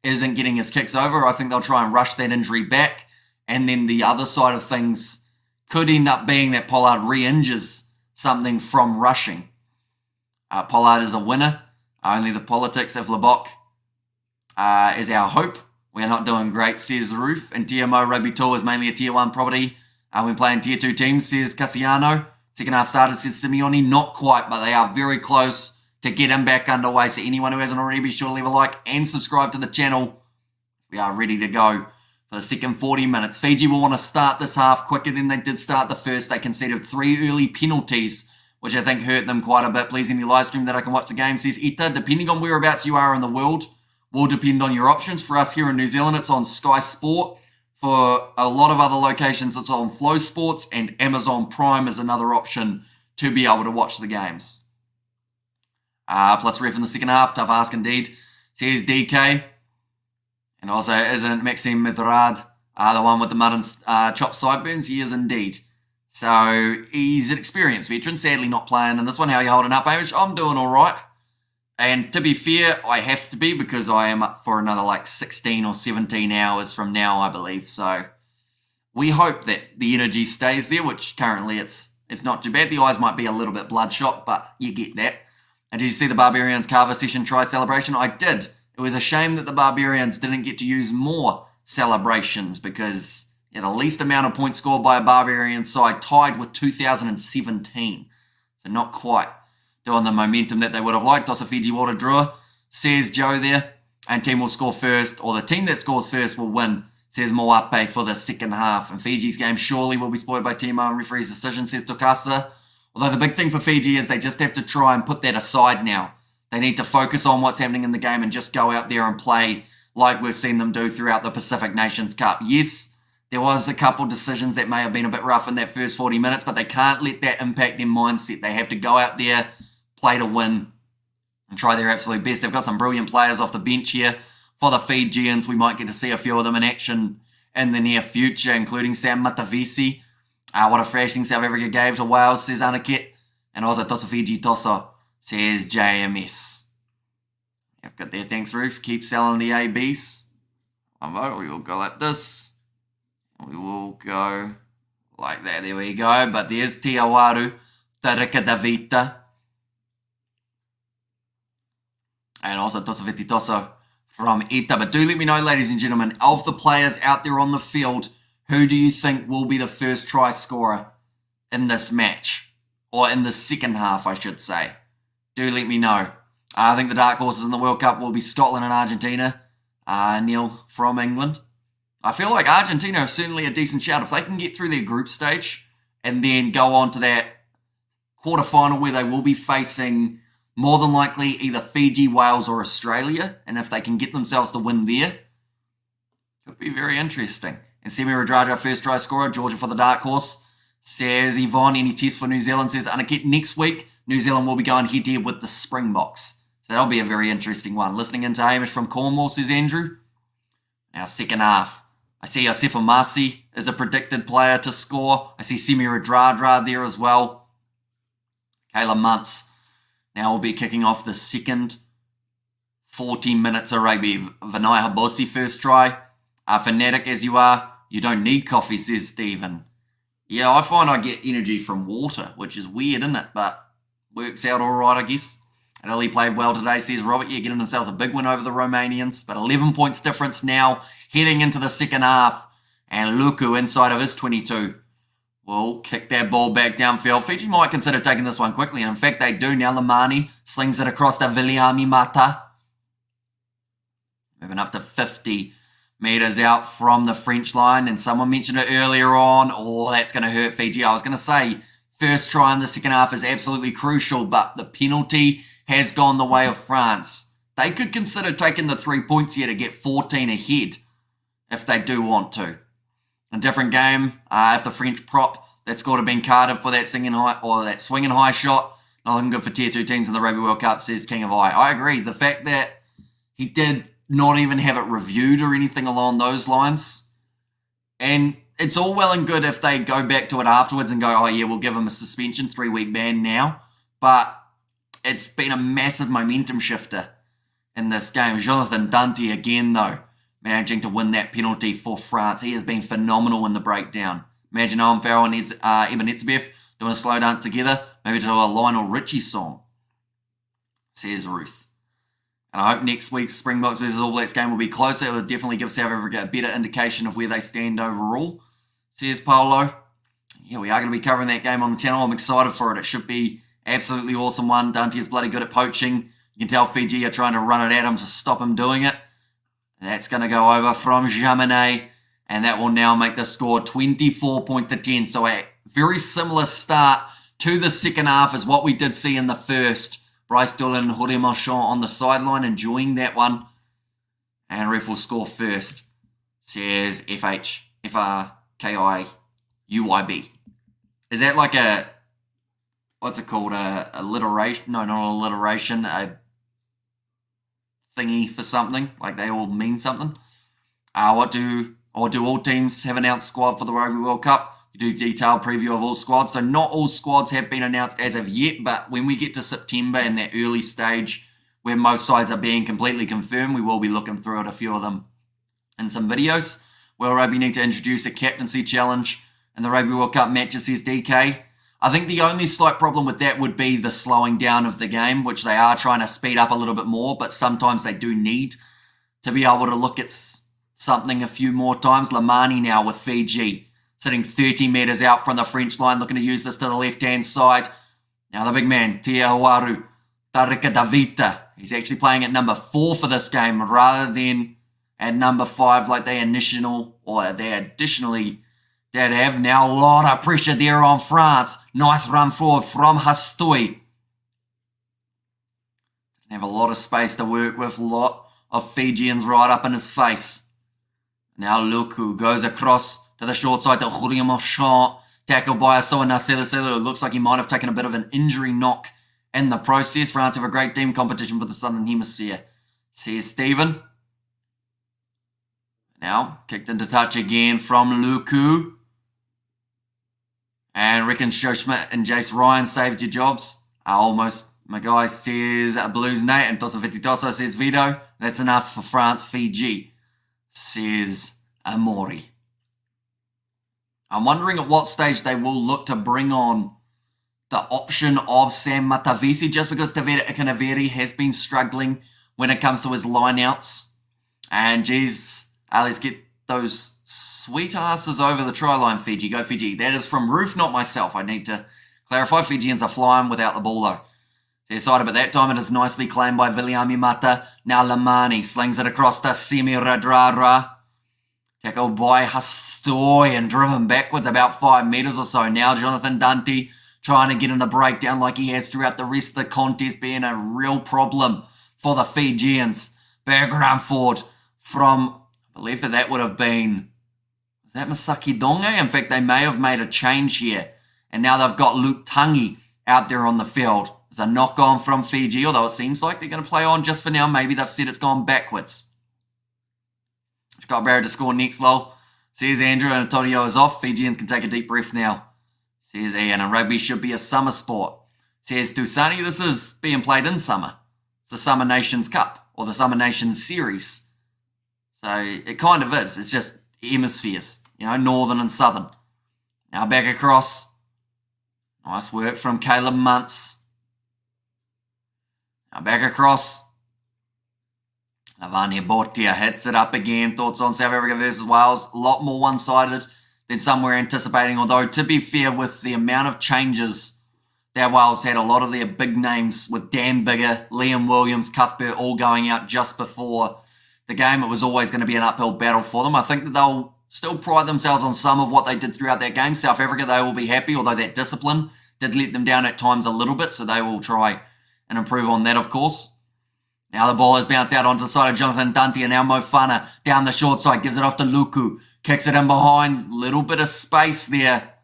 isn't getting his kicks over, I think they'll try and rush that injury back. And then the other side of things could end up being that Pollard re-injures something from rushing. Pollard is a winner. Only the politics of Lebok is our hope. We're not doing great, says Roof. And TMO Rugby Tour is mainly a Tier 1 property. When playing Tier 2 teams, says Cassiano. Second half started, says Simeone. Not quite, but they are very close to get him back underway. So anyone who hasn't already, be sure to leave a like and subscribe to the channel. We are ready to go for the second 40 minutes. Fiji will want to start this half quicker than they did start the first. They conceded 3 early penalties, which I think hurt them quite a bit. Please, any live stream that I can watch the game, says Ita. Depending on whereabouts you are in the world, will depend on your options. For us here in New Zealand, it's on Sky Sport. For a lot of other locations, it's on Flow Sports, and Amazon Prime is another option to be able to watch the games. Plus ref in the second half, tough ask indeed, says DK. And also, isn't Maxime Mithrad the one with the mud and chopped sideburns? He is indeed. So he's an experienced veteran, sadly not playing in this one. How are you holding up, Amish? I'm doing all right. And to be fair, I have to be because I am up for another like 16 or 17 hours from now, I believe. So we hope that the energy stays there, which currently it's not too bad. The eyes might be a little bit bloodshot, but you get that. And did you see the Barbarians Carver session try celebration? I did. It was a shame that the Barbarians didn't get to use more celebrations because the least amount of points scored by a Barbarian side tied with 2017. So not quite doing the momentum that they would have liked. Toss a Fiji water drawer, says Joe there. And team will score first, or the team that scores first will win, says Moape for the second half. And Fiji's game surely will be spoiled by Timo and referee's decision, says Tokasa. Although the big thing for Fiji is they just have to try and put that aside now. They need to focus on what's happening in the game and just go out there and play like we've seen them do throughout the Pacific Nations Cup. Yes, there was a couple decisions that may have been a bit rough in that first 40 minutes, but they can't let that impact their mindset. They have to go out there, play to win, and try their absolute best. They've got some brilliant players off the bench here for the Fijians. We might get to see a few of them in action in the near future, including Sam Matavesi. What a thrashing South Africa gave to Wales, says Anaket. And also Tosa Fiji Tosa, says JMS. I've got there, thanks Roof. Keep selling the ABs. We will go like this. We will go like that. There we go. But there's Tiawaru, Tarika Davita. And also Tosaviti Toso from Ita. But do let me know, ladies and gentlemen, of the players out there on the field, who do you think will be the first try scorer in this match? Or in the second half, I should say. Do let me know. I think the dark horses in the World Cup will be Scotland and Argentina. Neil from England. I feel like Argentina are certainly a decent shout. If they can get through their group stage and then go on to that quarterfinal where they will be facing more than likely either Fiji, Wales or Australia. And if they can get themselves to win there, it could be very interesting. And Semi Radraja, first try scorer, Georgia for the dark horse. Says Yvonne, any test for New Zealand? Says Anakit, next week, New Zealand will be going head-to-head with the Springboks. So that'll be a very interesting one. Listening into Hamish from Cornwall, says Andrew. Now, second half. I see Yosefa Masi is a predicted player to score. I see Semi Radradra there as well. Kayla Muntz now will be kicking off the second 40 minutes of rugby. Vinay Habosi, first try. Fanatic as you are, you don't need coffee, says Stephen. Yeah, I find I get energy from water, which is weird, isn't it? But works out all right, I guess. And Italy played well today, says Robert. Yeah, getting themselves a big win over the Romanians. But 11 points difference now, heading into the second half. And Luku, inside of his 22, will kick that ball back downfield. Fiji might consider taking this one quickly. And in fact, they do now. Lamani slings it across to Viliami Mata. Moving up to 50 meters out from the French line, and someone mentioned it earlier on. Oh, that's going to hurt Fiji. I was going to say first try in the second half is absolutely crucial, but the penalty has gone the way of France. They could consider taking the 3 points here to get 14 ahead if they do want to. A different game, if the French prop that scored had been carded for that swinging high shot, not looking good for tier 2 teams in the Rugby World Cup, says King of I agree. The fact that he did not even have it reviewed or anything along those lines. And it's all well and good if they go back to it afterwards and go, oh yeah, we'll give him a suspension, 3-week ban now. But it's been a massive momentum shifter in this game. Jonathan Dante again, though, managing to win that penalty for France. He has been phenomenal in the breakdown. Imagine Owen Farrell and Eben Etzebeth doing a slow dance together, maybe to a Lionel Richie song, says Ruth. And I hope next week's Springboks vs All Blacks game will be closer. It will definitely give South Africa a better indication of where they stand overall, says Paolo. Yeah, we are going to be covering that game on the channel. I'm excited for it. It should be absolutely awesome one. Dante is bloody good at poaching. You can tell Fiji are trying to run it at him to stop him doing it. And that's going to go over from Jaminet. And that will now make the score 24 points to 10. So a very similar start to the second half as what we did see in the first. Bryce Dillon and Jorge Marchand on the sideline enjoying that one. And ref will score first. Says FRKIUIB. Is that like a, what's it called? A alliteration? No, not alliteration. A thingy for something. Like they all mean something. Do all teams have announced squad for the Rugby World Cup? You do detailed preview of all squads. So not all squads have been announced as of yet, but when we get to September in that early stage where most sides are being completely confirmed, we will be looking through at a few of them in some videos. Well, Rugby need to introduce a captaincy challenge in the Rugby World Cup matches, says DK. I think the only slight problem with that would be the slowing down of the game, which they are trying to speed up a little bit more, but sometimes they do need to be able to look at something a few more times. Lamani now with Fiji, sitting 30 metres out from the French line, looking to use this to the left-hand side. Now the big man, Tiahuaru Tarika Davita. He's actually playing at number 4 for this game rather than at number 5 like they additionally did have. Now a lot of pressure there on France. Nice run forward from Hastoi. Have a lot of space to work with. A lot of Fijians right up in his face. Now Luku goes across to the short side to Jorge Marchand. Tackled by Asoana Selaselu. It looks like he might have taken a bit of an injury knock in the process. France have a great team competition for the Southern Hemisphere, says Stephen. Now, kicked into touch again from Luku. And reckons Joe Schmidt and Jace Ryan saved your jobs. Almost. My guy says Blues Nate and Tosa Vititoso says Vito. That's enough for France, Fiji, says Amori. I'm wondering at what stage they will look to bring on the option of Sam Matavesi, just because Tavera Ikanaveri has been struggling when it comes to his lineouts. And geez, let's get those sweet asses over the try line, Fiji. Go Fiji. That is from Roof, not myself. I need to clarify. Fijians are flying without the ball though. They're excited, but that time it is nicely claimed by Viliami Mata. Now Lamani slings it across to Semi Radrara. Tackled by Hastoi and driven backwards about 5 metres or so. Now Jonathan Dante trying to get in the breakdown like he has throughout the rest of the contest, being a real problem for the Fijians. Background forward from, I believe that would have been, was that Masaki Donge? In fact, they may have made a change here. And now they've got Luke Tangi out there on the field. There's a knock on from Fiji, although it seems like they're going to play on just for now. Maybe they've said it's gone backwards. Scott Barrett to score next, lol. Says Andrew, and Antonio is off. Fijians can take a deep breath now, says Ian. And rugby should be a summer sport, says Tusani. This is being played in summer. It's the Summer Nations Cup, or the Summer Nations Series. So it kind of is. It's just hemispheres, you know, northern and southern. Now back across. Nice work from Caleb Muntz. Now back across. Lavania Bortia hits it up again. Thoughts on South Africa versus Wales? A lot more one-sided than some were anticipating. Although, to be fair, with the amount of changes that Wales had, a lot of their big names with Dan Bigger, Liam Williams, Cuthbert all going out just before the game, it was always going to be an uphill battle for them. I think that they'll still pride themselves on some of what they did throughout that game. South Africa, they will be happy, although that discipline did let them down at times a little bit, so they will try and improve on that, of course. Now the ball is bounced out onto the side of Jonathan Dante, and now Mofana down the short side, gives it off to Luku, kicks it in behind, little bit of space there.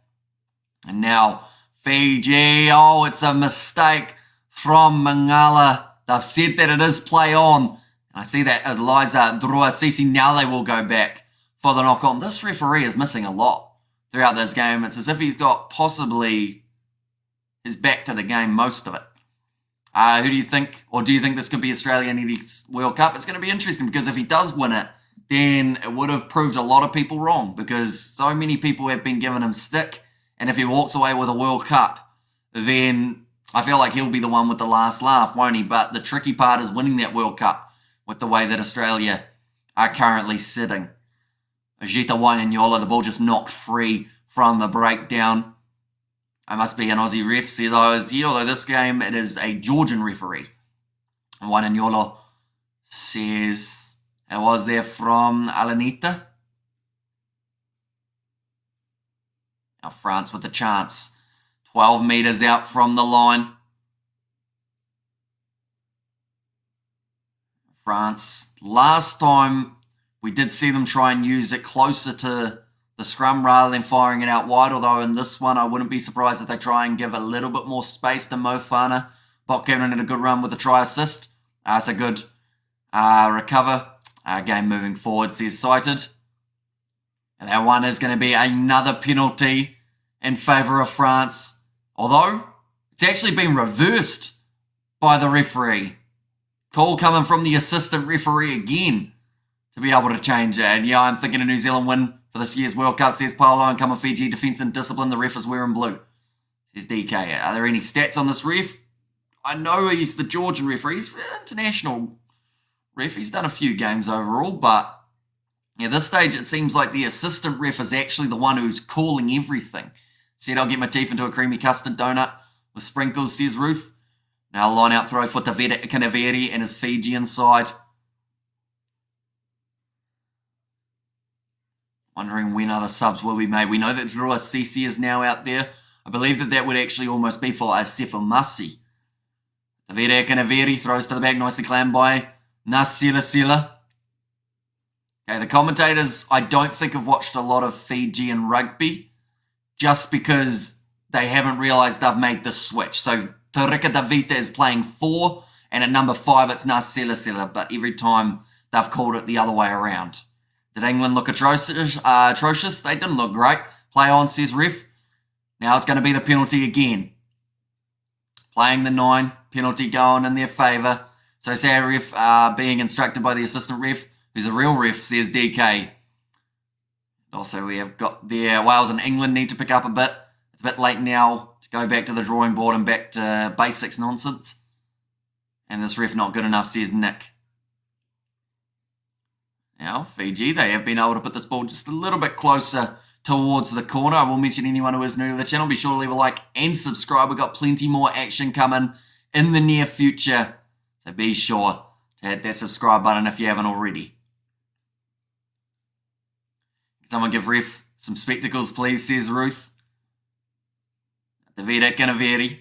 And now Fiji, oh, it's a mistake from Mangala. They've said that it is play on. And I see that Eliza Druasisi, now they will go back for the knock on. This referee is missing a lot. throughout this game. It's as if he's got possibly his back to the game most of it. Who do you think, or do you think this could be Australia in the World Cup? It's going to be interesting because if he does win it, then it would have proved a lot of people wrong because so many people have been giving him stick. And if he walks away with a World Cup, then I feel like he'll be the one with the last laugh, won't he? But the tricky part is winning that World Cup with the way that Australia are currently sitting. Ajita Wainanyola, the ball just knocked free from the breakdown. I must be an Aussie ref, says I was here, although this game it is a Georgian referee. Wainanyola says it was there from Alanita. Now France with the chance. 12 metres out from the line. France, last time we did see them try and use it closer to the scrum rather than firing it out wide, although in this one I wouldn't be surprised if they try and give a little bit more space to Mofana. Botcameron had a good run with a try assist. It's a good recover. Game moving forward, says Cited. And that one is going to be another penalty in favour of France, although it's actually been reversed by the referee. Call coming from the assistant referee again to be able to change it. And yeah, I'm thinking a New Zealand win for this year's World Cup, says Paolo, and come of Fiji defence and discipline. The ref is wearing blue, says DK. Are there any stats on this ref? I know he's the Georgian referee. He's an international ref. He's done a few games overall, but at this stage it seems like the assistant ref is actually the one who's calling everything. Said I'll get my teeth into a creamy custard donut with sprinkles, says Ruth. Now a line out throw for Taveta Canaveri and his Fijian side. Wondering when other subs will be made. We know that Rua Sisi is now out there. I believe that would actually almost be for Asifo Masi. Taveta Canaveri throws to the back, nicely claimed by Nasila Sila. Okay, the commentators, I don't think have watched a lot of Fijian rugby just because they haven't realised they've made this switch. So Tarika Davita is playing 4, and at number 5 it's Nasila Sila, but every time they've called it the other way around. Did England look atrocious? They didn't look great. Play on, says ref. Now it's going to be the penalty again. Playing the 9, penalty going in their favour. So sad ref being instructed by the assistant ref, who's a real ref, says DK. Also, we have got there Wales and England need to pick up a bit. It's a bit late now to go back to the drawing board and back to basics nonsense. And this ref not good enough, says Nick. Now, Fiji, they have been able to put this ball just a little bit closer towards the corner. I will mention anyone who is new to the channel, be sure to leave a like and subscribe. We've got plenty more action coming in the near future. So be sure to hit that subscribe button if you haven't already. Can someone give ref some spectacles, please, says Ruth. Davida Canaveri.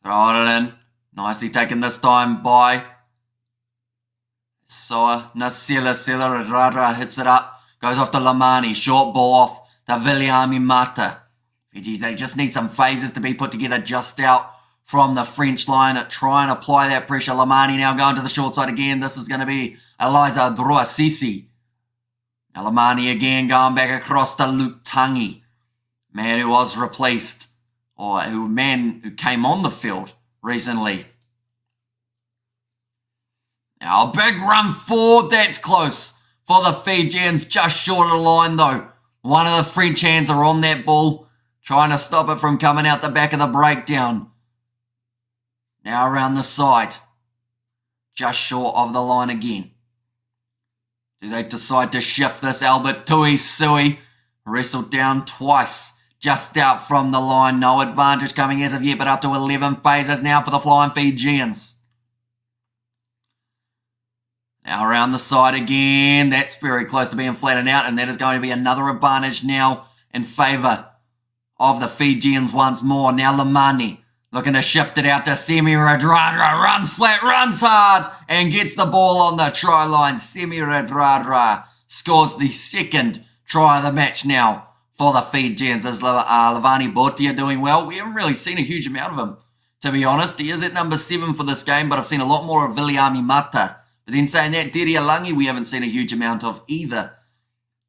Throw it in. Nicely taken this time by Soa. Nasila Sila Rara hits it up. Goes off to Lamani. Short ball off to Viliami Mata. Fiji, they just need some phases to be put together just out from the French line. Try and apply that pressure. Lamani now going to the short side again. This is going to be Eliza Druasisi. Now Lamani again going back across to Luke Tangi. Man who was replaced, or man who came on the field recently. Now a big run forward, that's close for the Fijians, just short of the line though. One of the French hands are on that ball, trying to stop it from coming out the back of the breakdown. Now around the side, just short of the line again. Do they decide to shift this? Albert Tui Sui wrestled down twice. Just out from the line. No advantage coming as of yet, but up to 11 phases now for the Flying Fijians. Now around the side again. That's very close to being flattened out, and that is going to be another advantage now in favour of the Fijians once more. Now Lamani looking to shift it out to Semi Radradra. Runs flat, runs hard, and gets the ball on the try line. Semi Radradra scores the second try of the match now for the Fijians. Is Lavani Botia doing well? We haven't really seen a huge amount of him, to be honest. He is at number 7 for this game, but I've seen a lot more of Viliami Mata. But then saying that, Deri Alangi, we haven't seen a huge amount of either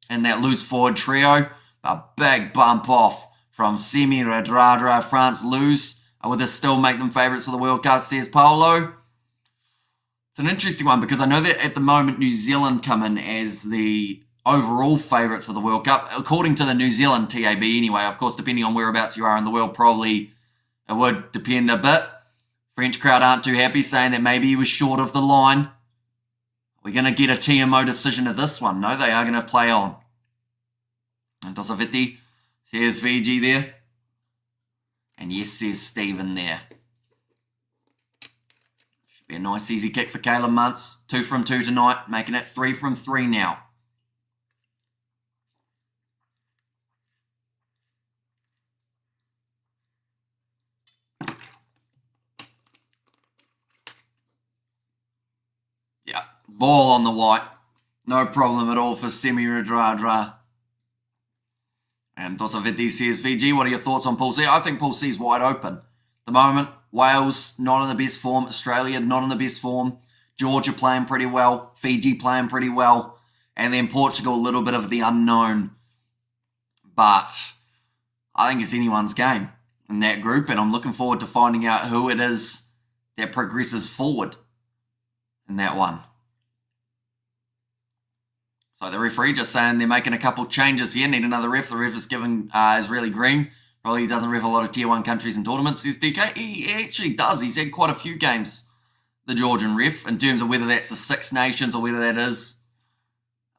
in that loose forward trio. A big bump off from Semi Radradra. France lose. Would this still make them favourites for the World Cup, says Paolo? It's an interesting one because I know that at the moment New Zealand come in as the overall favourites for the World Cup. According to the New Zealand TAB anyway, of course, depending on whereabouts you are in the world, probably it would depend a bit. French crowd aren't too happy, saying that maybe he was short of the line. We're going to get a TMO decision of this one. No, they are going to play on. And Tosaviti says Fiji there. And yes, says Stephen there. Should be a nice easy kick for Caleb Muntz. 2 from 2 tonight, making it 3 from 3 now. Yeah, ball on the white. No problem at all for Semi Radradra. And Tosaviti says, Fiji, what are your thoughts on Pool C? I think Pool C is wide open. At the moment, Wales not in the best form. Australia not in the best form. Georgia playing pretty well. Fiji playing pretty well. And then Portugal, a little bit of the unknown. But I think it's anyone's game in that group. And I'm looking forward to finding out who it is that progresses forward in that one. So the referee just saying they're making a couple changes here. Need another ref. The ref is given is really green. Probably doesn't ref a lot of tier 1 countries and tournaments, says DK. He actually does. He's had quite a few games, the Georgian ref, in terms of whether that's the Six Nations or whether that is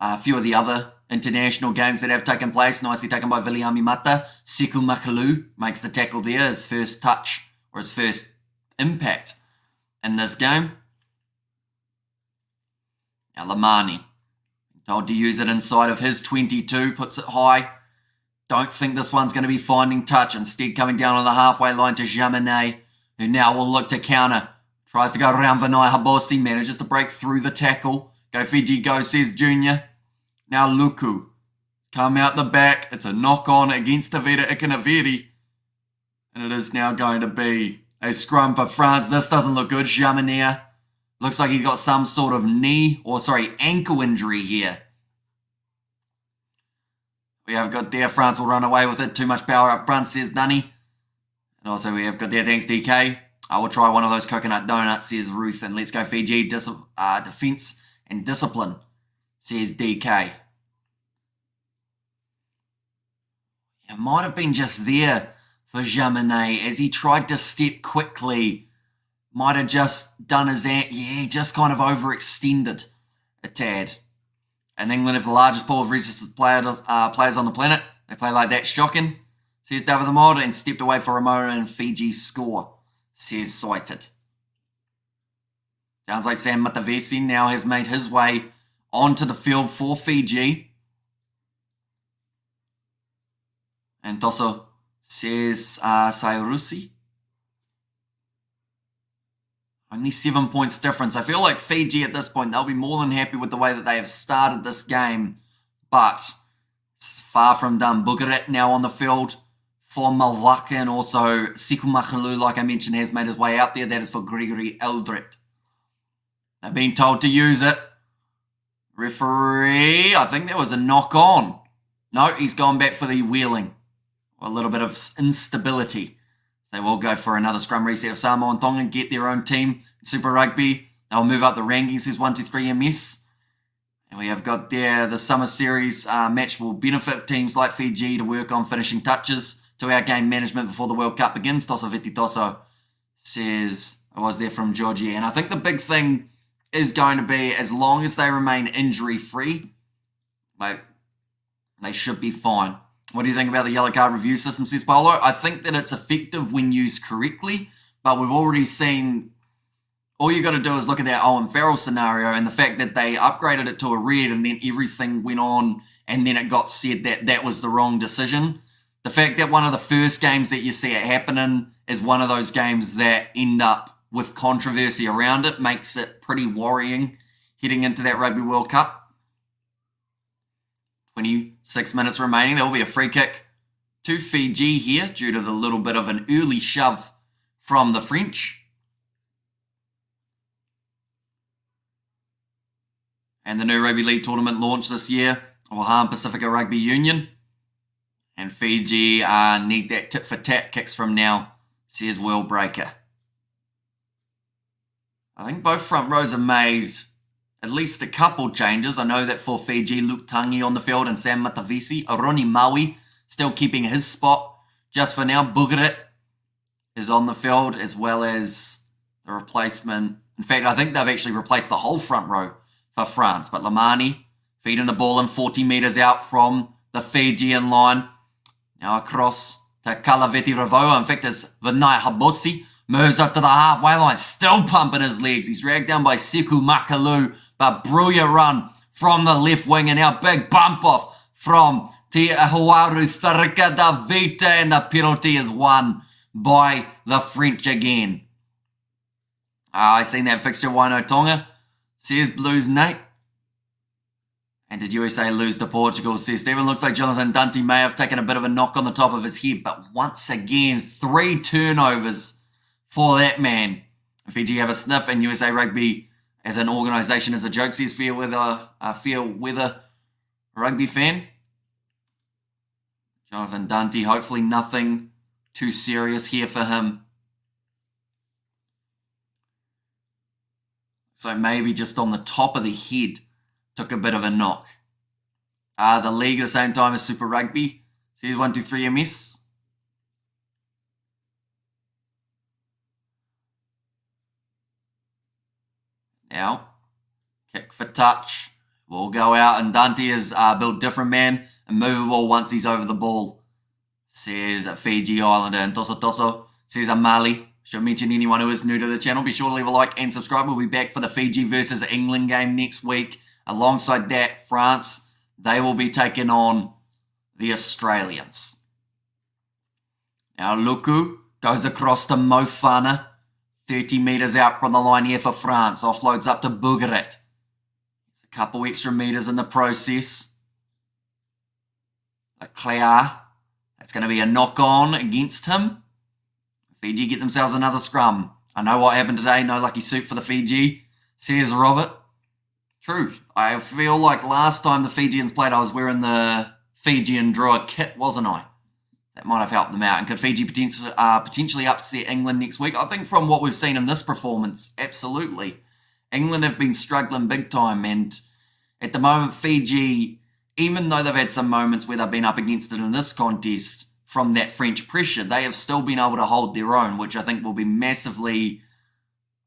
a few of the other international games that have taken place. Nicely taken by Viliami Mata. Sekou Makalu makes the tackle there, his first touch or his first impact in this game. Now Lamani. Told to use it inside of his 22, puts it high. Don't think this one's going to be finding touch. Instead, coming down on the halfway line to Jamine, who now will look to counter. Tries to go around Vinay Habosi, manages to break through the tackle. Go Fiji, go, says Junior. Now Luku. Come out the back. It's a knock-on against Tavita Ikanaviri. And it is now going to be a scrum for France. This doesn't look good. Jamine. Looks like he's got some sort of ankle injury here. We have got there, France will run away with it. Too much power up front, says Dunny. And also we have got there, thanks DK. I will try one of those coconut donuts, says Ruth. And let's go Fiji, defense and discipline, says DK. It might have been just there for Jamine as he tried to step quickly. Might have just done his he just kind of overextended a tad. In England, if the largest pool of registered players on the planet, they play like that. Shocking, says David the Mod, and stepped away for Ramona and Fiji score, says Cited. Sounds like Sam Matavesi now has made his way onto the field for Fiji. And Tosso says Sairusi. Only 7 points difference. I feel like Fiji at this point, they'll be more than happy with the way that they have started this game. But it's far from done. Bugaret now on the field for Malwaka, and also Sekou Makalu, like I mentioned, has made his way out there. That is for Gregory Eldred. They've been told to use it. Referee, I think there was a knock on. No, he's gone back for the wheeling. A little bit of instability. They will go for another scrum reset of Samoa and Tonga and get their own team in Super Rugby. They'll move up the rankings, says 123 MS. And we have got there the Summer Series match will benefit teams like Fiji to work on finishing touches to our game management before the World Cup begins. Tosso Vititoso says, I was there from Georgia. And I think the big thing is going to be as long as they remain injury-free, they should be fine. What do you think about the yellow card review system, says Polo? I think that it's effective when used correctly, but we've already seen, all you got to do is look at that Owen Farrell scenario and the fact that they upgraded it to a red and then everything went on and then it got said that that was the wrong decision. The fact that one of the first games that you see it happening is one of those games that end up with controversy around it makes it pretty worrying heading into that Rugby World Cup. 26 minutes remaining. There will be a free kick to Fiji here due to the little bit of an early shove from the French. And the new Rugby League tournament launched this year, Wahan Pacifica Rugby Union. And Fiji need that tit for tat kicks from now, says Will Breaker. I think both front rows have made at least a couple changes. I know that for Fiji, Luke Tangi on the field and Sam Matavesi. Aroni Maui still keeping his spot just for now. Bugarit is on the field as well as the replacement. In fact, I think they've actually replaced the whole front row for France. But Lamani feeding the ball in 40 metres out from the Fijian line. Now across to Kalaveti Ravoa. In fact, it's Vinay Habosi. Moves up to the halfway line. Still pumping his legs. He's dragged down by Sekou Makalu. But brilliant run from the left wing. And now big bump off from Te Ahuaru Tharika Davita. And the penalty is won by the French again. I seen that fixture, Waino Tonga. Says Blues Nate. And did USA lose to Portugal? Says Stephen. Looks like Jonathan Dunty may have taken a bit of a knock on the top of his head. But once again, 3 turnovers for that man. Fiji have a sniff, and USA Rugby as an organisation is a joke, says Fair Weather Rugby fan. Jonathan Dunty, hopefully nothing too serious here for him. So maybe just on the top of the head, took a bit of a knock. The league at the same time as Super Rugby. Says 123 MS. Now, kick for touch. Will go out, and Dante is built different man, immovable once he's over the ball. Says a Fiji Islander, and Toso says a Mali. Should mention anyone who is new to the channel. Be sure to leave a like and subscribe. We'll be back for the Fiji versus England game next week. Alongside that, France, they will be taking on the Australians. Now, Luku goes across to Mofana. 30 metres out from the line here for France. Offloads up to Bugarit. It's a couple extra metres in the process. Leclerc. That's going to be a knock-on against him. Fiji get themselves another scrum. I know what happened today. No lucky suit for the Fiji, says Robert. True. I feel like last time the Fijians played, I was wearing the Fijian drawer kit, wasn't I? That might have helped them out. And could Fiji potentially upset England next week? I think from what we've seen in this performance, absolutely. England have been struggling big time. And at the moment, Fiji, even though they've had some moments where they've been up against it in this contest from that French pressure, they have still been able to hold their own, which I think will be massively,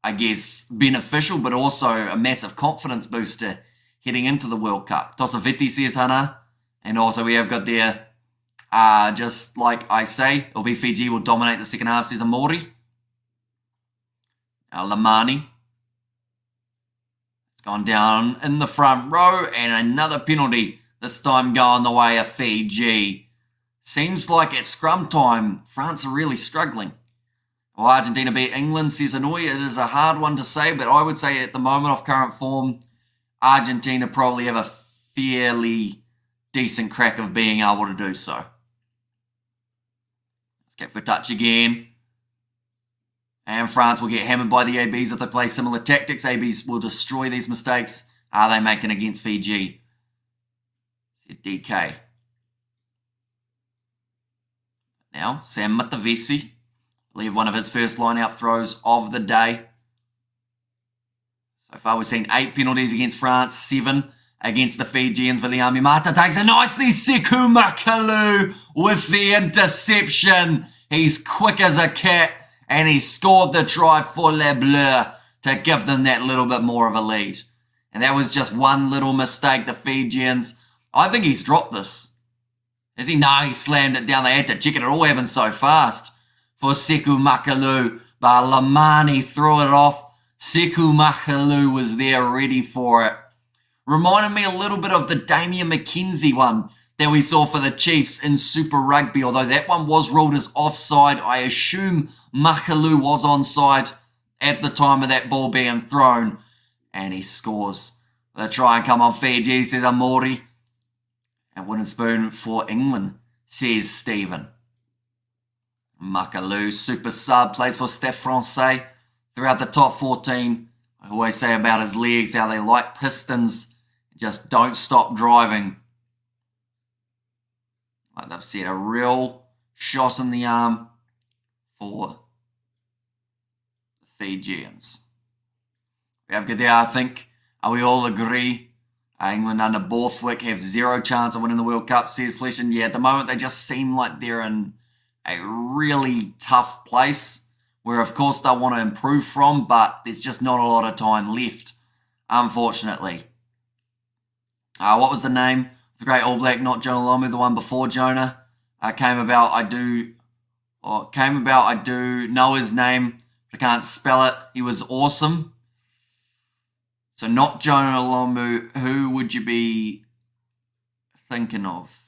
I guess, beneficial, but also a massive confidence booster heading into the World Cup. Tosaviti says Hana. And also we have got there... just like I say, it'll be Fiji will dominate the second half, says Amori. Now Lamani. It's gone down in the front row, and another penalty, this time going the way of Fiji. Seems like at scrum time, France are really struggling. Well, Argentina beat England, says Anoi. It is a hard one to say, but I would say at the moment of current form, Argentina probably have a fairly decent crack of being able to do so. Kick for touch again. And France will get hammered by the ABs if they play similar tactics. ABs will destroy these mistakes. Are they making against Fiji? Said DK. Now, Sam Matavesi. I believe one of his first line-out throws of the day. So far we've seen 8 penalties against France, 7 against the Fijians. Viliami Mata takes it nicely. Sekou Makalu with the interception. He's quick as a cat, and he scored the try for Les Bleus to give them that little bit more of a lead. And that was just one little mistake, the Fijians. I think he's dropped this. Is he? No, he slammed it down. They had to check it. It all happened so fast for Sekou Makalu. But Lamani threw it off. Sekou Makalu was there ready for it. Reminded me a little bit of the Damian McKenzie one that we saw for the Chiefs in Super Rugby, although that one was ruled as offside. I assume Makalu was onside at the time of that ball being thrown, and he scores the try. And come on, Fiji, says Amori. And wooden spoon for England, says Stephen. Makalu, super sub, plays for Stade Francais throughout the top 14. I always say about his legs, how they like pistons. Just don't stop driving. Like they've said, a real shot in the arm for the Fijians. We have good there, I think. We all agree. England under Borthwick have zero chance of winning the World Cup, says Flesh. And yeah, at the moment they just seem like they're in a really tough place where, of course, they'll want to improve from, but there's just not a lot of time left, unfortunately. What was the name of the great All Black, not Jonah Lomu, the one before Jonah? Came about, I do know his name, but I can't spell it. He was awesome. So not Jonah Lomu, who would you be thinking of?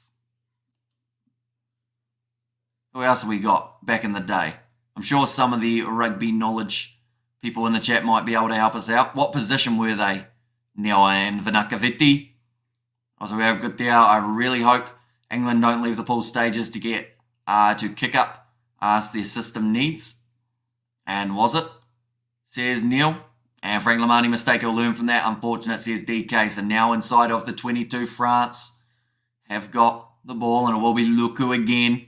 Who else have we got back in the day? I'm sure some of the rugby knowledge people in the chat might be able to help us out. What position were they? Neo and Vinakaviti. Also, we have good there. I really hope England don't leave the pool stages to get to kick up as their system needs. And was it? Says Neil. And Frank Lamani mistake will learn from that. Unfortunate, says DK. So now inside of the 22, France have got the ball, and it will be Luku again.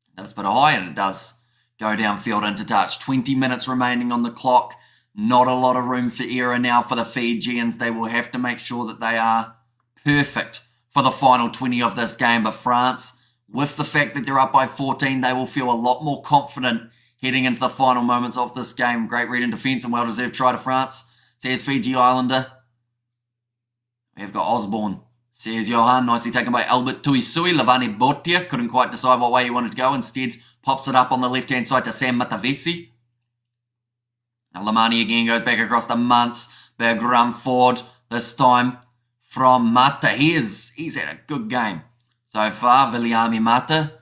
It does put a high, and it does go downfield into touch. 20 minutes remaining on the clock. Not a lot of room for error now for the Fijians. They will have to make sure that they are perfect for the final 20 of this game. But France, with the fact that they're up by 14, they will feel a lot more confident heading into the final moments of this game. Great read in defence and well-deserved try to France, says Fiji Islander. We've got Osborne, says Johan. Nicely taken by Albert Tuisui. Lavani Botia couldn't quite decide what way he wanted to go. Instead, pops it up on the left-hand side to Sam Matavesi. Now Lamani again goes back across the Munts. Big run forward this time from Mata. He's had a good game so far, Viliami Mata.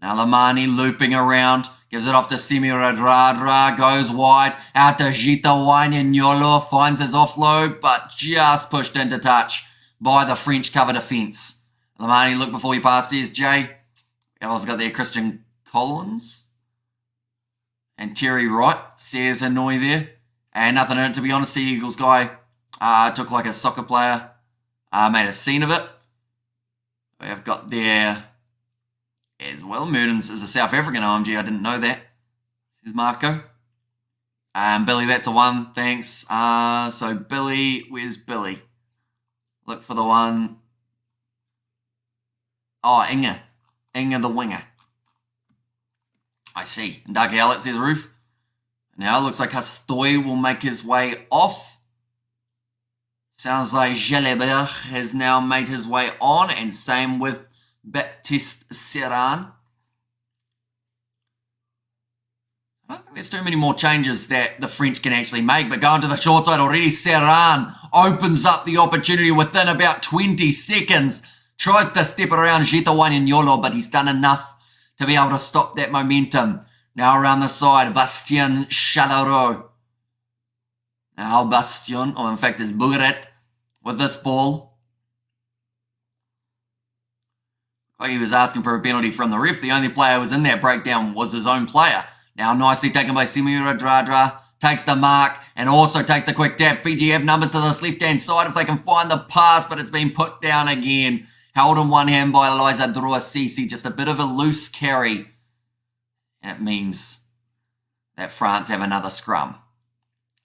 Now Lamani looping around. Gives it off to Semi Radradra, goes wide, out to Gita Nyolo, finds his offload, but just pushed into touch by the French cover defence. Lamani, look before he passes, Jay. We've also got there Christian Collins. And Terry Wright, says Hanoi there. And nothing in it, to be honest. The Eagles guy took like a soccer player, made a scene of it. We've got there as well. Murdens is a South African OMG. I didn't know that. Says Marco. Billy, that's a one. Thanks. So Billy, where's Billy? Look for the one. Oh, Inga. Inga the winger. I see. And Doug Howlett says Roof. Now it looks like Hastoy will make his way off. Sounds like Gelebert has now made his way on, and same with Baptiste Serran. I don't think there's too many more changes that the French can actually make, but going to the short side already, Serran opens up the opportunity within about 20 seconds. Tries to step around Gitawane Nyolo, but he's done enough to be able to stop that momentum. Now around the side, Bastien Chalaro. Now Bastien, or in fact is Bougret, with this ball. Like he was asking for a penalty from the ref. The only player who was in that breakdown was his own player. Now nicely taken by Semira Dradra. Takes the mark and also takes the quick tap. Fiji have numbers to this left-hand side if they can find the pass, but it's been put down again. Held in one hand by Eliza Druasisi. Just a bit of a loose carry. And it means that France have another scrum.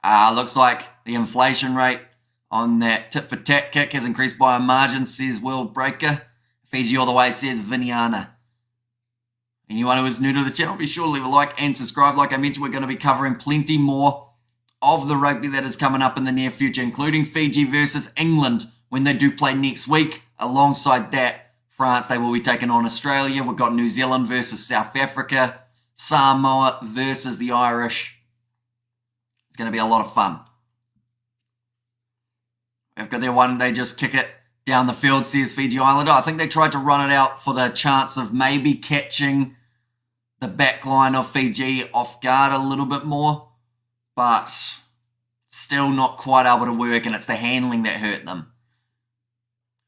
Looks like the inflation rate on that tit-for-tat kick has increased by a margin, says World Breaker. Fiji all the way, says Viniana. Anyone who is new to the channel, be sure to leave a like and subscribe. Like I mentioned, we're going to be covering plenty more of the rugby that is coming up in the near future, including Fiji versus England when they do play next week. Alongside that, France, they will be taking on Australia. We've got New Zealand versus South Africa. Samoa versus the Irish. It's going to be a lot of fun. We've got their one, they just kick it down the field, says Fiji Islander. I think they tried to run it out for the chance of maybe catching the back line of Fiji off guard a little bit more, but still not quite able to work, and it's the handling that hurt them.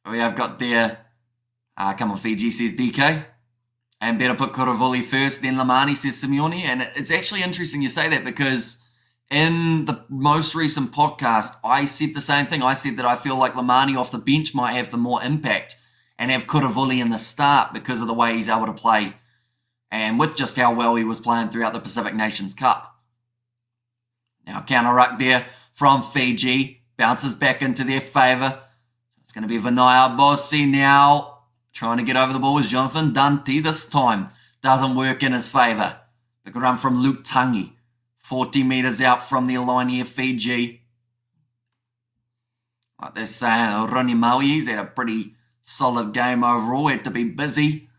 We have got there, come on Fiji, says DK. And better put Kuravuli first, then Lamani, says Simeone. And it's actually interesting you say that because in the most recent podcast, I said the same thing. I said that I feel like Lamani off the bench might have the more impact. and have Kuravuli in the start because of the way he's able to play and with just how well he was playing throughout the Pacific Nations Cup. Now counter ruck there from Fiji, bounces back into their favour. It's going to be Vinaya Bossi now, trying to get over the ball with Jonathan Dante this time. Doesn't work in his favour. Big run from Luke Tangi, 40 metres out from the line here, Fiji. Like they're saying, Ronnie Maui's had a pretty solid game overall, had to be busy.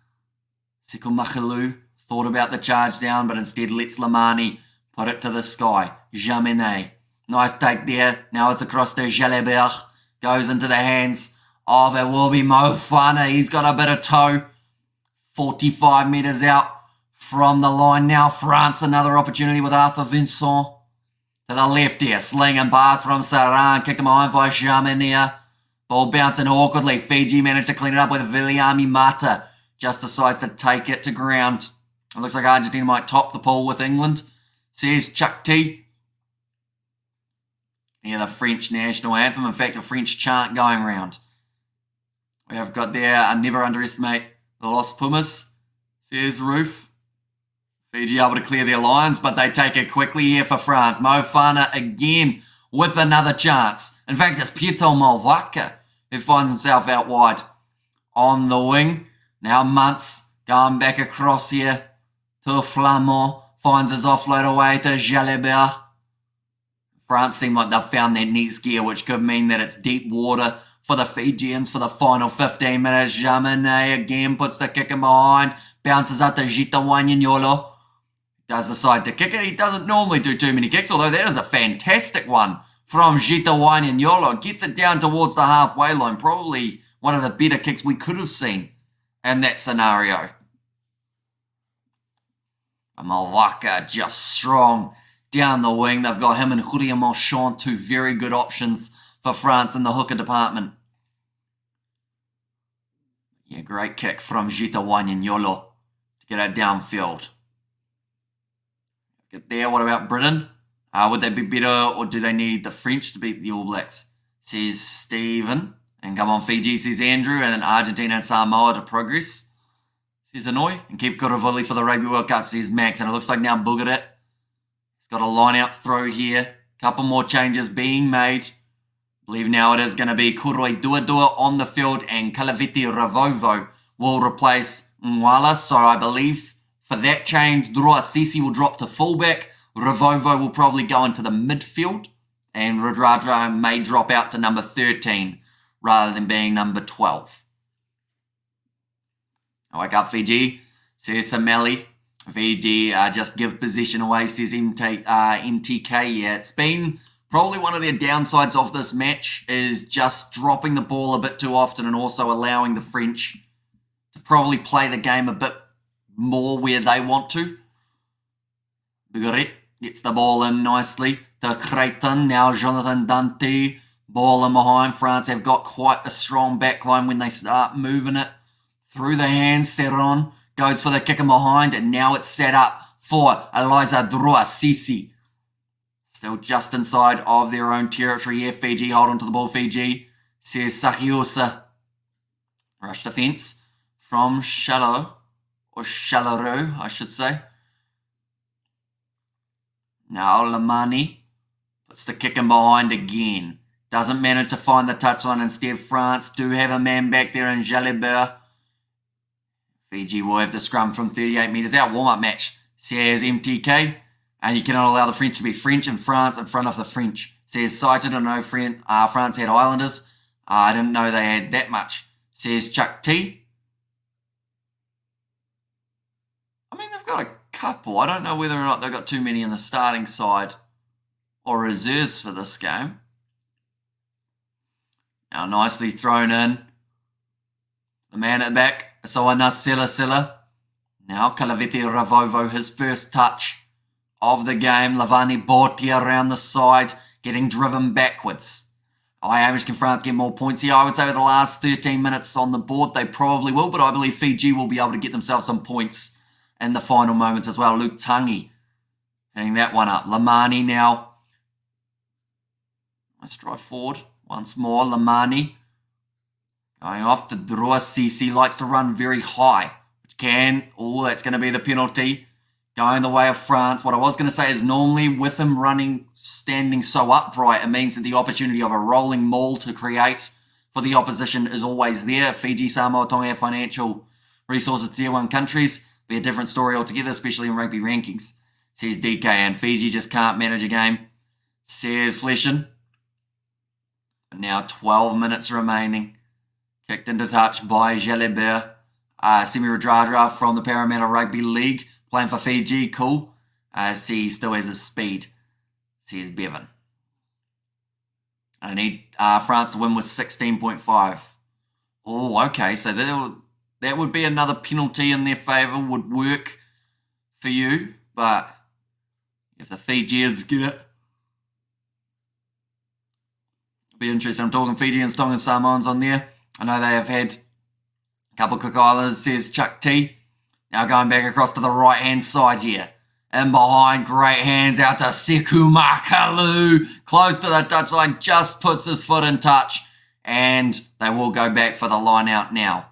Sekou Makhelu thought about the charge down, but instead lets Lamani put it to the sky. Jamene, nice take there. Now it's across to Jalibert. Goes into the hands of it will be Mofana. He's got a bit of toe. 45 metres out from the line now. France, another opportunity with Arthur Vincent. To the left here, sling and pass from Saran. Kicked him behind by Jamene. Ball bouncing awkwardly. Fiji managed to clean it up with Viliami Mata. Just decides to take it to ground. It looks like Argentina might top the pool with England. Says Chuck T. Yeah, the French national anthem. In fact, a French chant going round. We have got there, never underestimate the Los Pumas, says Roof. Fiji able to clear their lines, but they take it quickly here for France. Mofana again with another chance. In fact, it's Pietro Malvaca who finds himself out wide on the wing. Now Muntz going back across here to Flamand. Finds his offload away to Jalibert. France seem like they've found their next gear, which could mean that it's deep water for the Fijians for the final 15 minutes. Jamene again puts the kick in behind. Bounces out to Gita Wanyanyolo. Does decide to kick it. He doesn't normally do too many kicks, although that is a fantastic one from Gita Wanyanyolo. Gets it down towards the halfway line. Probably one of the better kicks we could have seen in that scenario. Malaka just strong down the wing. They've got him and Huria Marchand, two very good options for France in the hooker department. Yeah, great kick from Gita Wanyanyolo to get it downfield. Get there. What about Britain? Would they be better, or do they need the French to beat the All Blacks? Says Stephen. And come on, Fiji, says Andrew. And then Argentina and Samoa to progress, says Hanoi. And keep Kuravuli for the Rugby World Cup, says Max. And it looks like now Bugarit. He's got a line-out throw here. Couple more changes being made. I believe now it is going to be Kuroi Duadua on the field, and Kalaviti Ravovo will replace Mwala. So I believe for that change, Drua Sisi will drop to fullback. Ravovo will probably go into the midfield, and Radradra may drop out to number 13 rather than being number 12. I wake up Fiji, says Sameli. Fiji just give possession away, says MTK. Yeah, it's been probably one of their downsides of this match is just dropping the ball a bit too often and also allowing the French to probably play the game a bit more where they want to. Bugaret gets the ball in nicely to Creighton. Now Jonathan Dante. Ball in behind. France have got quite a strong backline when they start moving it through the hands. Serron goes for the kick in behind, and now it's set up for Eliza Drua Sisi. Still just inside of their own territory here. Fiji hold on to the ball. Fiji, says Sakiosa. Rush defence from Shallow, or Shalaro, I should say. Now Lamani puts the kick in behind again. Doesn't manage to find the touchline. Instead, France do have a man back there in Jalibert. Fiji will have the scrum from 38 metres out. Warm-up match, says MTK. And you cannot allow the French to be French and France in front of the French. Says Cited. I know France had Islanders. I didn't know they had that much. Says Chuck T. I mean, they've got a couple. I don't know whether or not they've got too many in the starting side or reserves for this game. Now nicely thrown in. The man at the back, Soana Silla. Now Kalaviti Ravovo, his first touch of the game. Lavani Bortia around the side, getting driven backwards. High average, can France get more points here? I would say with the last 13 minutes on the board, they probably will, but I believe Fiji will be able to get themselves some points in the final moments as well. Luke Tangi hitting that one up. Lamani now. Let's drive forward once more. Lamani Going off the draw, CC likes to run very high. Which that's going to be the penalty. Going the way of France. What I was going to say is normally with him standing so upright, it means that the opportunity of a rolling maul to create for the opposition is always there. Fiji, Samoa, Tonga have financial resources tier 1 countries. Be a different story altogether, especially in rugby rankings. Says DK, and Fiji just can't manage a game. Says Fleshin. Now 12 minutes remaining. Kicked into touch by Jalibert. Semi Radradra from the Parramatta Rugby League. Playing for Fiji, cool. He still has his speed. Says Bevan. I need France to win with 16.5. Oh, okay. So that would be another penalty in their favour. Would work for you. But if the Fijians get it, it'll be interesting. I'm talking Fijians, Tongan, Samoans on there. I know they have had a couple of Cook Islanders, says Chuck T. Now going back across to the right-hand side here. In behind, great hands out to Seku Makalu. Close to the touchline, just puts his foot in touch. And they will go back for the line out now.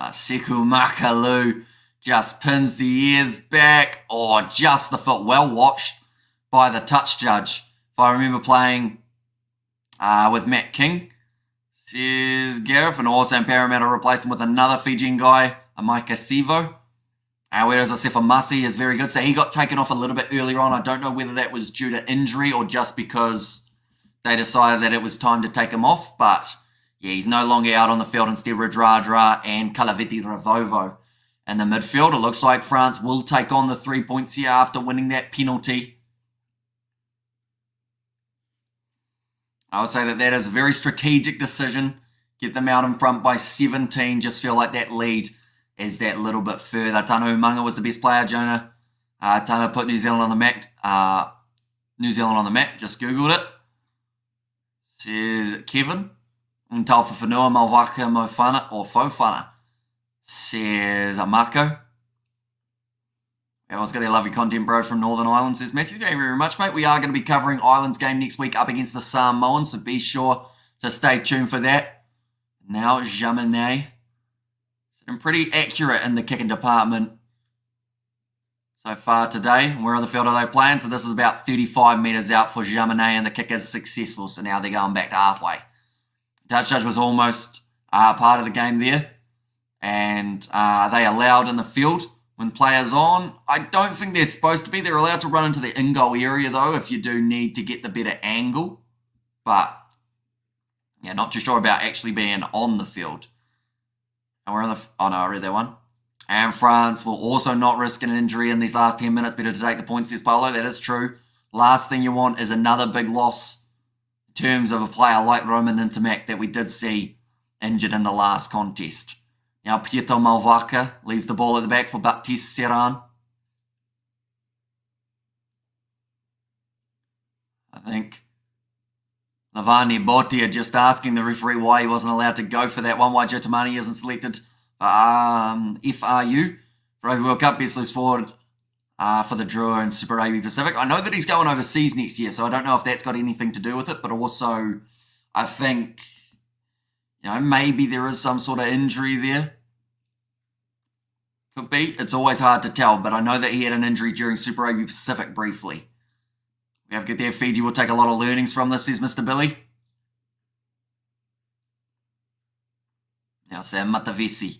Seku Makalu just pins the ears back. Or just the foot. Well watched by the touch judge. If I remember playing with Matt King. Says Gareth, and also Parramatta replaced him with another Fijian guy, Micah Sivo. Whereas Asefa Masi is very good. So he got taken off a little bit earlier on. I don't know whether that was due to injury or just because they decided that it was time to take him off. But yeah, he's no longer out on the field. Instead, Radradra and Kalaviti Ravovo in the midfield. It looks like France will take on the 3 points here after winning that penalty. I would say that is a very strategic decision. Get them out in front by 17. Just feel like that lead is that little bit further. Tana Umaga was the best player. Jonah Tana put New Zealand on the map. Just Googled it. Says Kevin. And Taufa Whanua, Malvaka, Mofana, or Fofana. Says Amako. Everyone's got their lovely content, bro, from Northern Ireland, says Matthew. Thank you very much, mate. We are going to be covering Ireland's game next week up against the Samoans, so be sure to stay tuned for that. Now, Jaminet. Sitting pretty accurate in the kicking department so far today. Where on the field are they playing? So this is about 35 metres out for Jaminet, and the kick is successful, so now they're going back to halfway. Touch judge was almost part of the game there, and they allowed in the field when players on. I don't think they're supposed to be. They're allowed to run into the in-goal area, though, if you do need to get the better angle. But, yeah, not too sure about actually being on the field. And we're on the... Oh, no, I read that one. And France will also not risk an injury in these last 10 minutes. Better to take the points, says Paulo. That is true. Last thing you want is another big loss in terms of a player like Roman Intimac that we did see injured in the last contest. Now Pietro Malvaka leaves the ball at the back for Baptiste Serran. I think Lavani Botti are just asking the referee why he wasn't allowed to go for that one. Why Joe Tamani isn't selected for FRU for Rugby World Cup. Best loose forward for the Drua and Super Rugby Pacific. I know that he's going overseas next year, so I don't know if that's got anything to do with it, but also I think, maybe there is some sort of injury there. Could be. It's always hard to tell, but I know that he had an injury during Super Rugby Pacific briefly. We have good there. Fiji will take a lot of learnings from this, says Mr. Billy. Now Sam Matavesi.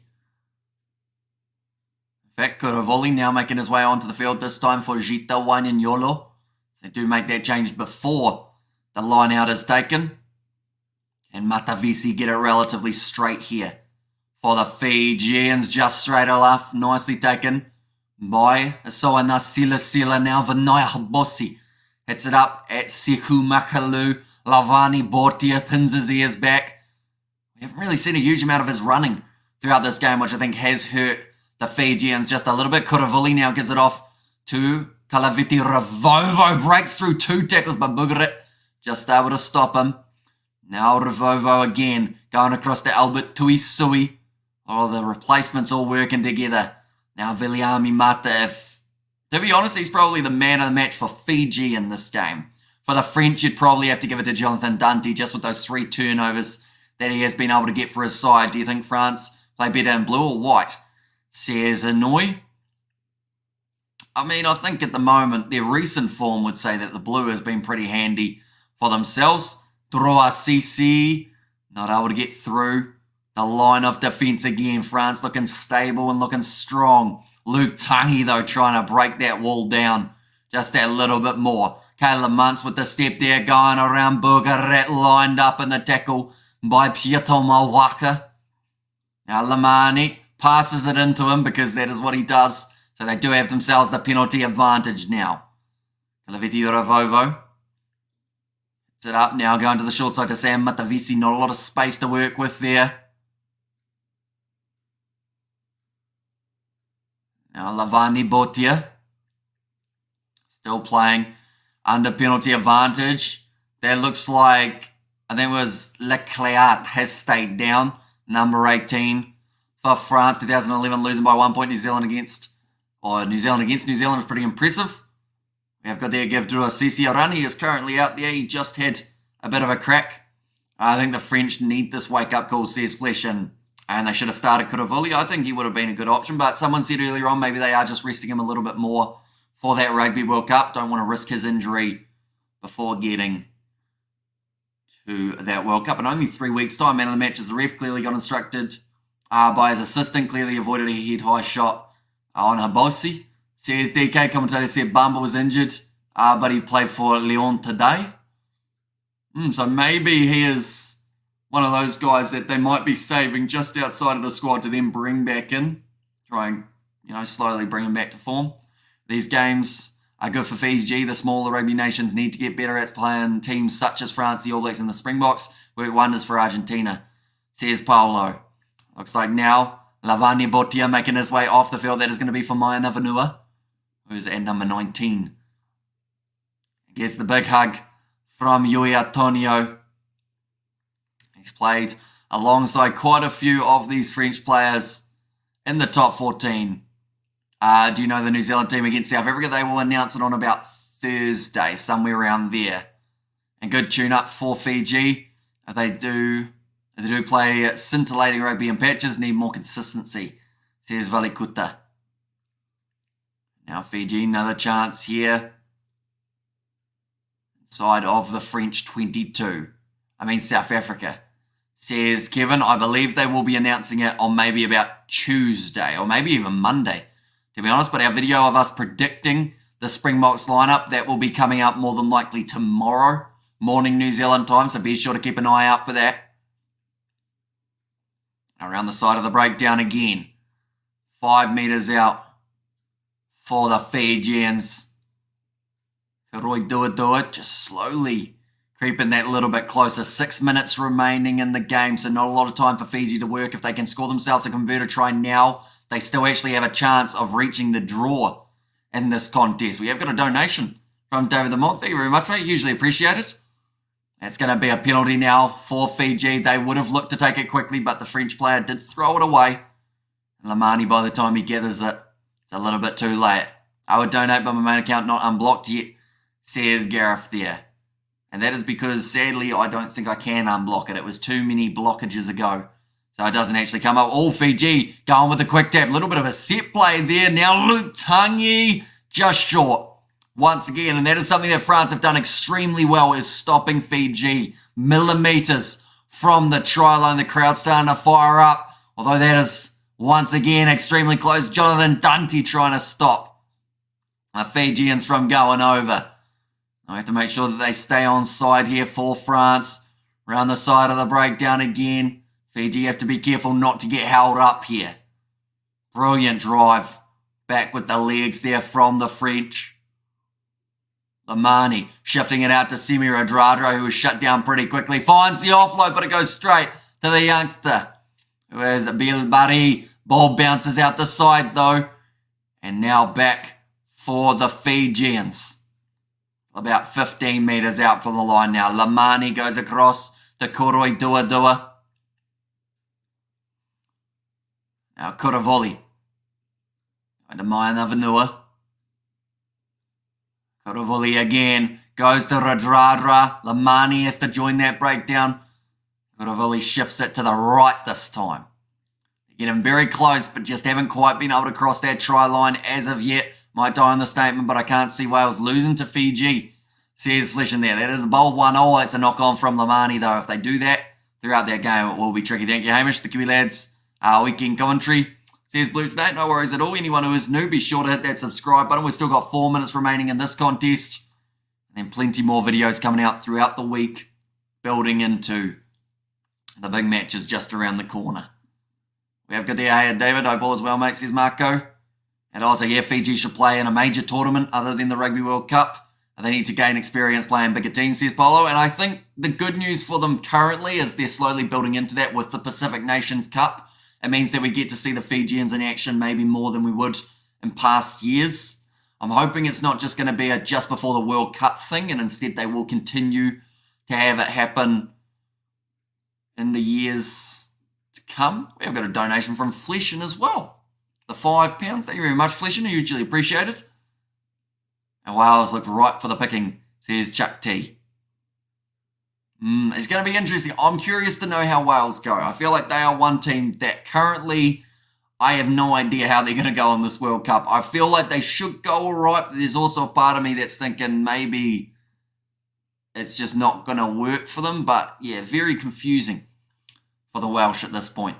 In fact, Kuravoli now making his way onto the field, this time for Gita Wanyanyolo. They do make that change before the line out is taken. And Matavesi get it relatively straight here for the Fijians, just straight enough, nicely taken by Soana Sila now. Vinaya Habossi hits it up at Seku Makalu. Lavani Bortia pins his ears back. We haven't really seen a huge amount of his running throughout this game, which I think has hurt the Fijians just a little bit. Kuravuli now gives it off to Kalaviti Ravovo. Breaks through 2 tackles, but Bugarit just able to stop him. Now Ravovo again, going across to Albert Tuisui. Oh, the replacements all working together. Now Viliami Mata, to be honest, he's probably the man of the match for Fiji in this game. For the French, you'd probably have to give it to Jonathan Dante just with those 3 turnovers that he has been able to get for his side. Do you think France play better in blue or white? Says Inouye. I mean, I think at the moment, their recent form would say that the blue has been pretty handy for themselves. Sisi, not able to get through the line of defence again. France looking stable and looking strong. Luke Tangi, though, trying to break that wall down just that little bit more. Caleb Muntz with the step there, going around Burgeret, lined up in the tackle by Pietro Mawaka. Now Lamani passes it into him because that is what he does. So they do have themselves the penalty advantage now. Kalaviti Ravovo. It's it up now, going to the short side to Sam Matavisi. Not a lot of space to work with there. Now Lavani Botia. Still playing under penalty advantage. That looks like, I think it was Leclerc has stayed down. Number 18 for France. 2011 losing by 1 point. New Zealand against New Zealand is pretty impressive. We have got there give Drew Sisi Arani. He is currently out there. He just had a bit of a crack. I think the French need this wake-up call, says Flesh, and they should have started Kuravuli. I think he would have been a good option, but someone said earlier on maybe they are just resting him a little bit more for that Rugby World Cup. Don't want to risk his injury before getting to that World Cup. In only 3 weeks' time, man of the match is the ref. Clearly got instructed by his assistant. Clearly avoided a head-high shot on Habosi. Says DK commentator said Bamba was injured, but he played for Lyon today. So maybe he is one of those guys that they might be saving just outside of the squad to then bring back in. Try and, slowly bring him back to form. These games are good for Fiji. The smaller rugby nations need to get better at playing teams such as France, the All Blacks, and the Springboks. Work wonders for Argentina, says Paolo. Looks like now Lavani Botia making his way off the field. That is going to be for Maya Navanua, who's at number 19. Gets the big hug from Yui Antonio. He's played alongside quite a few of these French players in the top 14. Do you know the New Zealand team against South Africa? They will announce it on about Thursday, somewhere around there. And good tune-up for Fiji. They do play scintillating rugby in patches, need more consistency, says Valikuta. Now Fiji, another chance here. Side of the French 22. South Africa. Says Kevin, I believe they will be announcing it on maybe about Tuesday or maybe even Monday, to be honest. But our video of us predicting the Springboks lineup, that will be coming up more than likely tomorrow morning New Zealand time. So be sure to keep an eye out for that. Around the side of the breakdown again. 5 meters out for the Fijians. Karoi do it. Just slowly creeping that little bit closer. 6 minutes remaining in the game, so not a lot of time for Fiji to work. If they can score themselves a converter try now, they still actually have a chance of reaching the draw in this contest. We have got a donation from David the Mont. Thank you very much, mate. Hugely appreciate it. It's going to be a penalty now for Fiji. They would have looked to take it quickly, but the French player did throw it away. And Lamani, by the time he gathers it, it's a little bit too late. I would donate, but my main account not unblocked yet, says Gareth there. And that is because, sadly, I don't think I can unblock it. It was too many blockages ago. So it doesn't actually come up. All Fiji going with a quick tap. A little bit of a set play there. Now Luke Tangi just short once again. And that is something that France have done extremely well, is stopping Fiji millimetres from the try line. The crowd starting to fire up. Although that is, once again, extremely close. Jonathan Dante trying to stop the Fijians from going over. I have to make sure that they stay on side here for France. Around the side of the breakdown again. Fiji have to be careful not to get held up here. Brilliant drive. Back with the legs there from the French. Lamani shifting it out to Semi Radradra, who was shut down pretty quickly. Finds the offload, but it goes straight to the youngster, who is Bilbari. Ball bounces out the side though. And now back for the Fijians. About 15 metres out from the line now. Lamani goes across to Koroi Dua. Now Kuravoli. Going to Maya Navanua. Kuravoli again. Goes to Radradra. Lamani has to join that breakdown. Kuravoli shifts it to the right this time. They get him very close, but just haven't quite been able to cross that try line as of yet. Might die on the statement, but I can't see Wales losing to Fiji. Says Flesh in there. That is a bold 1-0. It's a knock-on from Lamani, though. If they do that throughout that game, it will be tricky. Thank you, Hamish. The Kiwi Lads weekend commentary. Says Blue Snake. No worries at all. Anyone who is new, be sure to hit that subscribe button. We've still got 4 minutes remaining in this contest. And then plenty more videos coming out throughout the week, building into the big matches just around the corner. We have good there. Hey, David. Hope all is well, mate, says Marco. And also, yeah, Fiji should play in a major tournament other than the Rugby World Cup. They need to gain experience playing bigger teams, says Polo. And I think the good news for them currently is they're slowly building into that with the Pacific Nations Cup. It means that we get to see the Fijians in action maybe more than we would in past years. I'm hoping it's not just going to be a just before the World Cup thing, and instead they will continue to have it happen in the years to come. We've got a donation from Fleshin as well. The £5. Thank you very much, Fleshin. I hugely appreciate it. And Wales look ripe for the picking, says Chuck T. It's going to be interesting. I'm curious to know how Wales go. I feel like they are one team that currently I have no idea how they're going to go in this World Cup. I feel like they should go all right, but there's also a part of me that's thinking maybe it's just not going to work for them. But yeah, very confusing for the Welsh at this point.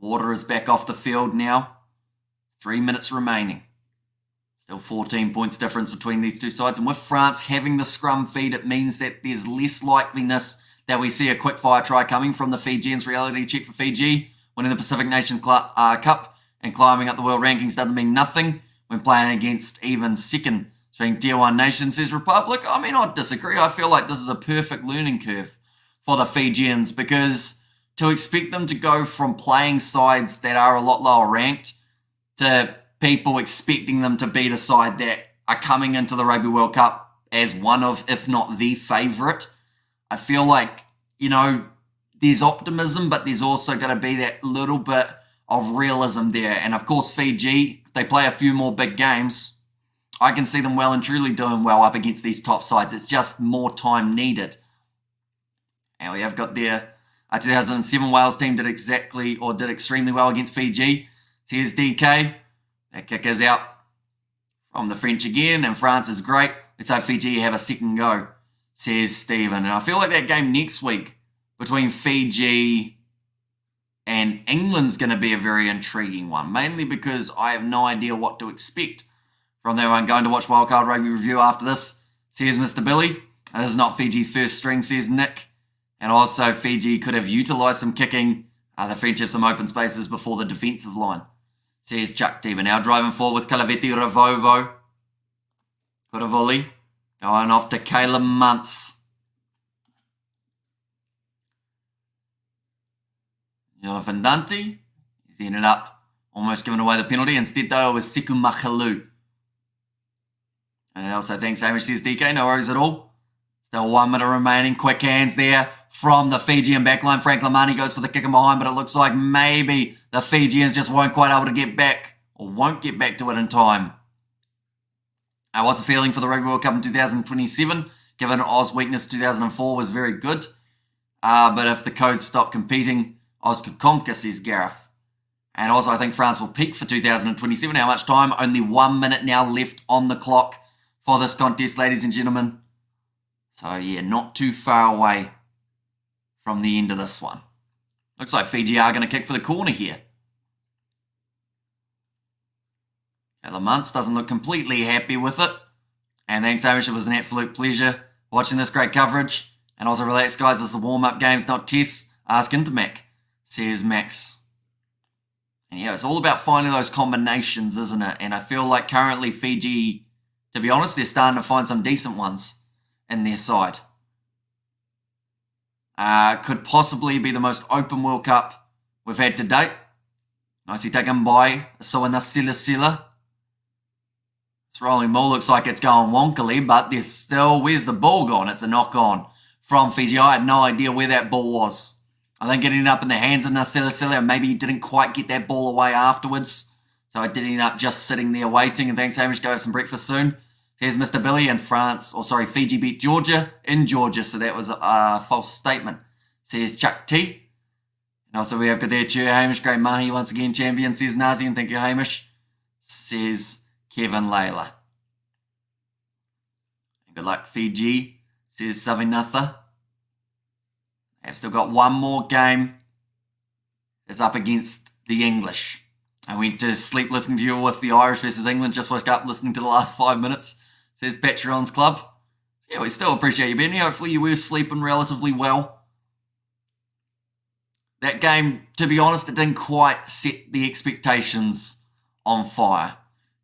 Water is back off the field now. 3 minutes remaining. Still 14 points difference between these two sides. And with France having the scrum feed, it means that there's less likeliness that we see a quick fire try coming from the Fijians. Reality check for Fiji. Winning the Pacific Nations Cup and climbing up the world rankings doesn't mean nothing when playing against even second string Tier 1 nations, says Republic. I mean, I disagree. I feel like this is a perfect learning curve for the Fijians, because to expect them to go from playing sides that are a lot lower ranked to people expecting them to beat a side that are coming into the Rugby World Cup as one of, if not the favourite, I feel like, you know, there's optimism, but there's also going to be that little bit of realism there. And of course, Fiji, if they play a few more big games, I can see them well and truly doing well up against these top sides. It's just more time needed. And we have got their 2007 Wales team did extremely well against Fiji. Says DK. That kick is out from the French again, and France is great. Let's hope Fiji have a second go, says Stephen. And I feel like that game next week between Fiji and England's going to be a very intriguing one, mainly because I have no idea what to expect from that one. Going to watch Wildcard Rugby Review after this, says Mr. Billy. And this is not Fiji's first string, says Nick. And also Fiji could have utilised some kicking. The French have some open spaces before the defensive line, says Chuck T. But now driving forward with Calaveti Ravovo. Kuravoli going off to Caleb Muntz. Jonathan Dante, he's ended up almost giving away the penalty. Instead, though, it was Siku Makalu. And also thanks, Hamish, says DK. No worries at all. Still 1 minute remaining. Quick hands there from the Fijian backline. Frank Lamani goes for the kick in behind, but it looks like maybe the Fijians just won't quite able to get back, or won't get back to it in time. What's the feeling for the Rugby World Cup in 2027? Given Oz weakness 2004 was very good. But if the codes stop competing, Oz could conquer, says Gareth. And also I think France will peak for 2027. How much time? Only 1 minute now left on the clock for this contest, ladies and gentlemen. So yeah, not too far away from the end of this one. Looks like Fiji are going to kick for the corner here. Caleb Muntz doesn't look completely happy with it. And thanks, Hamish. It was an absolute pleasure watching this great coverage. And also relax, guys. This is warm-up games, not tests. Ask Intermac, says Max. And yeah, it's all about finding those combinations, isn't it? And I feel like currently Fiji, to be honest, they're starting to find some decent ones in their side. Could possibly be the most open World Cup we've had to date. Nicely taken by Soana Sila. This rolling ball looks like it's going wonkily, but there's still, where's the ball gone? It's a knock-on from Fiji. I had no idea where that ball was. I think it ended up in the hands of Nasila, and maybe he didn't quite get that ball away afterwards. So it did end up just sitting there waiting. And thanks, Hamish. Go have some breakfast soon, Says Mr. Billy in France, Fiji beat Georgia in Georgia, so that was a false statement. Says Chuck T. And also we have good there, Cheer Hamish, great mahi once again, champion, says Nazi, and thank you, Hamish. Says Kevin Layla. Good luck, Fiji, says Savinatha. They've still got one more game. It's up against the English. I went to sleep listening to you with the Irish versus England, just woke up listening to the last 5 minutes, says Patreon's Club. So yeah, we still appreciate you being here. Hopefully you were sleeping relatively well. That game, to be honest, it didn't quite set the expectations on fire.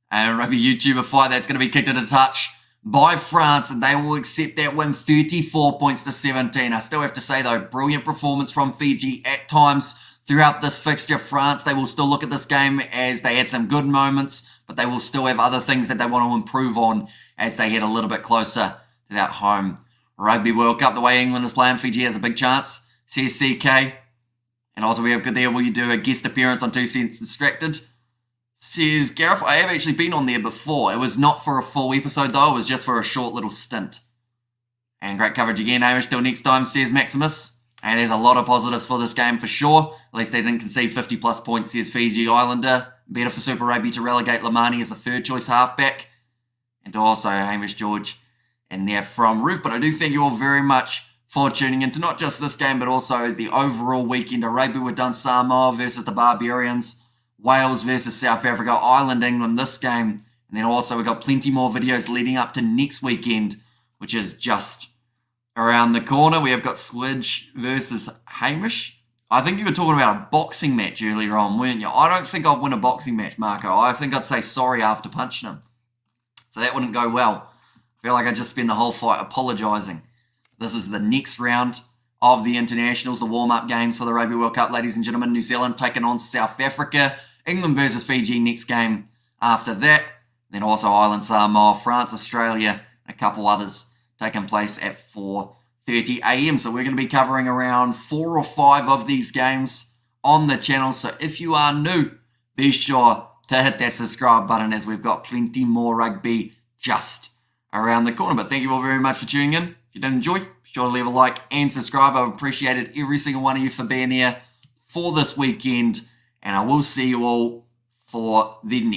And a rugby YouTuber fight that's going to be kicked into touch by France, and they will accept that win 34 points to 17. I still have to say, though, brilliant performance from Fiji at times throughout this fixture. France, they will still look at this game as they had some good moments, but they will still have other things that they want to improve on as they head a little bit closer to that home Rugby World Cup. The way England is playing, Fiji has a big chance, says CK. And also we have good there, will you do a guest appearance on 2 Cents Distracted? Says Gareth, I have actually been on there before. It was not for a full episode though, it was just for a short little stint. And great coverage again, Hamish. Till next time, says Maximus. And there's a lot of positives for this game for sure. At least they didn't concede 50 plus points, says Fiji Islander. Better for Super Rugby to relegate Lamani as a third choice halfback. And also Hamish George in there from Roof. But I do thank you all very much for tuning into not just this game, but also the overall weekend of rugby. We've done Samoa versus the Barbarians, Wales versus South Africa, Ireland, England this game. And then also we've got plenty more videos leading up to next weekend, which is just around the corner. We have got Swidge versus Hamish. I think you were talking about a boxing match earlier on, weren't you? I don't think I'd win a boxing match, Marco. I think I'd say sorry after punching him. So that wouldn't go well. I feel like I'd just spend the whole fight apologising. This is the next round of the internationals, the warm-up games for the Rugby World Cup, ladies and gentlemen. New Zealand taking on South Africa. England versus Fiji next game after that. Then also Ireland, Samoa, France, Australia, and a couple others taking place at 4:30 a.m. So we're going to be covering around 4 or 5 of these games on the channel. So if you are new, be sure to hit that subscribe button as we've got plenty more rugby just around the corner. But thank you all very much for tuning in. If you did enjoy, be sure to leave a like and subscribe. I've appreciated every single one of you for being here for this weekend. And I will see you all for the next.